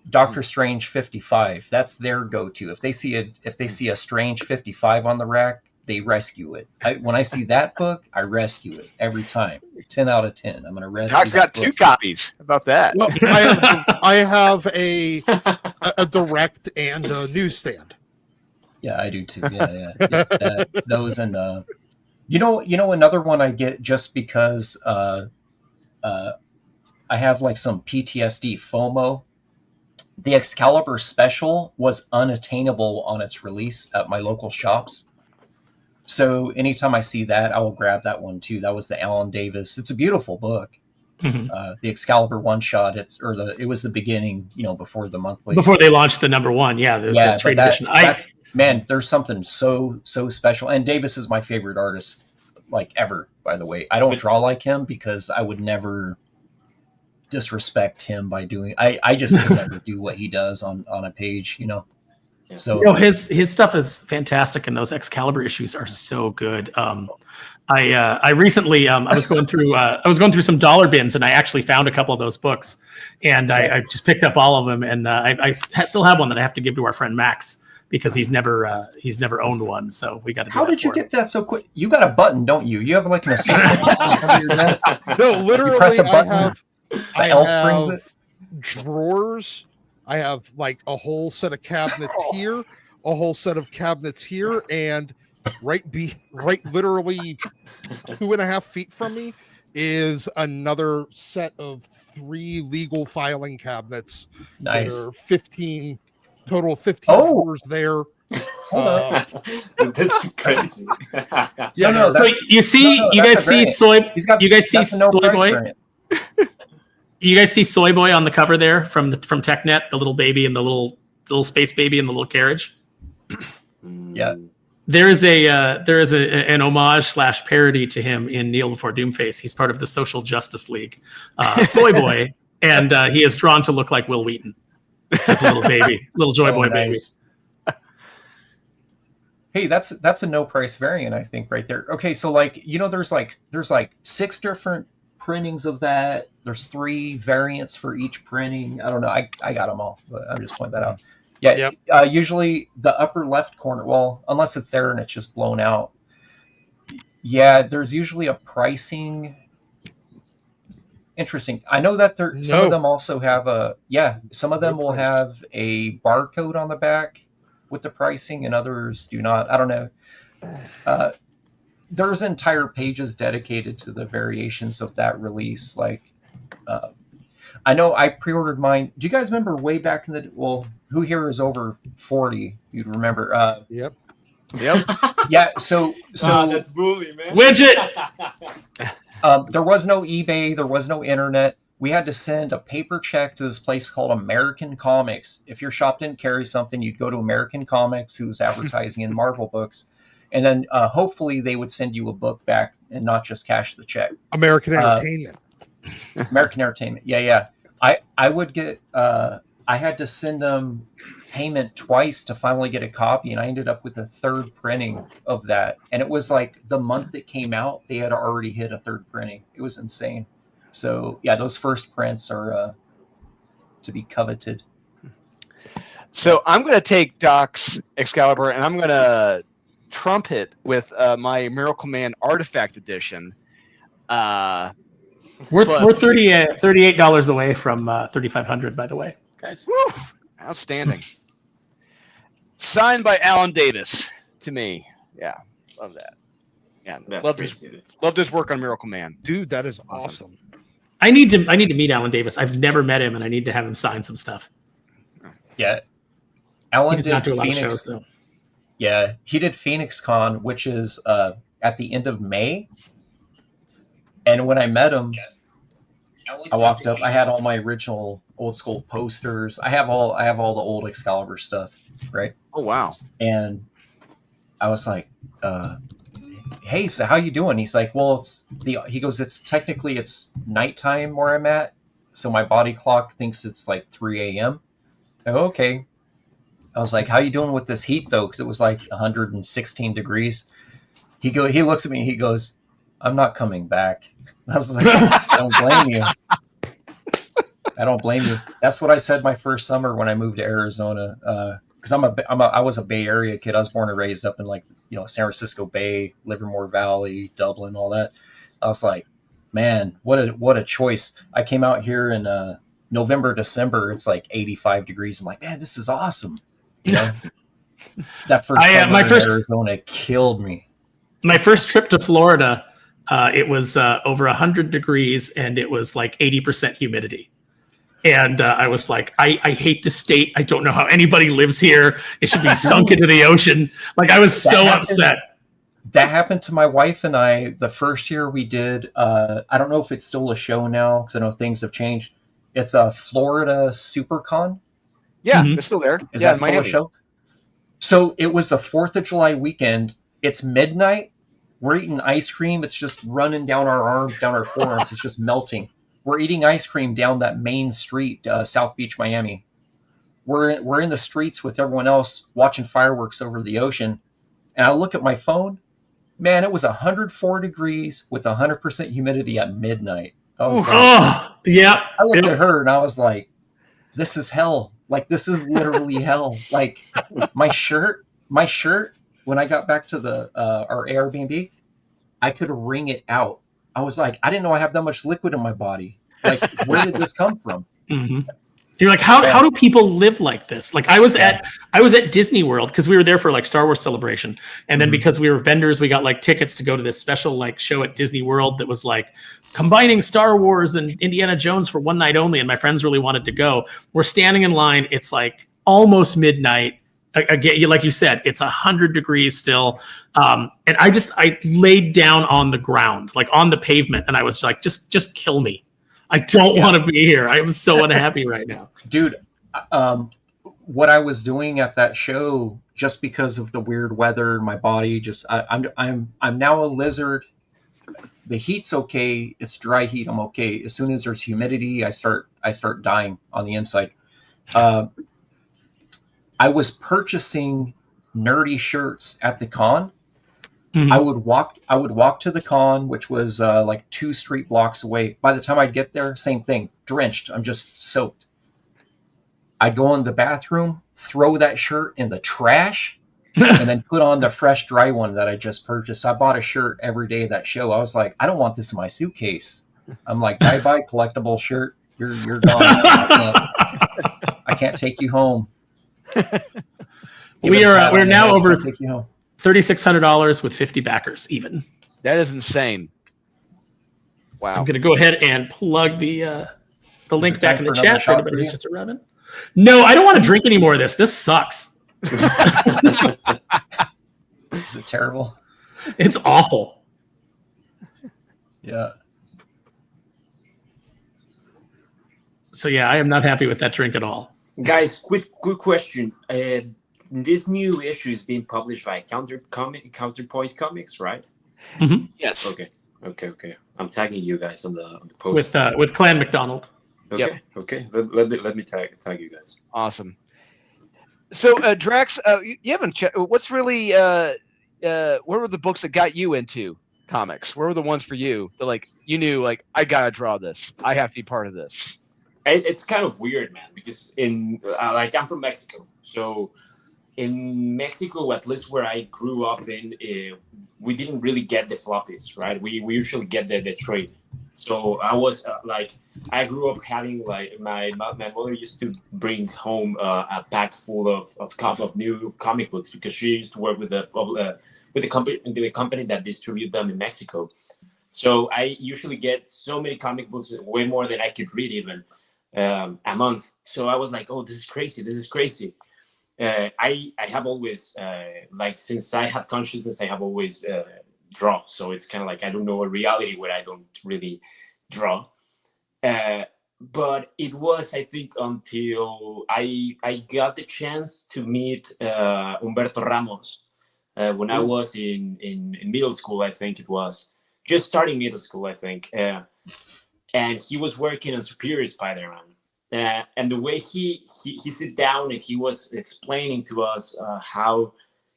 Doctor Strange 55, that's their go-to. If they see a Strange 55 on the rack, they rescue it. When I see that book, I rescue it every time. 10 out of 10. I'm going to rescue. Doc's got two copies. How about that? Well, I have a direct and a newsstand. Yeah, I do too. Yeah. Those and you know another one I get just because I have some PTSD FOMO. The Excalibur special was unattainable on its release at my local shops. So anytime I see that, I will grab that one too. That was the Alan Davis. It's a beautiful book. The Excalibur one shot. It was the beginning, before the monthly. Before they launched the number one, the trade edition. Man, there's something so special. And Davis is my favorite artist, ever. By the way, I don't draw like him because I would never disrespect him by doing. I just could never do what he does on a page, Yeah. So his stuff is fantastic, and those Excalibur issues are so good. I recently I was going through some dollar bins, and I actually found a couple of those books, and I just picked up all of them, and I still have one that I have to give to our friend Max because he's never owned one. So we got to. How did you get that so quick? You got a button, don't you? You have an assistant on your desk. No, literally, you press a button. I have drawers. I have a whole set of cabinets here a whole set of cabinets here, and right literally 2.5 feet from me is another set of 3 legal filing cabinets. Nice. That are 15 total, 15 Oh. drawers there. Hold on. That's crazy. Yeah, No, So you see, no, you that's guys a see variant. soy. He's got. You guys see that's a no Soy price Boy. variant. You guys see Soy Boy on the cover there from TechNet, the little baby and the little space baby in the little carriage. Yeah. There is an homage / parody to him in Kneel Before Doomface. He's part of the Social Justice League, Soy Boy, and he is drawn to look like Will Wheaton as a little baby, little Joy Boy baby. Hey, that's a no price variant, I think, right there. Okay, so like there's like 6 different printings of that. There's 3 variants for each printing. I don't know. I got them all, but I'm just pointing that out. Yeah. Yep. Usually the upper left corner. Well, unless it's there and it's just blown out. Yeah, there's usually a pricing. Interesting. I know that some of them also have some of them will have a barcode on the back with the pricing, and others do not. I don't know. There's entire pages dedicated to the variations of that release. Like, I know I pre-ordered mine. Do you guys remember way back in the who here is over 40? You'd remember. Yep. Yeah. So that's bully, man. Widget. There was no eBay. There was no internet. We had to send a paper check to this place called American Comics. If your shop didn't carry something, you'd go to American Comics, who was advertising in Marvel books, and then hopefully they would send you a book back and not just cash the check. American Entertainment. American Entertainment. Yeah. I would get. I had to send them payment twice to finally get a copy, and I ended up with a 3rd printing of that. And it was like the month it came out, they had already hit a 3rd printing. It was insane. So yeah, those first prints are to be coveted. So I'm going to take Doc's Excalibur and I'm going to trump it with my Miracle Man Artifact Edition. We're $38 away from $3,500, by the way, guys. Woo, outstanding. Signed by Alan Davis to me. Yeah, love that. Yeah, loved his work on Miracle Man. Dude, that is awesome. I need to meet Alan Davis. I've never met him, and I need to have him sign some stuff. Yeah, Alan He's did not doing a lot of Phoenix. shows though. Yeah, he did Phoenix Con, which is at the end of May. And when I met him, I walked up. I had all my original old school posters. I have all the old Excalibur stuff, right? Oh wow! And I was like, "Hey, so how you doing?" He's like, "Well, he goes, it's nighttime where I'm at, so my body clock thinks it's like 3 a.m." Oh, okay. I was like, "How you doing with this heat though?" Because it was like 116 degrees. He looks at me. He goes, "I'm not coming back." I was like, "I don't blame you. I don't blame you." That's what I said my first summer when I moved to Arizona. Because I was a Bay Area kid. I was born and raised up in San Francisco Bay, Livermore Valley, Dublin, all that. I was like, man, what a choice. I came out here in November, December. It's like 85 degrees. I'm like, man, this is awesome. That first summer in Arizona killed me. My first trip to Florida, it was over 100 degrees and it was like 80% humidity. And I was like, I hate the state. I don't know how anybody lives here. It should be sunk into the ocean. Like, I was upset. That happened to my wife and I the first year we did. I don't know if it's still a show now because I know things have changed. It's a Florida SuperCon. Yeah, it's still there. Is that still a show? So it was the 4th of July weekend. It's midnight. We're eating ice cream. It's just running down our arms, down our forearms. It's just melting. We're eating ice cream down that main street, South Beach, Miami. We're in the streets with everyone else watching fireworks over the ocean. And I look at my phone. Man, it was 104 degrees with 100% humidity at midnight. I was yeah. I looked at her and I was like, this is hell. Like, this is literally hell. Like, my shirt, when I got back to our Airbnb, I could wring it out. I was like, I didn't know I have that much liquid in my body. Like, where did this come from? Mm-hmm. You're like, how do people live like this? Like I was at Disney World because we were there for like Star Wars Celebration, and then because we were vendors, we got like tickets to go to this special like show at Disney World that was like combining Star Wars and Indiana Jones for one night only. And my friends really wanted to go. We're standing in line. It's like almost midnight. Again, like you said, it's 100 degrees still, and I laid down on the ground, like on the pavement, and I was like, just kill me. I don't want to be here. I am so unhappy right now. Dude, what I was doing at that show, just because of the weird weather, my body I'm now a lizard. The heat's okay. It's dry heat. I'm okay. As soon as there's humidity, I start dying on the inside. I was purchasing nerdy shirts at the con. Mm-hmm. I would walk to the con, which was like 2 street blocks away. By the time I'd get there, same thing, drenched. I'm just soaked. I'd go in the bathroom, throw that shirt in the trash, and then put on the fresh, dry one that I just purchased. I bought a shirt every day of that show. I was like, I don't want this in my suitcase. I'm like, bye-bye, collectible shirt. You're gone. I can't take you home. We're now over $3,600 with 50 backers even. That is insane. Wow. I'm going to go ahead and plug the link back in the chat for anybody who's just arriving. No, I don't want to drink any more of this. This sucks. Is it terrible? It's awful. Yeah. So yeah, I am not happy with that drink at all. Guys, quick question. This new issue is being published by Counterpoint Comics, right? Mm-hmm. Yes. Okay. I'm tagging you guys on the post with Clan McDonald. Okay. Yep. Okay. Let me tag you guys. Awesome. So Drax, you haven't checked. What's really where were the books that got you into comics? Where were the ones for you that like you knew like I gotta draw this. I have to be part of this. It's kind of weird, man, because in like I'm from Mexico, so in Mexico, at least where I grew up in, we didn't really get the floppies, right? We usually get the trade. So I was I grew up having like my mother used to bring home a pack full of new comic books because she used to work with the company that distribute them in Mexico. So I usually get so many comic books, way more than I could read even a month. So I was like, oh, this is crazy. I have always since I have consciousness, I have always draw. So it's kind of like I don't know a reality where I don't really draw. But it was, I think, until I got the chance to meet Humberto Ramos when I was in middle school. I think it was just starting middle school, I think, and he was working on Superior Spider-Man. And the way he sit down and he was explaining to us how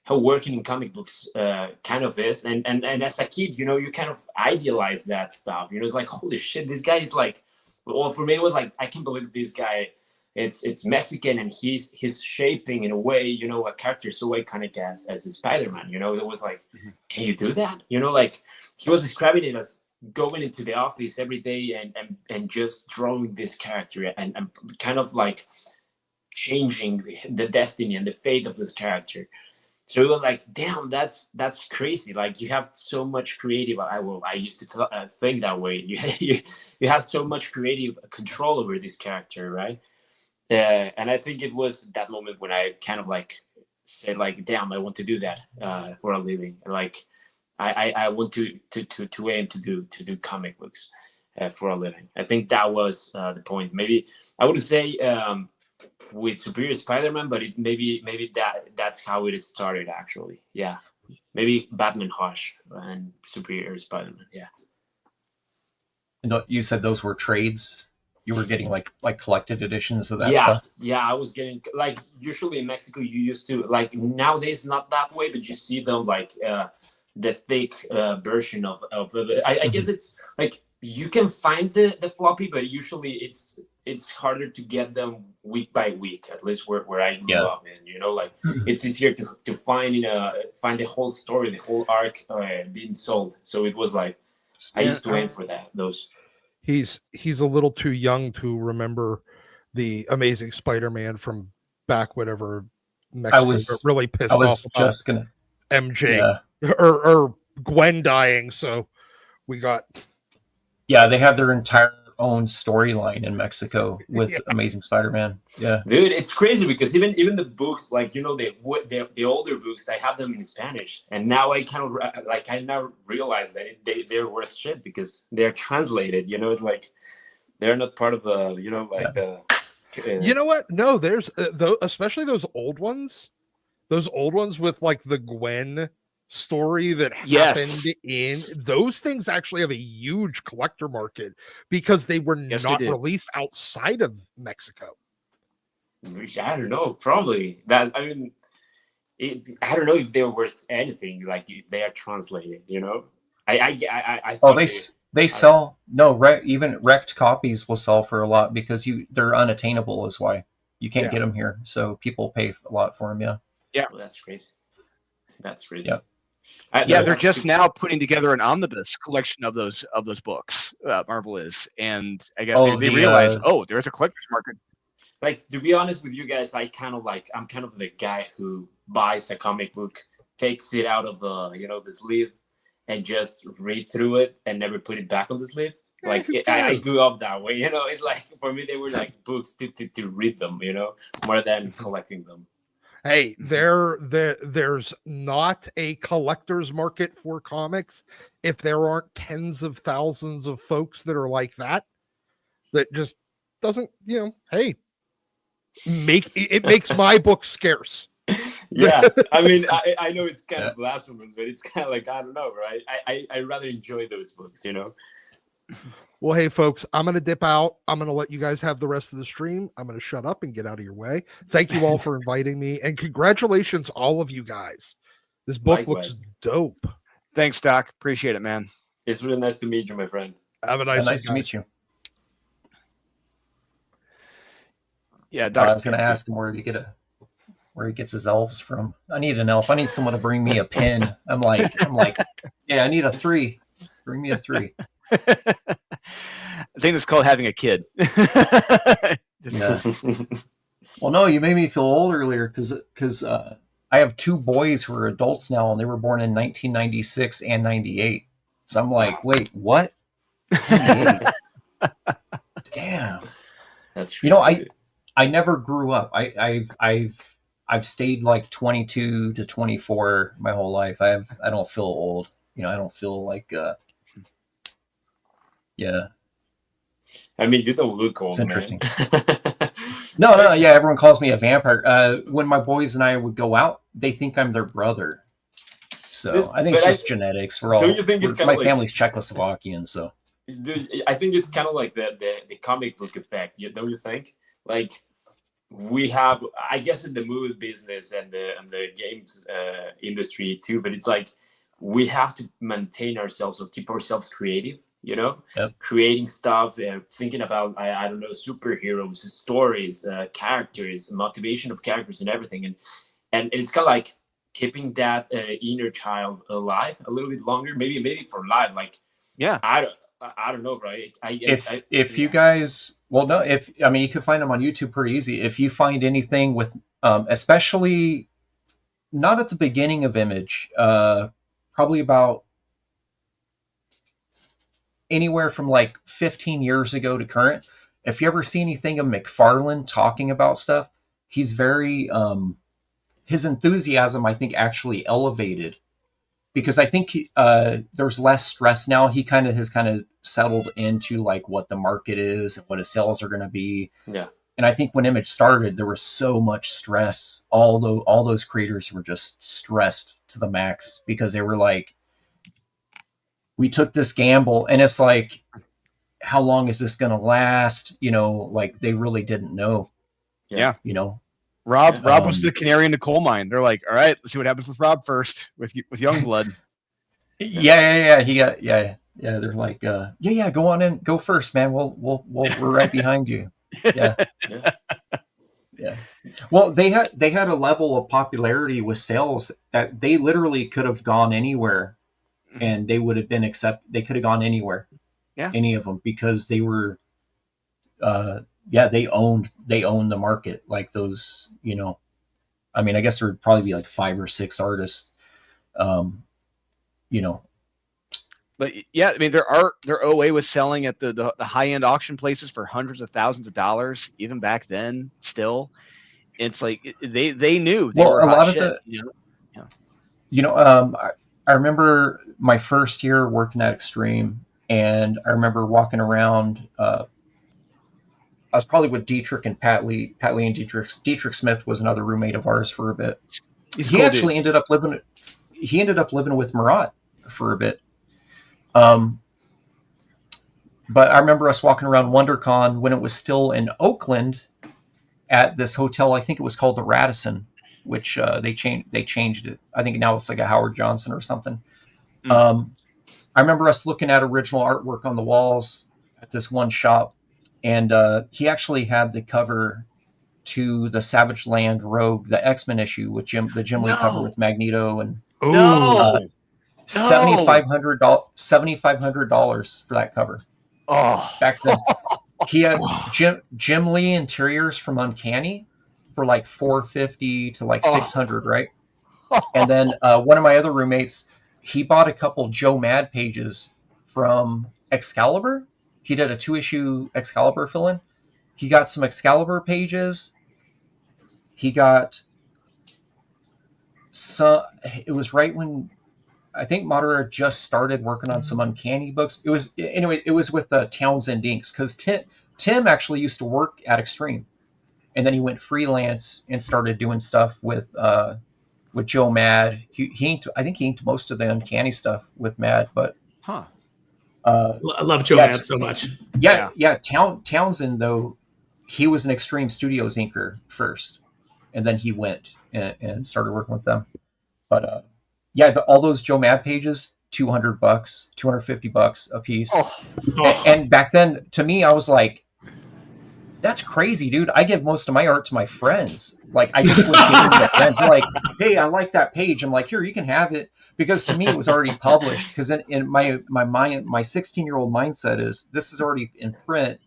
working in comic books kind of is, and as a kid, you know, you kind of idealize that stuff. You know, it's like, holy shit, this guy is like. Well, for me, it was like, I can't believe this guy. It's Mexican, and he's shaping in a way, you know, a character so iconic as a Spider-Man. You know, it was like, can you do that? You know, like he was describing it as going into the office every day and just drawing this character and kind of like changing the destiny and the fate of this character. So it was like, damn, that's crazy. Like you have so much creative. I used to think that way. You have so much creative control over this character, right? And I think it was that moment when I kind of like said, like, damn, I want to do that for a living. Like, I want to aim to do comic books for a living. I think that was the point. Maybe I would say with Superior Spider-Man, but maybe that's how it started actually. Yeah, maybe Batman Hush and Superior Spider-Man. Yeah. And you said those were trades. You were getting like collected editions of that stuff. Yeah, I was getting like usually in Mexico you used to like nowadays not that way, but you see them like the thick version of I guess it's like you can find the floppy, but usually it's harder to get them week by week, at least where I grew up in, you know, like it's easier to find the whole story, the whole arc being sold. So it was like I used to aim for those. He's a little too young to remember the Amazing Spider-Man from back whatever I Mexico was got really pissed I was off about just gonna. MJ Yeah, or Gwen dying, so we got yeah. They have their entire own storyline in Mexico with Yeah. Amazing Spider-Man. Yeah. Dude, it's crazy because even the books, like, you know, the older books, I have them in Spanish, and now I kind of like I now realize that they're worth shit because they're translated. You know, it's like they're not part of the, you know, like the. You know what? No, there's especially those old ones with like the Gwen story that Yes. happened in those things actually have a huge collector market because they were Yes, they not do. released outside of Mexico. I don't know. Probably that. I mean, I don't know if they're worth anything. Like if they are translated, you know. I Oh, think they sell even wrecked copies will sell for a lot because they're unattainable is why you can't Yeah. get them here. So people pay a lot for them. Yeah. well, that's crazy. That's crazy. Yep. Yeah, they're just now putting together an omnibus collection of those books. Marvel is, and I guess they realize, there's a collector's market. Like, to be honest with you guys, I'm kind of the guy who buys a comic book, takes it out of the sleeve, and just read through it and never put it back on the sleeve. Like I grew up that way, you know. It's like for me they were like books to read them, you know, more than collecting them. Hey, there's not a collector's market for comics if there aren't tens of thousands of folks that are like that just doesn't, hey, it makes my book scarce. Yeah, I mean, I know it's kind of blasphemous, but it's kind of like, I don't know, right? I rather enjoy those books, you know. Well, hey, folks, I'm going to dip out. I'm going to let you guys have the rest of the stream. I'm going to shut up and get out of your way. Thank you all for inviting me. And congratulations, all of you guys. This book Likewise. looks dope. Thanks, Doc. Appreciate it, man. It's really nice to meet you, my friend. Have a nice Nice to meet you. Yeah, Doc. I was going to ask him where he gets his elves from. I need an elf. I need someone to bring me a pin. I'm like, yeah, I need a 3. Bring me a 3. I think it's called having a kid. Yeah. Well, no, you made me feel old earlier because I have 2 boys who are adults now, and they were born in 1996 and 98. So I'm like, wait, what? 98? Damn. That's I never grew up. I've stayed like 22 to 24 my whole life. I don't feel old. I don't feel like yeah. I mean, you don't look old. It's interesting. Man. No, yeah. Everyone calls me a vampire. When my boys and I would go out, they think I'm their brother. So I think it's just genetics. Don't you think it's my family's Czechoslovakian, so. I think it's kind of like the comic book effect. Don't you think? Like we have, I guess, in the movie business and the games industry too. But it's like we have to maintain ourselves or keep ourselves creative. You know, creating stuff, thinking about, I don't know, superheroes, stories, characters, motivation of characters and everything. And it's kind of like keeping that inner child alive a little bit longer, maybe for life. Like, yeah, I don't know, right? If you guys, well, no, you can find them on YouTube pretty easy. If you find anything with, especially not at the beginning of Image, probably about anywhere from like 15 years ago to current. If you ever see anything of McFarlane talking about stuff, he's very his enthusiasm, I think, actually elevated because I think there's less stress now. He has settled into like what the market is and what his sales are going to be. Yeah. And I think when Image started, there was so much stress. All those creators were just stressed to the max because they were like, we took this gamble, and it's like, how long is this going to last? Like they really didn't know. Yeah. Rob was the canary in the coal mine. They're like, all right, let's see what happens with Rob first with Youngblood. Yeah. They're like, go on in, go first, man. We're right behind you. Yeah. Yeah. Well, they had a level of popularity with sales that they literally could have gone anywhere. And they would have been They could have gone anywhere, any of them, because they were, yeah, they own the market. Like those, you know, I mean, I guess there would probably be like 5 or 6 artists, you know. But yeah, I mean, their OA was selling at the high end auction places for hundreds of thousands of dollars, even back then. Still, it's like they knew they were A hot lot shit, of the, you know? Yeah. you know, I remember my first year working at Extreme, and I remember walking around. I was probably with Dietrich and Pat Lee and Dietrich. Dietrich Smith was another roommate of ours for a bit. He actually ended up living with Marat for a bit. But I remember us walking around WonderCon when it was still in Oakland at this hotel. I think it was called the Radisson, which they changed it. I think now it's like a Howard Johnson or something. I remember us looking at original artwork on the walls at this one shop. And he actually had the cover to the Savage Land Rogue, the X-Men issue with Jim Lee cover with Magneto, and $7,500 for that cover. Oh, back then he had Jim Lee interiors from Uncanny for like $450 to like $600, right? And then one of my other roommates, he bought a couple Joe Mad pages from Excalibur. He did a 2-issue Excalibur fill-in. He got some Excalibur pages. He got some. It was right when I think Marat just started working on some Uncanny books. It was with Townsend Inks, because Tim actually used to work at Extreme, and then he went freelance and started doing stuff with Joe Mad. I think he inked most of the Uncanny stuff with Mad, but I love Joe Mad so much. Yeah. Townsend, though, he was an Extreme Studios inker first, and then he went and started working with them. But all those Joe Mad pages, $200, $250 a piece. And back then, to me, I was like, that's crazy, dude. I give most of my art to my friends. Like, I just would give them to friends. They're like, hey, I like that page. I'm like, here, you can have it. Because to me, it was already published. Because in my mind, my 16-year-old mindset is, this is already in print.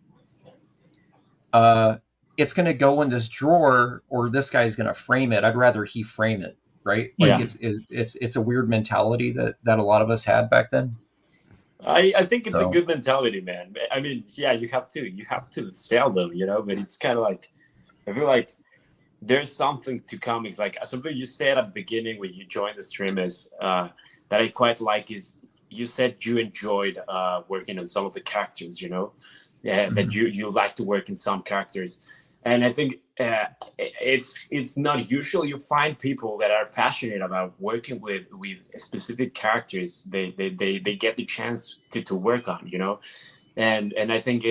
It's going to go in this drawer, or this guy's going to frame it. I'd rather he frame it, right? Like, it's a weird mentality that a lot of us had back then. I think it's a good mentality, man. I mean, yeah, you have to sell them, you know. But it's kind of like, I feel like there's something to comics. Like something you said at the beginning when you joined the stream is that I quite like is you said you enjoyed working on some of the characters, you know, that you like to work in some characters, and I think it's not usual you find people that are passionate about working with specific characters. They get the chance to work on, you know, and I think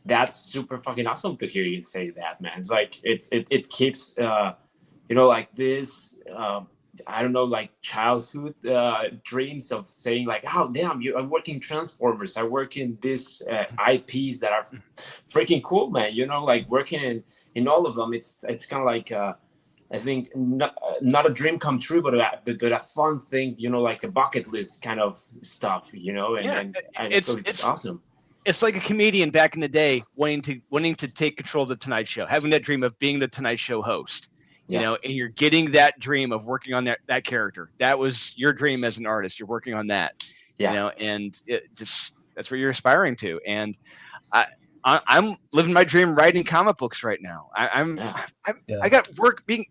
that's super fucking awesome to hear you say that, man. It's like it keeps you know, like this I don't know, like childhood dreams of saying like, oh damn, I'm working Transformers, I work in this IPs that are freaking cool, man. You know, like working in all of them. It's kind of like I think not a dream come true, but a fun thing, you know, like a bucket list kind of stuff, you know. And it's awesome. It's like a comedian back in the day wanting to take control of the Tonight Show, having that dream of being the Tonight Show host, you know, and you're getting that dream of working on that character. That was your dream as an artist. You're working on that, you know, and that's what you're aspiring to. And I'm living my dream writing comic books right now. I got work being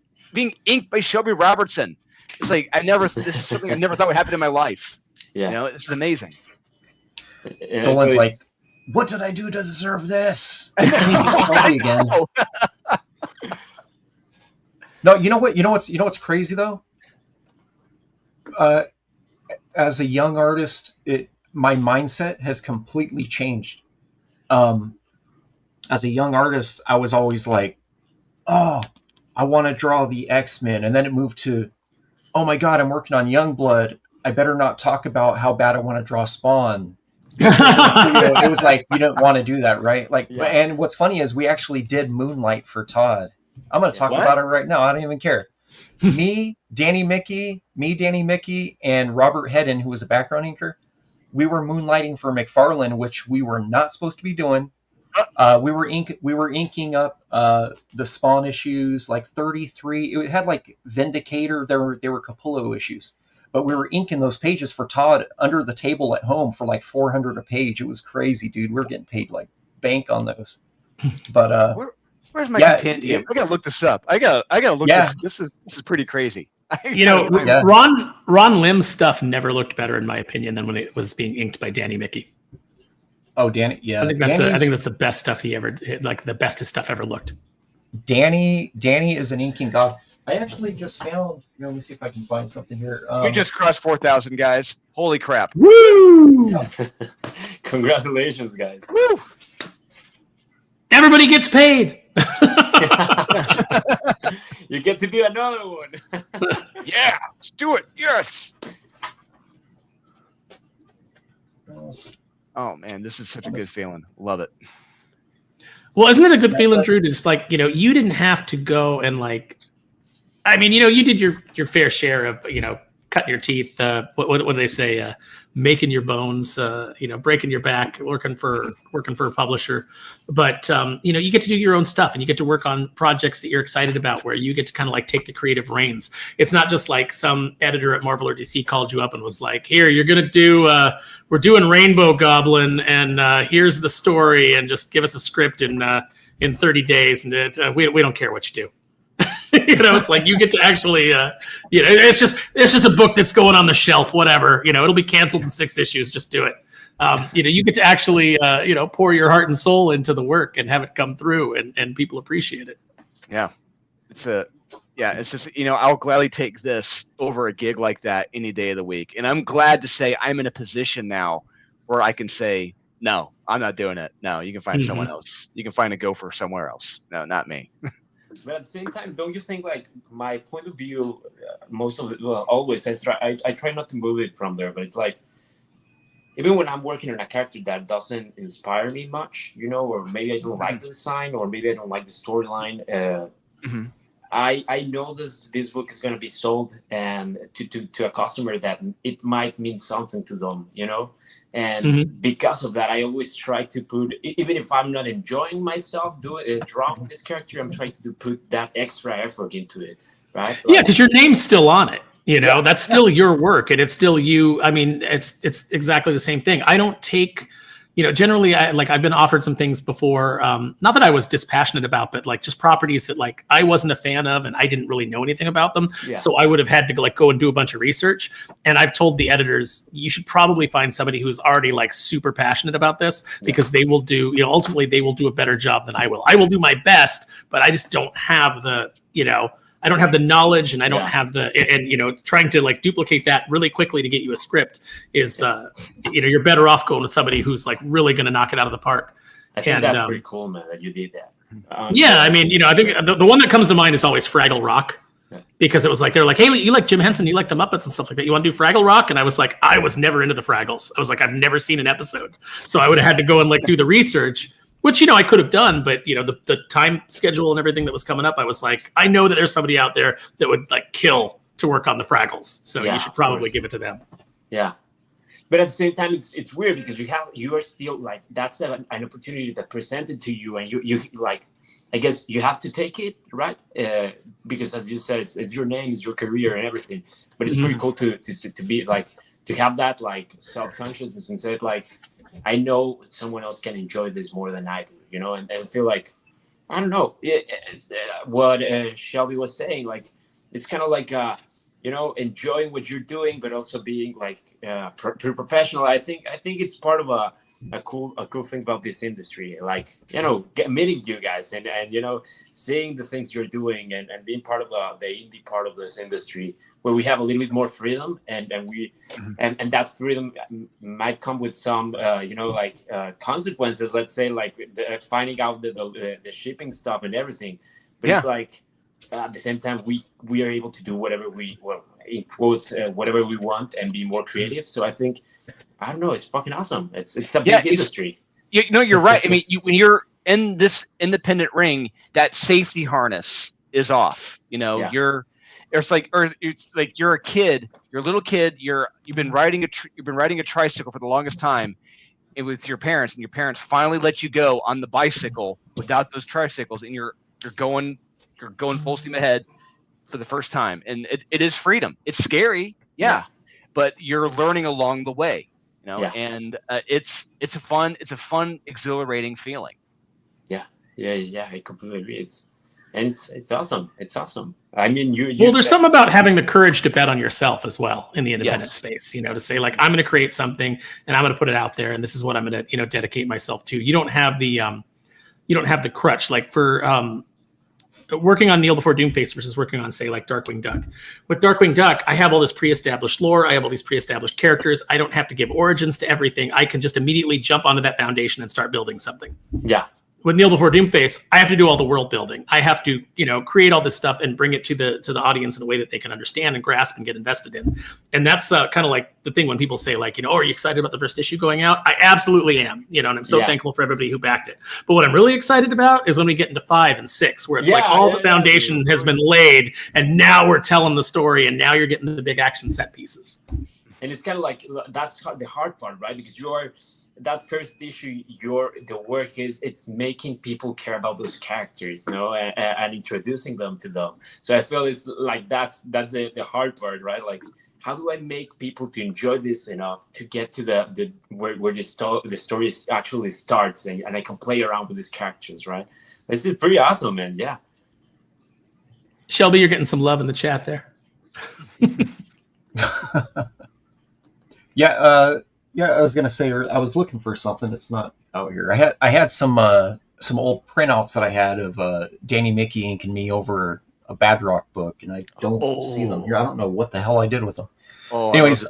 inked by Shelby Robertson. It's like this is something I never thought would happen in my life. Yeah. You know, this is amazing. Dolan's like, what did I do to deserve this? Again. No, you know what's crazy though? As a young artist, my mindset has completely changed. As a young artist, I was always like, oh, I want to draw the X-Men. And then it moved to, oh my God, I'm working on Youngblood. I better not talk about how bad I want to draw Spawn. It was like, you don't want to do that, right? Like, and what's funny is we actually did Moonlight for Todd. I'm going to talk about it right now. I don't even care. Me, Danny Mickey, and Robert Hedden, who was a background inker, we were moonlighting for McFarlane, which we were not supposed to be doing. We were inking up the Spawn issues, like 33. It had like Vindicator. There were Capullo issues, but we were inking those pages for Todd under the table at home for like $400 a page. It was crazy, dude. We were getting paid like bank on those. But where's my compendium? I gotta look this up. I gotta look this. This is pretty crazy. Ron Lim's stuff never looked better, in my opinion, than when it was being inked by Danny Mickey. Oh, Danny, yeah. I think that's the best stuff he ever, like the best his stuff ever looked. Danny is an inking god. I actually just found, let me see if I can find something here. We just crossed 4,000, guys. Holy crap. Woo! Congratulations, guys. Woo! Everybody gets paid. You get to do another one. Yeah, let's do it. Yes. Oh man, this is such a good feeling. Love it. Well, isn't it a good feeling, Drew, to just like, you didn't have to go and like, I mean, you did your fair share of, cutting your teeth, what do they say, making your bones, breaking your back, working for a publisher. But, you get to do your own stuff and you get to work on projects that you're excited about, where you get to kind of like take the creative reins. It's not just like some editor at Marvel or DC called you up and was like, here, you're going to do, we're doing Rainbow Goblin and here's the story and just give us a script in 30 days. And we don't care what you do. It's like you get to actually, it's just a book that's going on the shelf, whatever, it'll be canceled in 6 issues. Just do it. You get to actually, pour your heart and soul into the work and have it come through and people appreciate it. Yeah. It's just, I'll gladly take this over a gig like that any day of the week. And I'm glad to say I'm in a position now where I can say, no, I'm not doing it. No, you can find someone else. You can find a gopher somewhere else. No, not me. But at the same time, don't you think, like, my point of view, most of it, well, always, I try not to move it from there, but it's like, even when I'm working on a character that doesn't inspire me much, or maybe I don't like the design, or maybe I don't like the storyline, I know this book is going to be sold and to a customer that it might mean something to them, and because of that, I always try to put, even if I'm not enjoying myself drawing this character, I'm trying to put that extra effort into it, right? Yeah, because your name's still on it. That's still your work and it's still you. I mean, it's exactly the same thing. I don't take, generally I've been offered some things before, not that I was dispassionate about, but like just properties that like I wasn't a fan of and I didn't really know anything about them. Yeah. So I would have had to like go and do a bunch of research. And I've told the editors, you should probably find somebody who's already like super passionate about this because they will do, ultimately they will do a better job than I will. I will do my best, but I just don't have the, I don't have the knowledge and I don't have trying to like duplicate that really quickly to get you a script is, you're better off going with somebody who's like really going to knock it out of the park. I think that's pretty cool, man, that you did that. I mean, I think the one that comes to mind is always Fraggle Rock because it was like, they're like, hey, you like Jim Henson, you like the Muppets and stuff like that. You want to do Fraggle Rock? And I was like, I was never into the Fraggles. I was like, I've never seen an episode. So I would have had to go and like do the research, which, I could have done, but, the time schedule and everything that was coming up, I was like, I know that there's somebody out there that would like kill to work on the Fraggles. So you should probably give it to them. Yeah. But at the same time, it's weird because you are still like, that's an opportunity that presented to you and you like, I guess you have to take it, right? Because as you said, it's your name, it's your career and everything, but it's pretty cool to be like, to have that like self-consciousness and say like, I know someone else can enjoy this more than I do, and I feel like, I don't know, what Shelby was saying, like, it's kind of like, enjoying what you're doing, but also being like professional. I think it's part of a cool thing about this industry, like, meeting you guys and seeing the things you're doing and being part of the indie part of this industry, where we have a little bit more freedom and that freedom might come with some consequences, let's say like finding out the shipping stuff and everything, but it's like at the same time we are able to do whatever we whatever we want and be more creative. So I think, I don't know, it's fucking awesome. It's a big industry. You're right. I mean, when you're in this independent ring, that safety harness is off. It's like you're a kid, you're a little kid. You've been riding a tricycle for the longest time. with your parents, and your parents finally let you go on the bicycle without those tricycles, and you're going full steam ahead for the first time, and it is freedom. It's scary, yeah, but you're learning along the way, you know, and it's a fun, exhilarating feeling. Yeah, I completely agree. It's awesome. It's awesome. I mean, well, there's something about having the courage to bet on yourself as well in the independent Yes. space, you know, to say like, I'm going to create something and I'm going to put it out there, and this is what I'm going to, you know, dedicate myself to. You don't have the crutch, like for working on Kneel Before Doomface versus working on, say, like Darkwing Duck. With Darkwing Duck, I have all this pre-established lore. I have all these pre-established characters. I don't have to give origins to everything. I can just immediately jump onto that foundation and start building something. Yeah. With Kneel Before Doomface, I have to do all the world building. I have to, you know, create all this stuff and bring it to the audience in a way that they can understand and grasp and get invested in. And that's kind of like the thing when people say, like, you know, oh, are you excited about the first issue going out? I absolutely am, you know, and I'm so thankful for everybody who backed it. But what I'm really excited about is when we get into 5 and 6, where it's like all the foundation has been laid, and now we're telling the story, and now you're getting the big action set pieces. And it's kind of like, that's the hard part, right? Because that first issue, the work is it's making people care about those characters, you know, and introducing them to them. So I feel it's like that's the hard part, right? Like, how do I make people to enjoy this enough to get to the where the story actually starts, and I can play around with these characters, right? This is pretty awesome, man. Yeah. Shelby, you're getting some love in the chat there. Yeah, I was gonna say, I was looking for something that's not out here. I had some old printouts that I had of Danny, Mickey, Inc. and me over a Badrock book, and I don't see them here. I don't know what the hell I did with them. Anyways,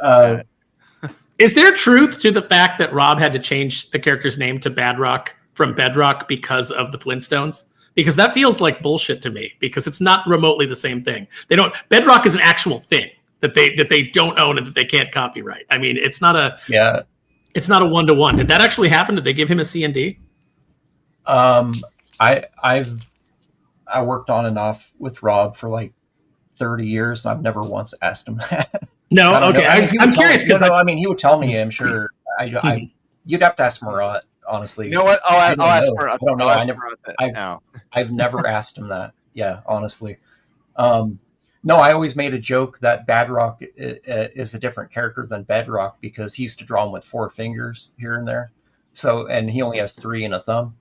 is there truth to the fact that Rob had to change the character's name to Badrock from Bedrock because of the Flintstones? Because that feels like bullshit to me, because it's not remotely the same thing. Bedrock is an actual thing that they don't own and that they can't copyright. I mean, it's not a one-to-one. Did that actually happen? Did they give him a C&D? I worked on and off with Rob for like 30 years, and I've never once asked him that. No, okay. I'm curious because I mean, he would tell me. I'm sure. You'd have to ask Marat, honestly. You know what? I'll ask Marat. I don't know. I've never asked him that. Yeah, honestly. No, I always made a joke that Badrock is a different character than Bedrock because he used to draw him with 4 fingers here and there. So, and he only has 3 and a thumb.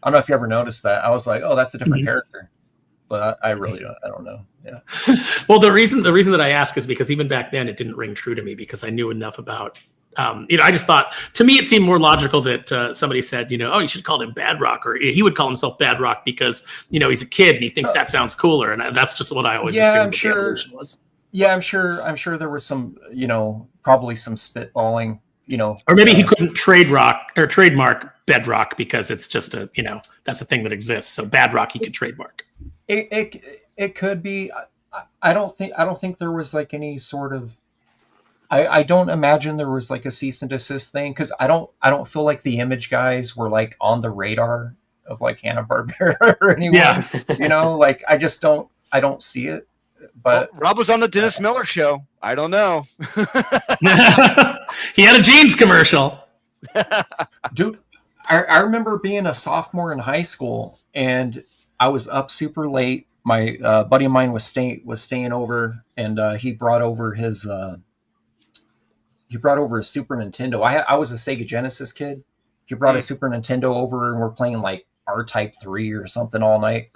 I don't know if you ever noticed that. I was like, oh, that's a different character. But I really don't. I don't know. Yeah. Well, the reason that I ask is because even back then it didn't ring true to me, because I knew enough about. I just thought, to me, it seemed more logical that somebody said, oh, you should call him Badrock, or he would call himself Badrock because, he's a kid and he thinks that sounds cooler. And that's just what I always assumed the evolution was. Yeah, I'm sure there was some, probably some spitballing, Or maybe he couldn't trademark Bedrock because it's just that's a thing that exists. So Badrock he could trademark. It could be. I don't think there was like any sort of. I don't imagine there was like a cease and desist thing, because I don't feel like the Image guys were like on the radar of like Hanna-Barbera or anyone. Yeah. Like I don't see it. But Rob was on the Dennis Miller show. I don't know. He had a jeans commercial. Dude, I remember being a sophomore in high school, and I was up super late. My buddy of mine was staying over, and he brought over his Super Nintendo. I was a Sega Genesis kid. He brought a Super Nintendo over, and we're playing like R-Type 3 or something all night.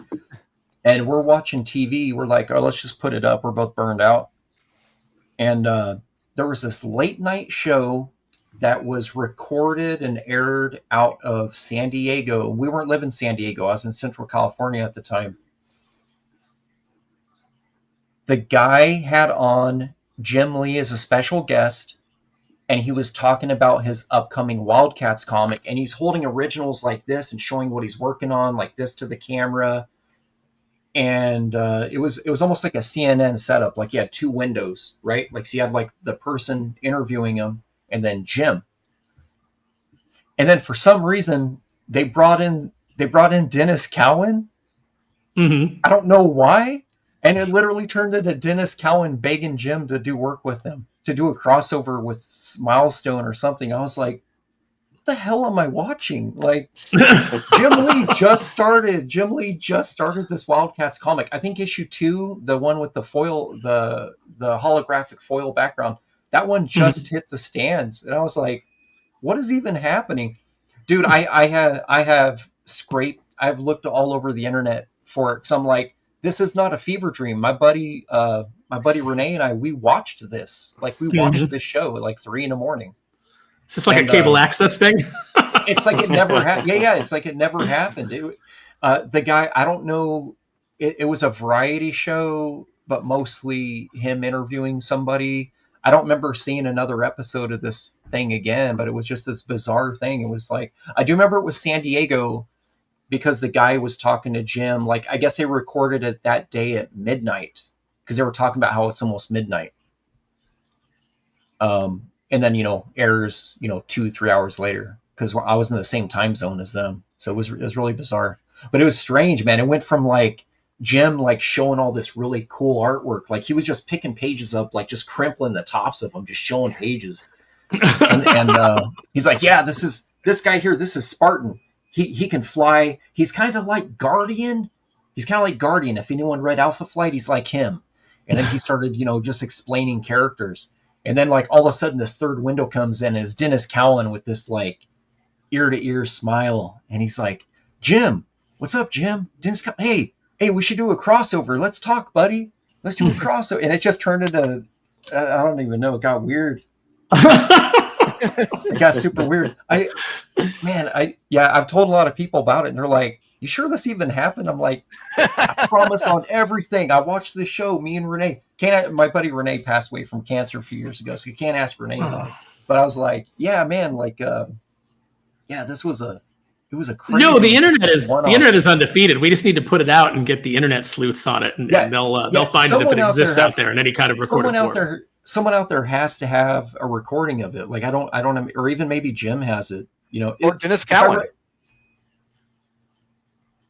And we're watching TV. We're like, oh, let's just put it up. We're both burned out. And there was this late night show that was recorded and aired out of San Diego. We weren't living in San Diego. I was in Central California at the time. The guy had on Jim Lee as a special guest, and he was talking about his upcoming Wildcats comic, and he's holding originals like this and showing what he's working on like this to the camera. And it was almost like a CNN setup. Like you had 2 windows, right? Like so you had like the person interviewing him and then Jim. And then for some reason they brought in Dennis Cowan. Mm-hmm. I don't know why. And it literally turned into Dennis Cowan begging Jim to do work with him, to do a crossover with Milestone or something. I was like, the hell am I watching? Like, Jim Lee just started this Wildcats comic. I think issue 2, the one with the foil, the holographic foil background, that one just hit the stands, and I was like, what is even happening, dude? I've looked all over the internet for it, because I'm like, this is not a fever dream. My buddy Renee and I, we watched this. Like, we watched this show at like 3 a.m. Is this like a cable access thing? It's like it never happened. Yeah. It's like it never happened. The guy, I don't know. It was a variety show, but mostly him interviewing somebody. I don't remember seeing another episode of this thing again, but it was just this bizarre thing. It was like, I do remember it was San Diego, because the guy was talking to Jim. Like, I guess they recorded it that day at midnight, because they were talking about how it's almost midnight. And then, airs, 2-3 hours later, because I was in the same time zone as them. So it was really bizarre, but it was strange, man. It went from like Jim, like showing all this really cool artwork. Like, he was just picking pages up, like just crimpling the tops of them, just showing pages. and he's like, yeah, this guy here. This is Spartan. He can fly. He's kind of like Guardian. If anyone read Alpha Flight, he's like him. And then he started, just explaining characters. And then, like, all of a sudden, this third window comes in, and it's Dennis Cowan with this, like, ear-to-ear smile. And he's like, Jim, what's up, Jim? Dennis Cowan, hey, we should do a crossover. Let's talk, buddy. Let's do a crossover. And it just turned into, I don't even know, it got weird. It got super weird. I've told a lot of people about it, and they're like, you sure this even happened? I'm like, I promise on everything. I watched this show, me and Renee. My buddy Renee passed away from cancer a few years ago, so you can't ask Renee about it. But I was like, yeah, man, like, this was a crazy. No, the internet is undefeated. We just need to put it out and get the internet sleuths on it, and they'll find it if it exists out there in any kind of recorded form. Someone out there has to have a recording of it. Like, I don't, or even maybe Jim has it. Or Dennis Cowan.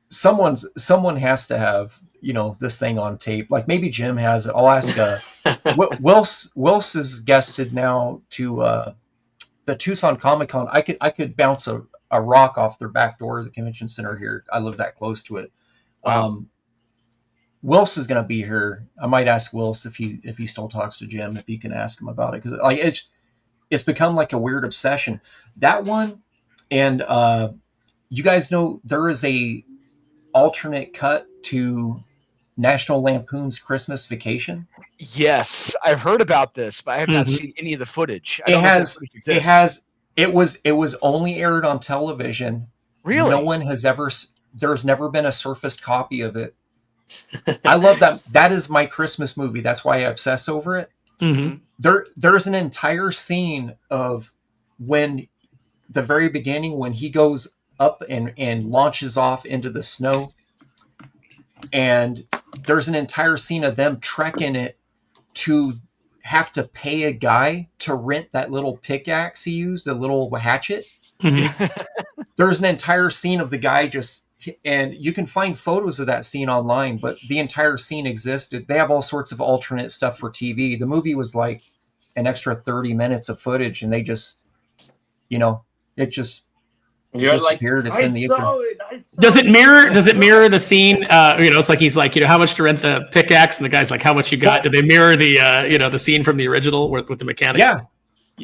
Someone has to have, this thing on tape. Like, maybe Jim has it. I'll ask. Wills is guested now to the Tucson Comic Con. I could bounce a rock off their back door of the convention center here. I live that close to it. Wow. Wills is going to be here. I might ask Wills if he still talks to Jim, if he can ask him about it, because like it's become like a weird obsession. That one, and you guys know there is a alternate cut to National Lampoon's Christmas Vacation. Yes, I've heard about this, but I have not seen any of the footage. It was only aired on television. Really? There's never been a surfaced copy of it. I love that. That is my Christmas movie. That's why I obsess over it. Mm-hmm. There's an entire scene of when the very beginning, when he goes up and launches off into the snow, and there's an entire scene of them trekking it to have to pay a guy to rent that little pickaxe he used, the little hatchet. Mm-hmm. There's an entire scene of the guy and you can find photos of that scene online, but the entire scene existed. They have all sorts of alternate stuff for TV. The movie was like an extra 30 minutes of footage, and they just, it just disappeared. It's in the ether. Does it mirror the scene? It's like he's like, how much to rent the pickaxe, and the guy's like, how much you got? Do they mirror the the scene from the original with the mechanics? Yeah,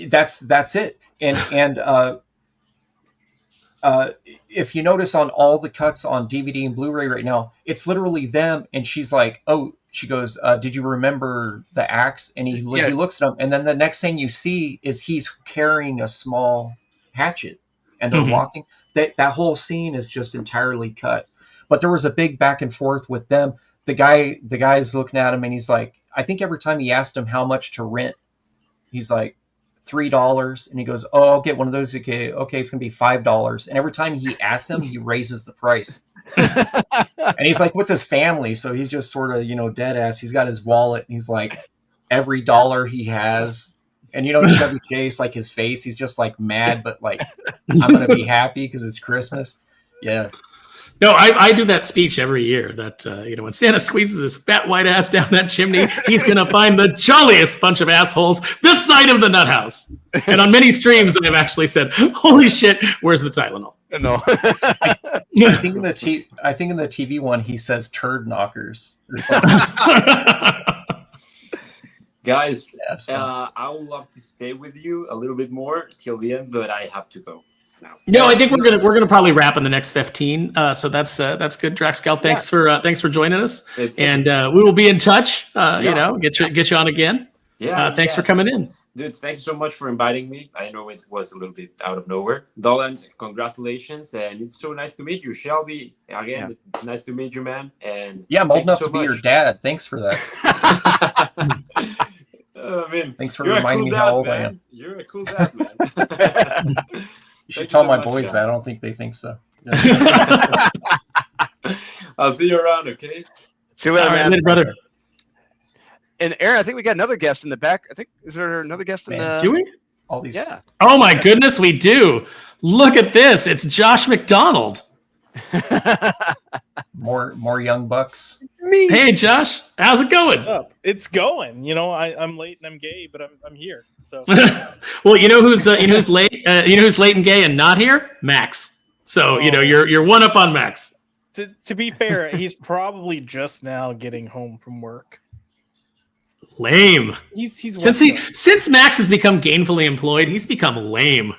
that's it. And if you notice on all the cuts on DVD and Blu-ray right now, it's literally them, and she's like, she goes, did you remember the axe? And he looks at him, and then the next thing you see is he's carrying a small hatchet, and they're walking. That whole scene is just entirely cut. But there was a big back and forth with them. The guy's looking at him, and he's like, I think every time he asked him how much to rent, he's like, $3, and he goes, I'll get one of those. Okay, it's gonna be $5. And every time he asks him, he raises the price. And he's like with his family, so he's just sort of dead ass. He's got his wallet, and he's like, every dollar he has. And Chevy Chase, like his face, he's just like mad, but like, I'm gonna be happy because it's Christmas. Yeah. No, I do that speech every year that, when Santa squeezes his fat white ass down that chimney, he's going to find the jolliest bunch of assholes this side of the nut house. And on many streams, I've actually said, holy shit, where's the Tylenol? No. I think in the TV one he says turd knockers or something. Guys, Yeah, so- I would love to stay with you a little bit more till the end, but I have to go now. No, I think we're gonna probably wrap in the next 15. So that's good. Drax Gal, thanks for joining us, and we will be in touch. Get you on again. Thanks for coming in, dude. Thanks so much for inviting me. I know it was a little bit out of nowhere. Dolan, congratulations, and it's so nice to meet you, Shelby. Again, nice to meet you, man. And I'm old enough to be your dad. Thanks for that. Thanks for reminding me how old I am. You're a cool dad, man. You should tell my boys that. I don't think they think so. I'll see you around, okay? See you later, man. Later, brother. And Aaron, I think we got another guest in the back. Is there another guest in the? Do we? All these. Yeah. Oh my goodness, we do. Look at this. It's Josh McDonald. More young bucks. It's me. Hey, Josh, how's it going? Up. It's going. I'm late and I'm gay, but I'm here. So. Well, you know who's late? Who's late and gay and not here? Max. So you're one up on Max. To be fair, he's probably just now getting home from work. Lame. He's since Max has become gainfully employed, he's become lame.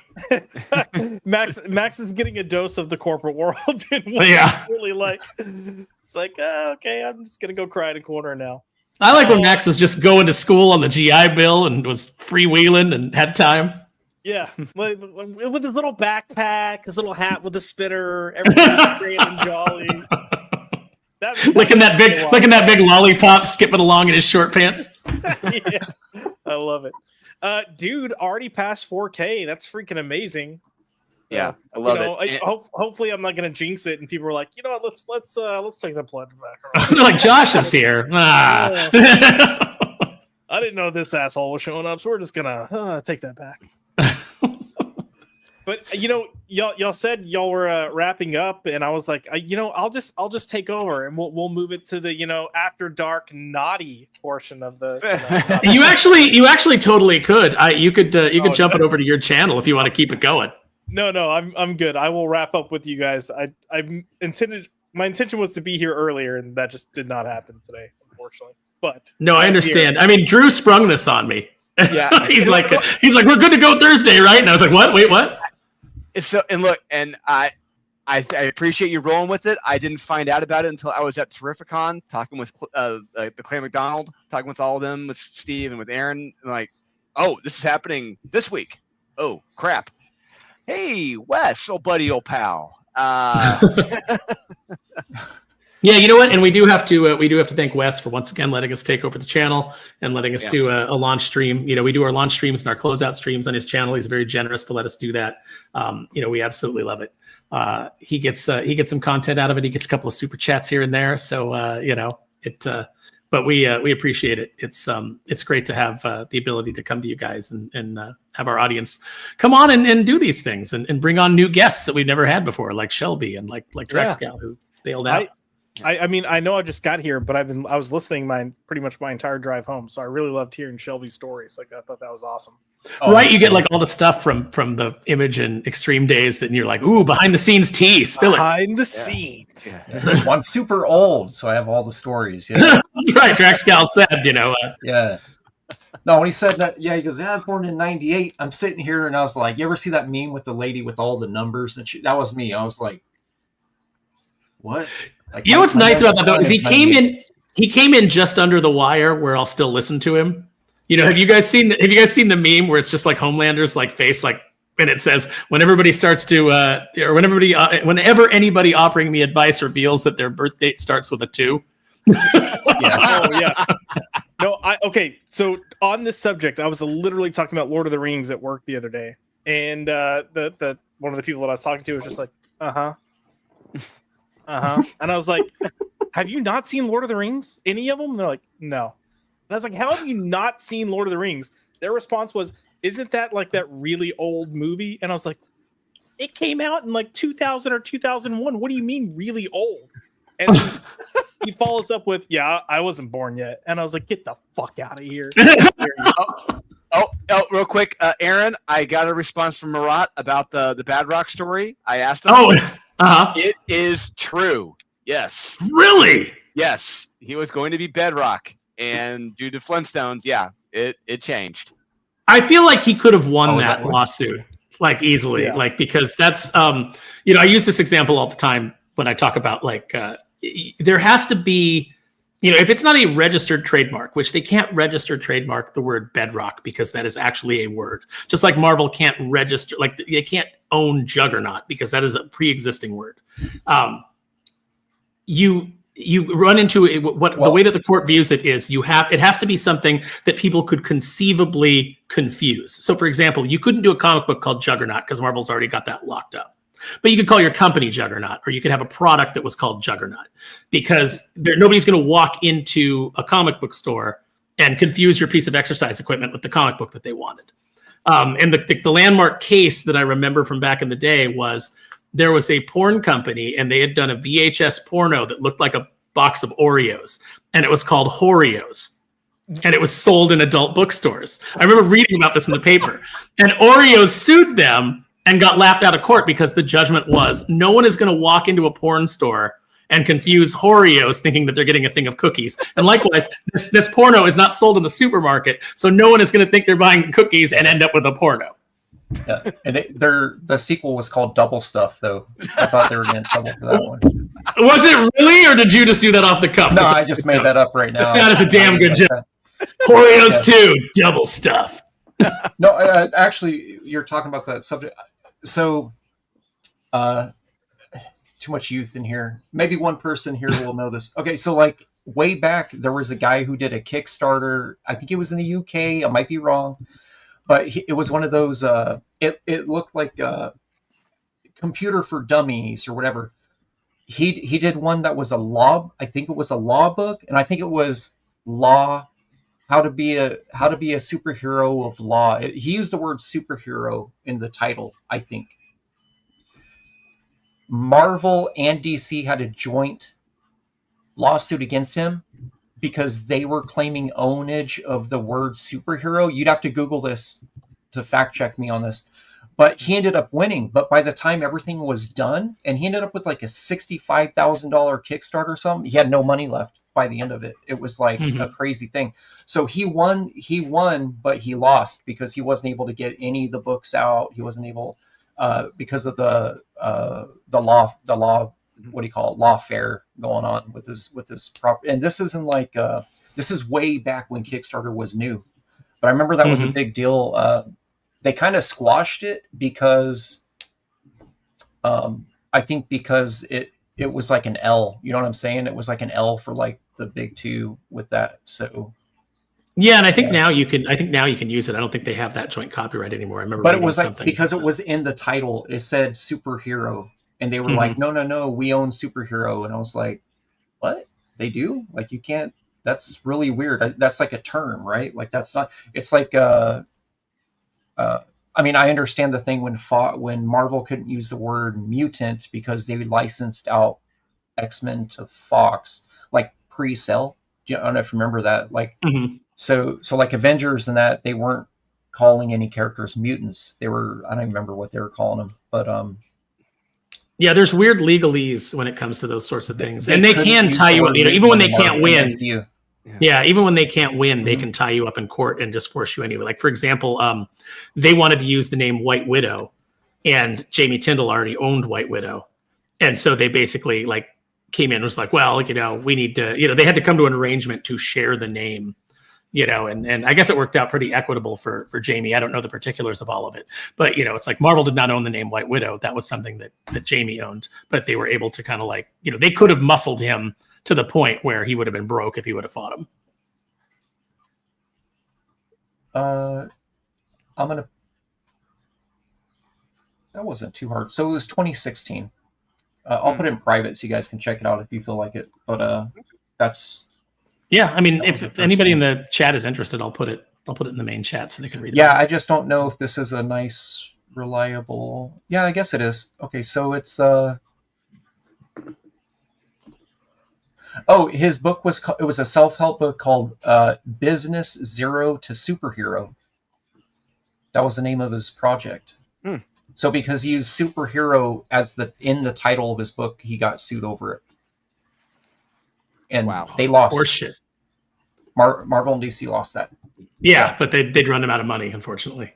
Max is getting a dose of the corporate world. Yeah. Really like. It's like, okay, I'm just gonna go cry in a corner now. I like when Max was just going to school on the GI Bill and was freewheeling and had time. Yeah, with his little backpack, his little hat with a spinner, everything was great and jolly. Licking that big lollipop, skipping along in his short pants. Yeah, I love it. Dude, already past 4K. That's freaking amazing. Yeah, I love it. Hopefully, I'm not gonna jinx it, and people are like, you know what? Let's take the plunge back. They're like, Josh is here. I didn't know this asshole was showing up, so we're just gonna take that back. But y'all said y'all were wrapping up, and I was like, I'll just take over, and we'll move it to the after dark naughty portion of the. You actually totally could. You could jump it over to your channel if you want to keep it going. No, I'm good. I will wrap up with you guys. My intention was to be here earlier, and that just did not happen today, unfortunately. But no, I understand. Here. I mean, Drew sprung this on me. Yeah, he's like, we're good to go Thursday, right? And I was like, what? Wait, what? I appreciate you rolling with it. I didn't find out about it until I was at Terrificon talking with the Claire McDonald, talking with all of them, with Steve and with Aaron. And like, oh, this is happening this week. Oh, crap. Hey, Wes, old buddy, old pal. Yeah, you know what? And we do have to thank Wes for once again letting us take over the channel and letting us do a launch stream. We do our launch streams and our closeout streams on his channel. He's very generous to let us do that. We absolutely love it. He gets some content out of it. He gets a couple of super chats here and there. So but we appreciate it. It's great to have the ability to come to you guys and have our audience come on and do these things and bring on new guests that we've never had before, like Shelby and like Drax Gal, who bailed out. I mean, I know I just got here, but I was listening pretty much my entire drive home. So I really loved hearing Shelby's stories. Like, I thought that was awesome. Right, you get like all the stuff from the Image and Extreme days that you're like, ooh, behind the scenes tea, spill it. Behind the scenes. Yeah. Well, I'm super old, so I have all the stories. Yeah, that's right. Drax Gal said, yeah. No, when he said that, he goes, I was born in 98. I'm sitting here and I was like, you ever see that meme with the lady with all the numbers? And that was me. I was like, what? Like, what's nice about that though is he came in just under the wire where I'll still listen to him. Have you guys seen the meme where it's just like Homelander's like face like, and it says when everybody starts to or whenever anybody offering me advice reveals that their birth date starts with a 2. No, okay. So on this subject, I was literally talking about Lord of the Rings at work the other day, and the one of the people that I was talking to was just like, and I was like, have you not seen Lord of the Rings? Any of them? And they're like, no. And I was like, how have you not seen Lord of the Rings? Their response was, isn't that like that really old movie? And I was like, it came out in like 2000 or 2001. What do you mean really old? And then he follows up with, yeah, I wasn't born yet. And I was like, get the fuck out of here. Real quick, Aaron, I got a response from Marat about the Bedrock story. I asked him. It is true. Yes. Really? Yes. He was going to be Bedrock, and due to Flintstones, yeah, it changed. I feel like he could have won that lawsuit like easily, like because that's I use this example all the time when I talk about like there has to be, if it's not a registered trademark, which they can't register trademark the word Bedrock because that is actually a word. Just like Marvel can't register, like they can't own Juggernaut because that is a pre-existing word. You run into it, the way that the court views it is it has to be something that people could conceivably confuse. So for example, you couldn't do a comic book called Juggernaut because Marvel's already got that locked up. But you could call your company Juggernaut, or you could have a product that was called Juggernaut, because nobody's going to walk into a comic book store and confuse your piece of exercise equipment with the comic book that they wanted. And the landmark case that I remember from back in the day was there was a porn company, and they had done a VHS porno that looked like a box of Oreos, and it was called Horeos. And it was sold in adult bookstores. I remember reading about this in the paper. And Oreos sued them and got laughed out of court because the judgment was no one is going to walk into a porn store and confuse Oreos thinking that they're getting a thing of cookies. And likewise, this porno is not sold in the supermarket, so no one is going to think they're buying cookies and end up with a porno. Yeah, and the sequel was called Double Stuff, though. I thought they were getting in trouble for that one. Was it really, or did you just do that off the cuff? No, I just made that up right now. That is a damn good job. Oreos too, Double Stuff. No, actually, you're talking about that subject. So, too much youth in here. Maybe one person here will know this. Okay, so like way back, there was a guy who did a Kickstarter. I think it was in the UK. I might be wrong, but it was one of those. It looked like a computer for dummies or whatever. He did one that was a law. I think it was a law book, and I think it was law. How to be a superhero of law. He used the word superhero in the title, I think. Marvel and DC had a joint lawsuit against him because they were claiming ownage of the word superhero. You'd have to Google this to fact check me on this. But he ended up winning. But by the time everything was done, and he ended up with like a $65,000 Kickstarter or something, he had no money left by the end of it. It was like a crazy thing. So he won, but he lost because he wasn't able to get any of the books out. He wasn't able because of the law, what do you call it, lawfare going on with his property. And this isn't like this is way back when Kickstarter was new. But I remember that was a big deal. They kind of squashed it because I think because it was like an L, you know what I'm saying? It was like an L for like the big two with that. So yeah, and I think now you can use it. I don't think they have that joint copyright anymore. I remember, but it was like because it was in the title, it said superhero, and they were like, no, we own superhero, and I was like, what? They do? Like you can't? That's really weird. That's like a term, right? Like that's not. It's like I mean, I understand the thing when Marvel couldn't use the word mutant because they licensed out X-Men to Fox, like pre-sell. I don't know if you remember that. Like, so like Avengers and that, they weren't calling any characters mutants. They were, I don't even remember what they were calling them, but yeah, there's weird legalese when it comes to those sorts of things, and they can tie you up. Even when they can't win. Yeah, even when they can't win, they can tie you up in court and just force you anyway. Like, for example, they wanted to use the name White Widow, and Jamie Tyndall already owned White Widow. And so they basically like came in and was like, well, we need to, they had to come to an arrangement to share the name, and I guess it worked out pretty equitable for Jamie. I don't know the particulars of all of it, but, it's like Marvel did not own the name White Widow. That was something that Jamie owned, but they were able to kind of like, they could have muscled him to the point where he would have been broke if he would have fought him. That wasn't too hard. So it was 2016. I'll put it in private so you guys can check it out if you feel like it. But that's. Yeah, I mean, if anybody in the chat is interested, I'll put it in the main chat so they can read it. Yeah, I just don't know if this is a nice reliable. Yeah, I guess it is. Okay, so it's his book was it was a self-help book called Business Zero to Superhero. That was the name of his project. So because he used superhero as in the title of his book, he got sued over it. And they lost. Horseshit. Marvel and DC lost that. Yeah, but they'd run them out of money, unfortunately.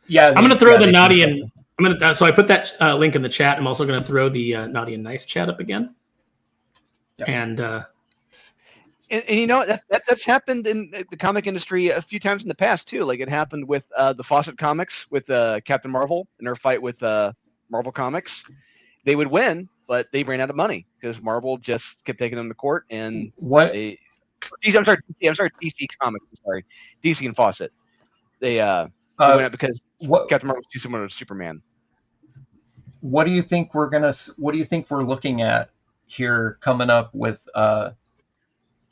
Yeah, I'm going to throw the Notti and so I put that link in the chat. I'm also going to throw the Notti Nyce chat up again. Yep. And you know that's happened in the comic industry a few times in the past too. Like it happened with the Fawcett comics with Captain Marvel in their fight with Marvel Comics. They would win, but they ran out of money because Marvel just kept taking them to court. And I'm sorry, DC Comics. I'm sorry, DC and Fawcett. They went out because Captain Marvel was too similar to Superman. What do you think we're looking at here coming up with?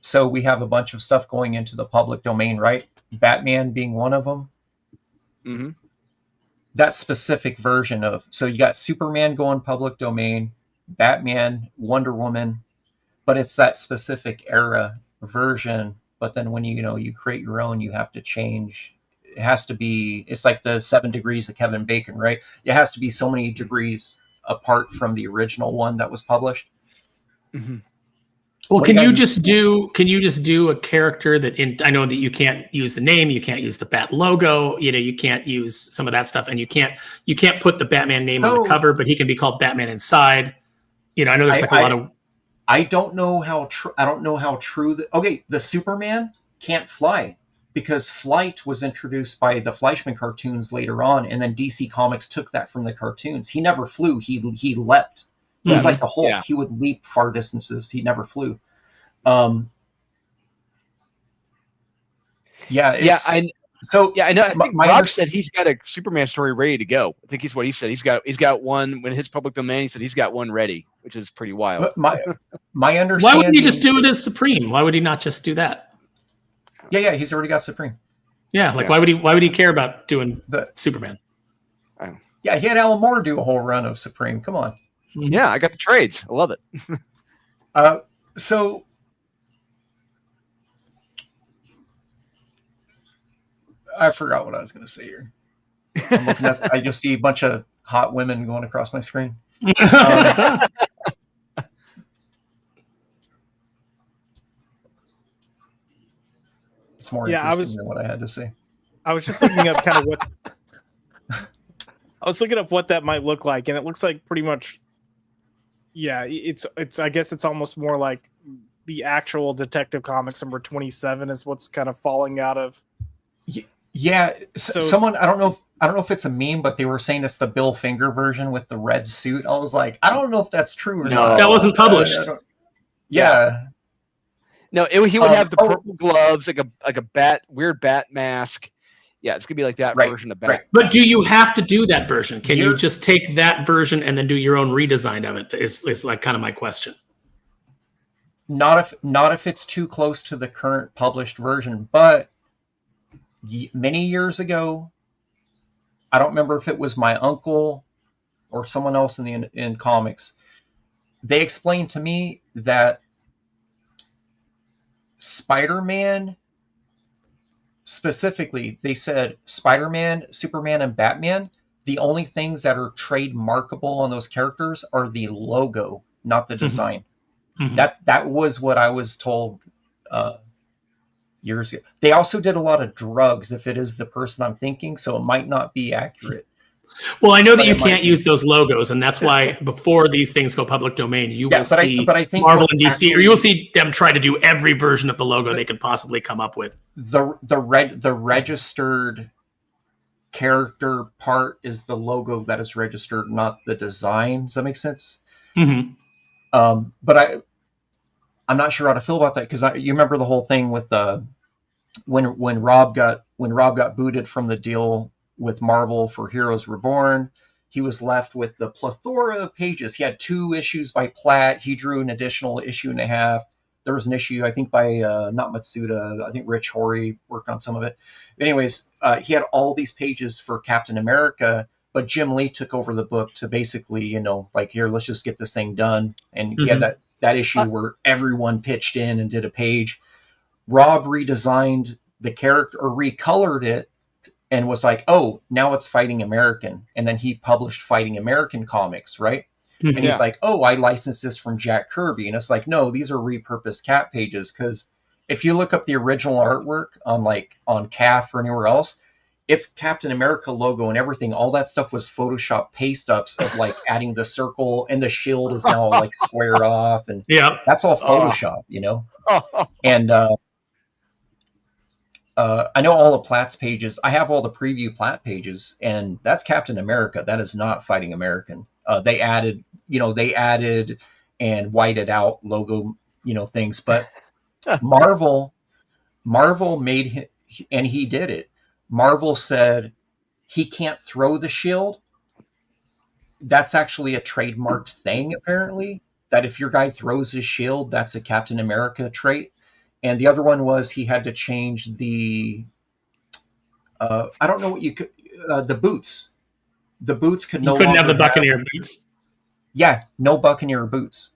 So we have a bunch of stuff going into the public domain, right? Batman being one of them. Mm-hmm. That specific version of, so you got Superman going public domain, Batman, Wonder Woman, but it's that specific era version. But then when you create your own, you have to change. It has to be, it's like the 7 degrees of Kevin Bacon, right? It has to be so many degrees apart from the original one that was published. Mm-hmm. Well, can you just do a character that I know that you can't use the name, you can't use the Bat logo, you can't use some of that stuff, and you can't put the Batman name on the cover, but he can be called Batman inside. I know there's a lot of. I don't know how true. The Superman can't fly because flight was introduced by the Fleischman cartoons later on, and then DC Comics took that from the cartoons. He never flew. He leapt. He was like the Hulk. Yeah. He would leap far distances. He never flew. I know. I think Rob said he's got a Superman story ready to go. I think he's what he said. He's got one when his public domain. He said he's got one ready, which is pretty wild. My understanding. Why would he just do it as Supreme? Why would he not just do that? Yeah. He's already got Supreme. Yeah, why would he care about doing the Superman? Yeah, he had Alan Moore do a whole run of Supreme. Come on. Yeah, I got the trades. I love it. So I forgot what I was going to say here. I'm looking at, I just see a bunch of hot women going across my screen. It's more interesting than what I had to say. I was just looking up kind of what I was looking up what that might look like, and it looks like pretty much. Yeah, it's. I guess it's almost more like the actual Detective Comics number 27 is what's kind of falling out of. Yeah, someone I don't know if it's a meme, but they were saying it's the Bill Finger version with the red suit. I was like, I don't know if that's true or not. That wasn't published. Yeah. No, he would have the purple gloves, like a weird bat mask. Yeah, it's gonna be like that version of Batman. Right. But do you have to do that version? Can you just take that version and then do your own redesign of it? Is like kind of my question. Not if it's too close to the current published version. But many years ago, I don't remember if it was my uncle or someone else in comics. They explained to me that Spider-Man. Specifically, they said Spider-Man, Superman, and Batman, the only things that are trademarkable on those characters are the logo, not the design. Mm-hmm. That was what I was told years ago. They also did a lot of drugs, if it is the person I'm thinking, so it might not be accurate. Well, I know that you can't use those logos, and that's why before these things go public domain, you will see I think Marvel and DC, or you will see them try to do every version of the logo they could possibly come up with. The registered character part is the logo that is registered, not the design. Does that make sense? Mm-hmm. But I'm not sure how to feel about that because you remember the whole thing with when Rob got booted from the deal with Marvel for Heroes Reborn. He was left with the plethora of pages. He had 2 issues by Platt. He drew an additional issue and a half. There was an issue, I think, by not Matsuda. I think Rich Horry worked on some of it. Anyways, he had all these pages for Captain America, but Jim Lee took over the book to basically, you know, like, here, let's just get this thing done. And he had that issue where everyone pitched in and did a page. Rob redesigned the character or recolored it and was like, oh, now it's Fighting American. And then he published Fighting American comics, right? And he's like, oh, I licensed this from Jack Kirby. And it's like, no, these are repurposed Cap pages. Because if you look up the original artwork on CAF or anywhere else, it's Captain America logo and everything. All that stuff was Photoshop paste ups of like adding the circle, and the shield is now like squared off. And that's all Photoshop, you know? And I know all the Platts pages. I have all the preview Platt pages, and that's Captain America. That is not Fighting American. They added and whited out logo, you know, things. But Marvel made him, and he did it. Marvel said he can't throw the shield. That's actually a trademarked thing, apparently, that if your guy throws his shield, that's a Captain America trait. And the other one was he had to change the, I don't know what you could, the boots. The boots could no longer couldn't have the Buccaneer boots. Yeah, no Buccaneer boots.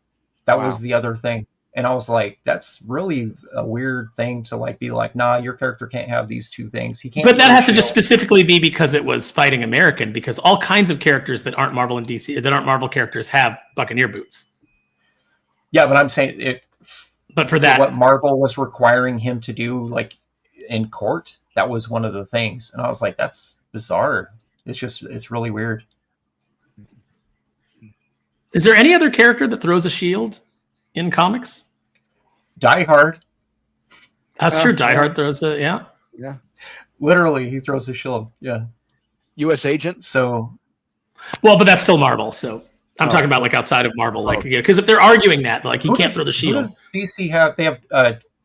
That was the other thing. And I was like, that's really a weird thing to like be like, nah, your character can't have these two things. He can't. But that has to just specifically be because it was Fighting American, because all kinds of characters that aren't Marvel and DC, that aren't Marvel characters, have Buccaneer boots. Yeah, but I'm saying it. But for that, what Marvel was requiring him to do, like in court, that was one of the things. And I was like, that's bizarre. It's really weird. Is there any other character that throws a shield in comics? Die Hard. That's true. Die Hard throws a, yeah. Literally, he throws a shield. Yeah. U.S. Agent. So. Well, but that's still Marvel. So I'm talking about like outside of Marvel, like, because if they're arguing that, like, he can't throw the shield. Who does DC have? They have.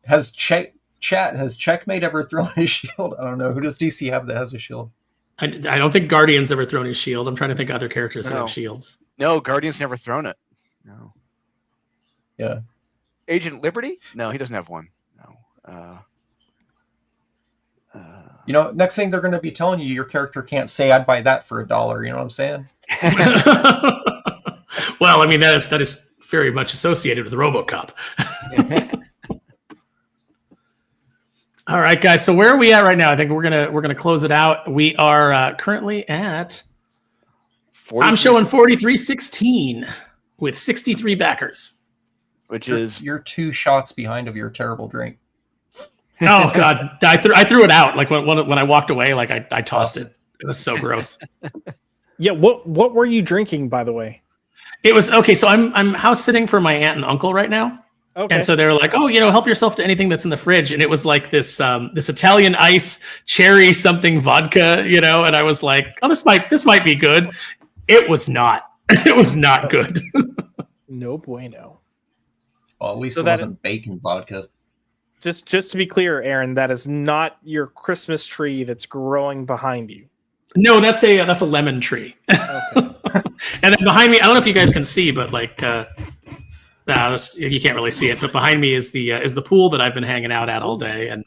Has Checkmate ever thrown his shield? I don't know. Who does DC have that has a shield? I don't think Guardian's ever thrown his shield. I'm trying to think of other characters that have shields. No, Guardian's never thrown it. No. Yeah. Agent Liberty? No, he doesn't have one. No. You know, next thing they're going to be telling you, your character can't say, "I'd buy that for $1." You know what I'm saying? Well, I mean, that is very much associated with RoboCop. All right, guys. So where are we at right now? I think we're gonna close it out. We are currently at. I'm showing 43-16 with 63 backers. Which is you're 2 shots behind of your terrible drink. Oh God, I threw it out like when I walked away. Like I tossed it. It was so gross. Yeah. What were you drinking, by the way? It was okay. So I'm house sitting for my aunt and uncle right now. Okay. And so they're like, oh, you know, help yourself to anything that's in the fridge. And it was like this Italian ice cherry something vodka, you know. And I was like, oh, this might be good. It was not. It was not good. No bueno. Well, at least it wasn't bacon vodka. Just to be clear, Aaron, that is not your Christmas tree that's growing behind you. No, that's a lemon tree. Okay. And then behind me, I don't know if you guys can see, but like you can't really see it, but behind me is the pool that I've been hanging out at all day. And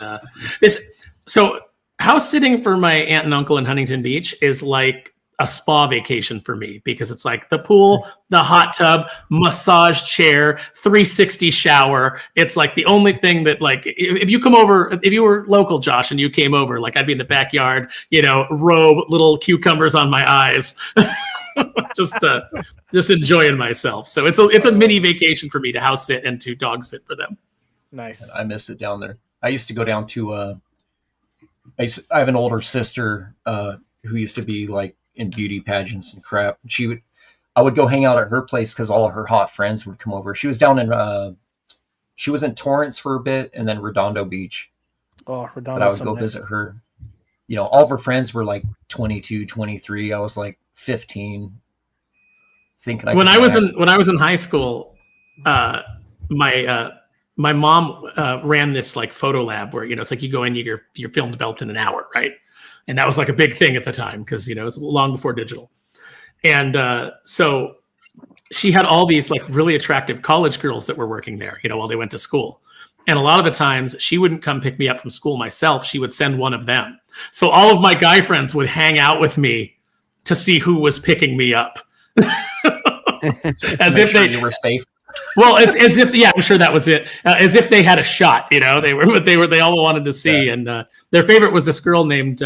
so house sitting for my aunt and uncle in Huntington Beach is like a spa vacation for me, because it's like the pool, the hot tub, massage chair, 360 shower. It's like the only thing that, like, if you come over, if you were local, Josh, and you came over, like, I'd be in the backyard, you know, robe, little cucumbers on my eyes, just enjoying myself. So it's a mini vacation for me to house sit and to dog sit for them. Nice. I miss it down there. I used to go down to I have an older sister who used to be like in beauty pageants and crap. I would go hang out at her place because all of her hot friends would come over. She was down in she was in Torrance for a bit, and then Redondo Beach. Oh, Redondo. But I would go visit her. You know, all of her friends were like 22, 23. I was like 15. Thinking when I was in high school, my mom ran this like photo lab where, you know, it's like you go in, your film developed in an hour, right? And that was like a big thing at the time because, you know, it was long before digital. And so she had all these like really attractive college girls that were working there, you know, while they went to school. And a lot of the times she wouldn't come pick me up from school myself. She would send one of them. So all of my guy friends would hang out with me to see who was picking me up. As if you were safe. Well, as if, yeah, I'm sure that was it. As if they had a shot, you know, they all wanted to see. Yeah. And their favorite was this girl named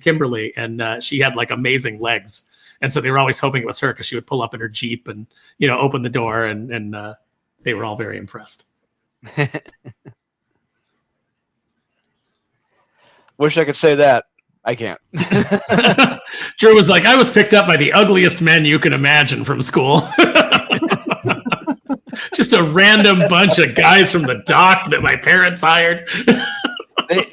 Kimberly, and she had like amazing legs. And so they were always hoping it was her because she would pull up in her Jeep and, you know, open the door, and they were all very impressed. Wish I could say that. I can't. Drew was like, I was picked up by the ugliest men you can imagine from school. Just a random bunch of guys from the dock that my parents hired.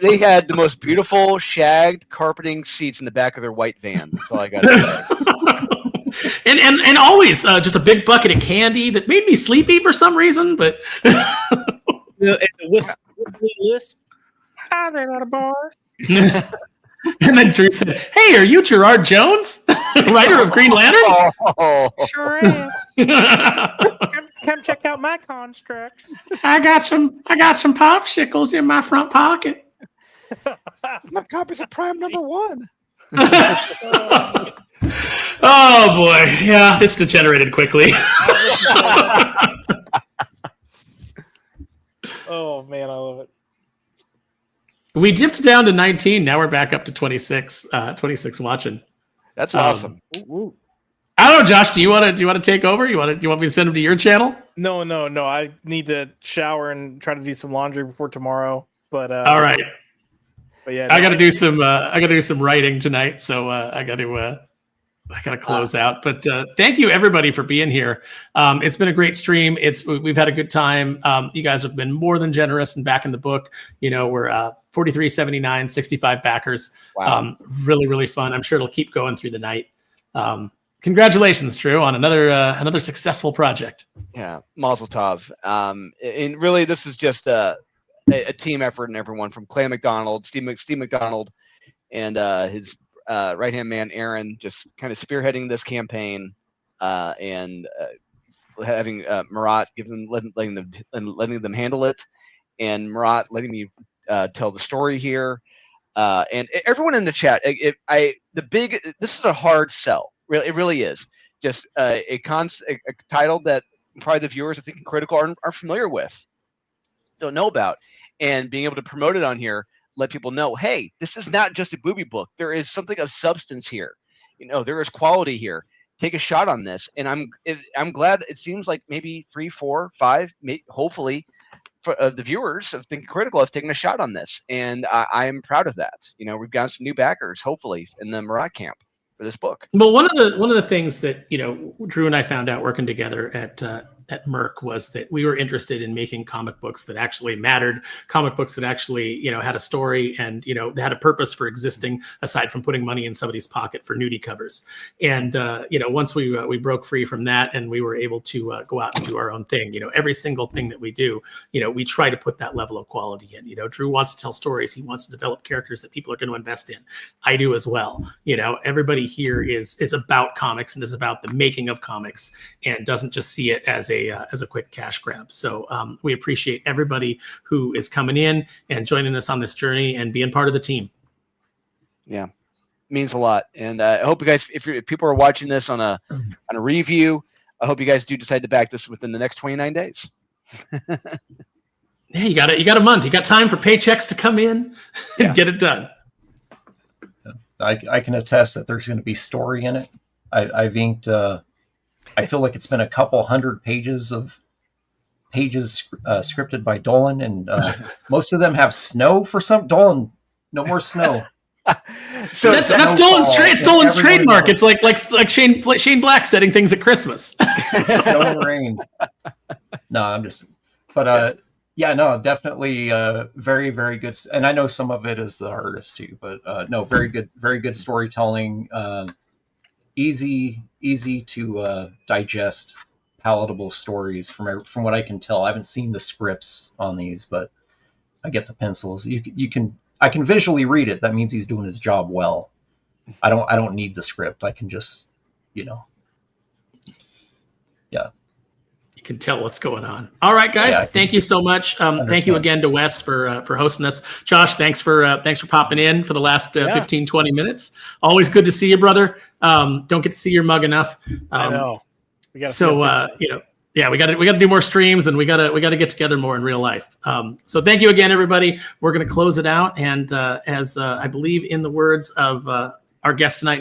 They had the most beautiful shagged carpeting seats in the back of their white van. That's all I got to say. and always just a big bucket of candy that made me sleepy for some reason. But the lisp. Hi there at a bar. And then Drew said, "Hey, are you Gerard Jones, writer of Green Lantern?" Oh. Sure am. Come check out my constructs. I got some popsicles in my front pocket. My copies of Prime #1. Oh boy, yeah, this degenerated quickly. Oh man, I love it. We dipped down to 19. Now we're back up to 26. 26 watching. That's awesome. I don't know, Josh. Do you want to take over? You want me to send them to your channel? No. I need to shower and try to do some laundry before tomorrow. But all right. But yeah, I got to do some. I got to do some writing tonight, so I got to close out. But thank you everybody for being here. It's been a great stream. We've had a good time. You guys have been more than generous and backing the book. You know, we're $43.79, 65 backers. Wow. Really, really fun. I'm sure it'll keep going through the night. Congratulations, Drew, on another successful project. Yeah, Mazel Tov. And really, this is just a team effort, and everyone from Clan McDonald, Steve McDonald, and his right-hand man Aaron, just kind of spearheading this campaign, and having Marat letting them handle it, and Marat letting me tell the story here, and everyone in the chat. This is a hard sell. Really, it really is. Just a title that probably the viewers, I think, in Critical aren't familiar with, don't know about, and being able to promote it on here, let people know, hey, this is not just a booby book. There is something of substance here. You know, there is quality here. Take a shot on this, and I'm glad. It seems like maybe 3, 4, 5, hopefully, for the viewers of Think Critical have taken a shot on this, and I am proud of that. You know, we've got some new backers, hopefully, in the Marat camp for this book. Well, one of the things that, you know, Drew and I found out working together at Merck was that we were interested in making comic books that actually mattered, comic books that actually, you know, had a story and, you know, had a purpose for existing aside from putting money in somebody's pocket for nudie covers. And, you know, once we broke free from that and we were able to go out and do our own thing, you know, every single thing that we do, you know, we try to put that level of quality in. You know, Drew wants to tell stories. He wants to develop characters that people are going to invest in. I do as well. You know, everybody here is about comics and is about the making of comics and doesn't just see it as a quick cash grab. So we appreciate everybody who is coming in and joining us on this journey and being part of the team. Yeah, means a lot. And I hope you guys, if people are watching this on a review, I hope you guys do decide to back this within the next 29 days. Yeah, you got a month. You got time for paychecks to come in and get it done. I can attest that there's going to be story in it. I've inked. I feel like it's been a couple hundred pages scripted by Dolan, and most of them have snow for some. Dolan, no more snow. So that's Dolan's trademark. It's like Shane Black setting things at Christmas. Snow and rain. No, I'm just. But yeah, no, definitely very, very good. And I know some of it is the artist too, but no, very good storytelling. Easy to digest, palatable stories from what I can tell. I haven't seen the scripts on these, but I get the pencils. I can visually read it. That means he's doing his job well. I don't need the script. I can just, you know. Yeah. You can tell what's going on. All right, guys. Yeah, thank you so much. Thank you again to Wes for hosting us. Josh, thanks for popping in for the last 15, 20 minutes. Always good to see you, brother. Don't get to see your mug enough. I know. We got we got to do more streams, and we got to get together more in real life. So thank you again, everybody. We're going to close it out, and as I believe in the words of our guest tonight.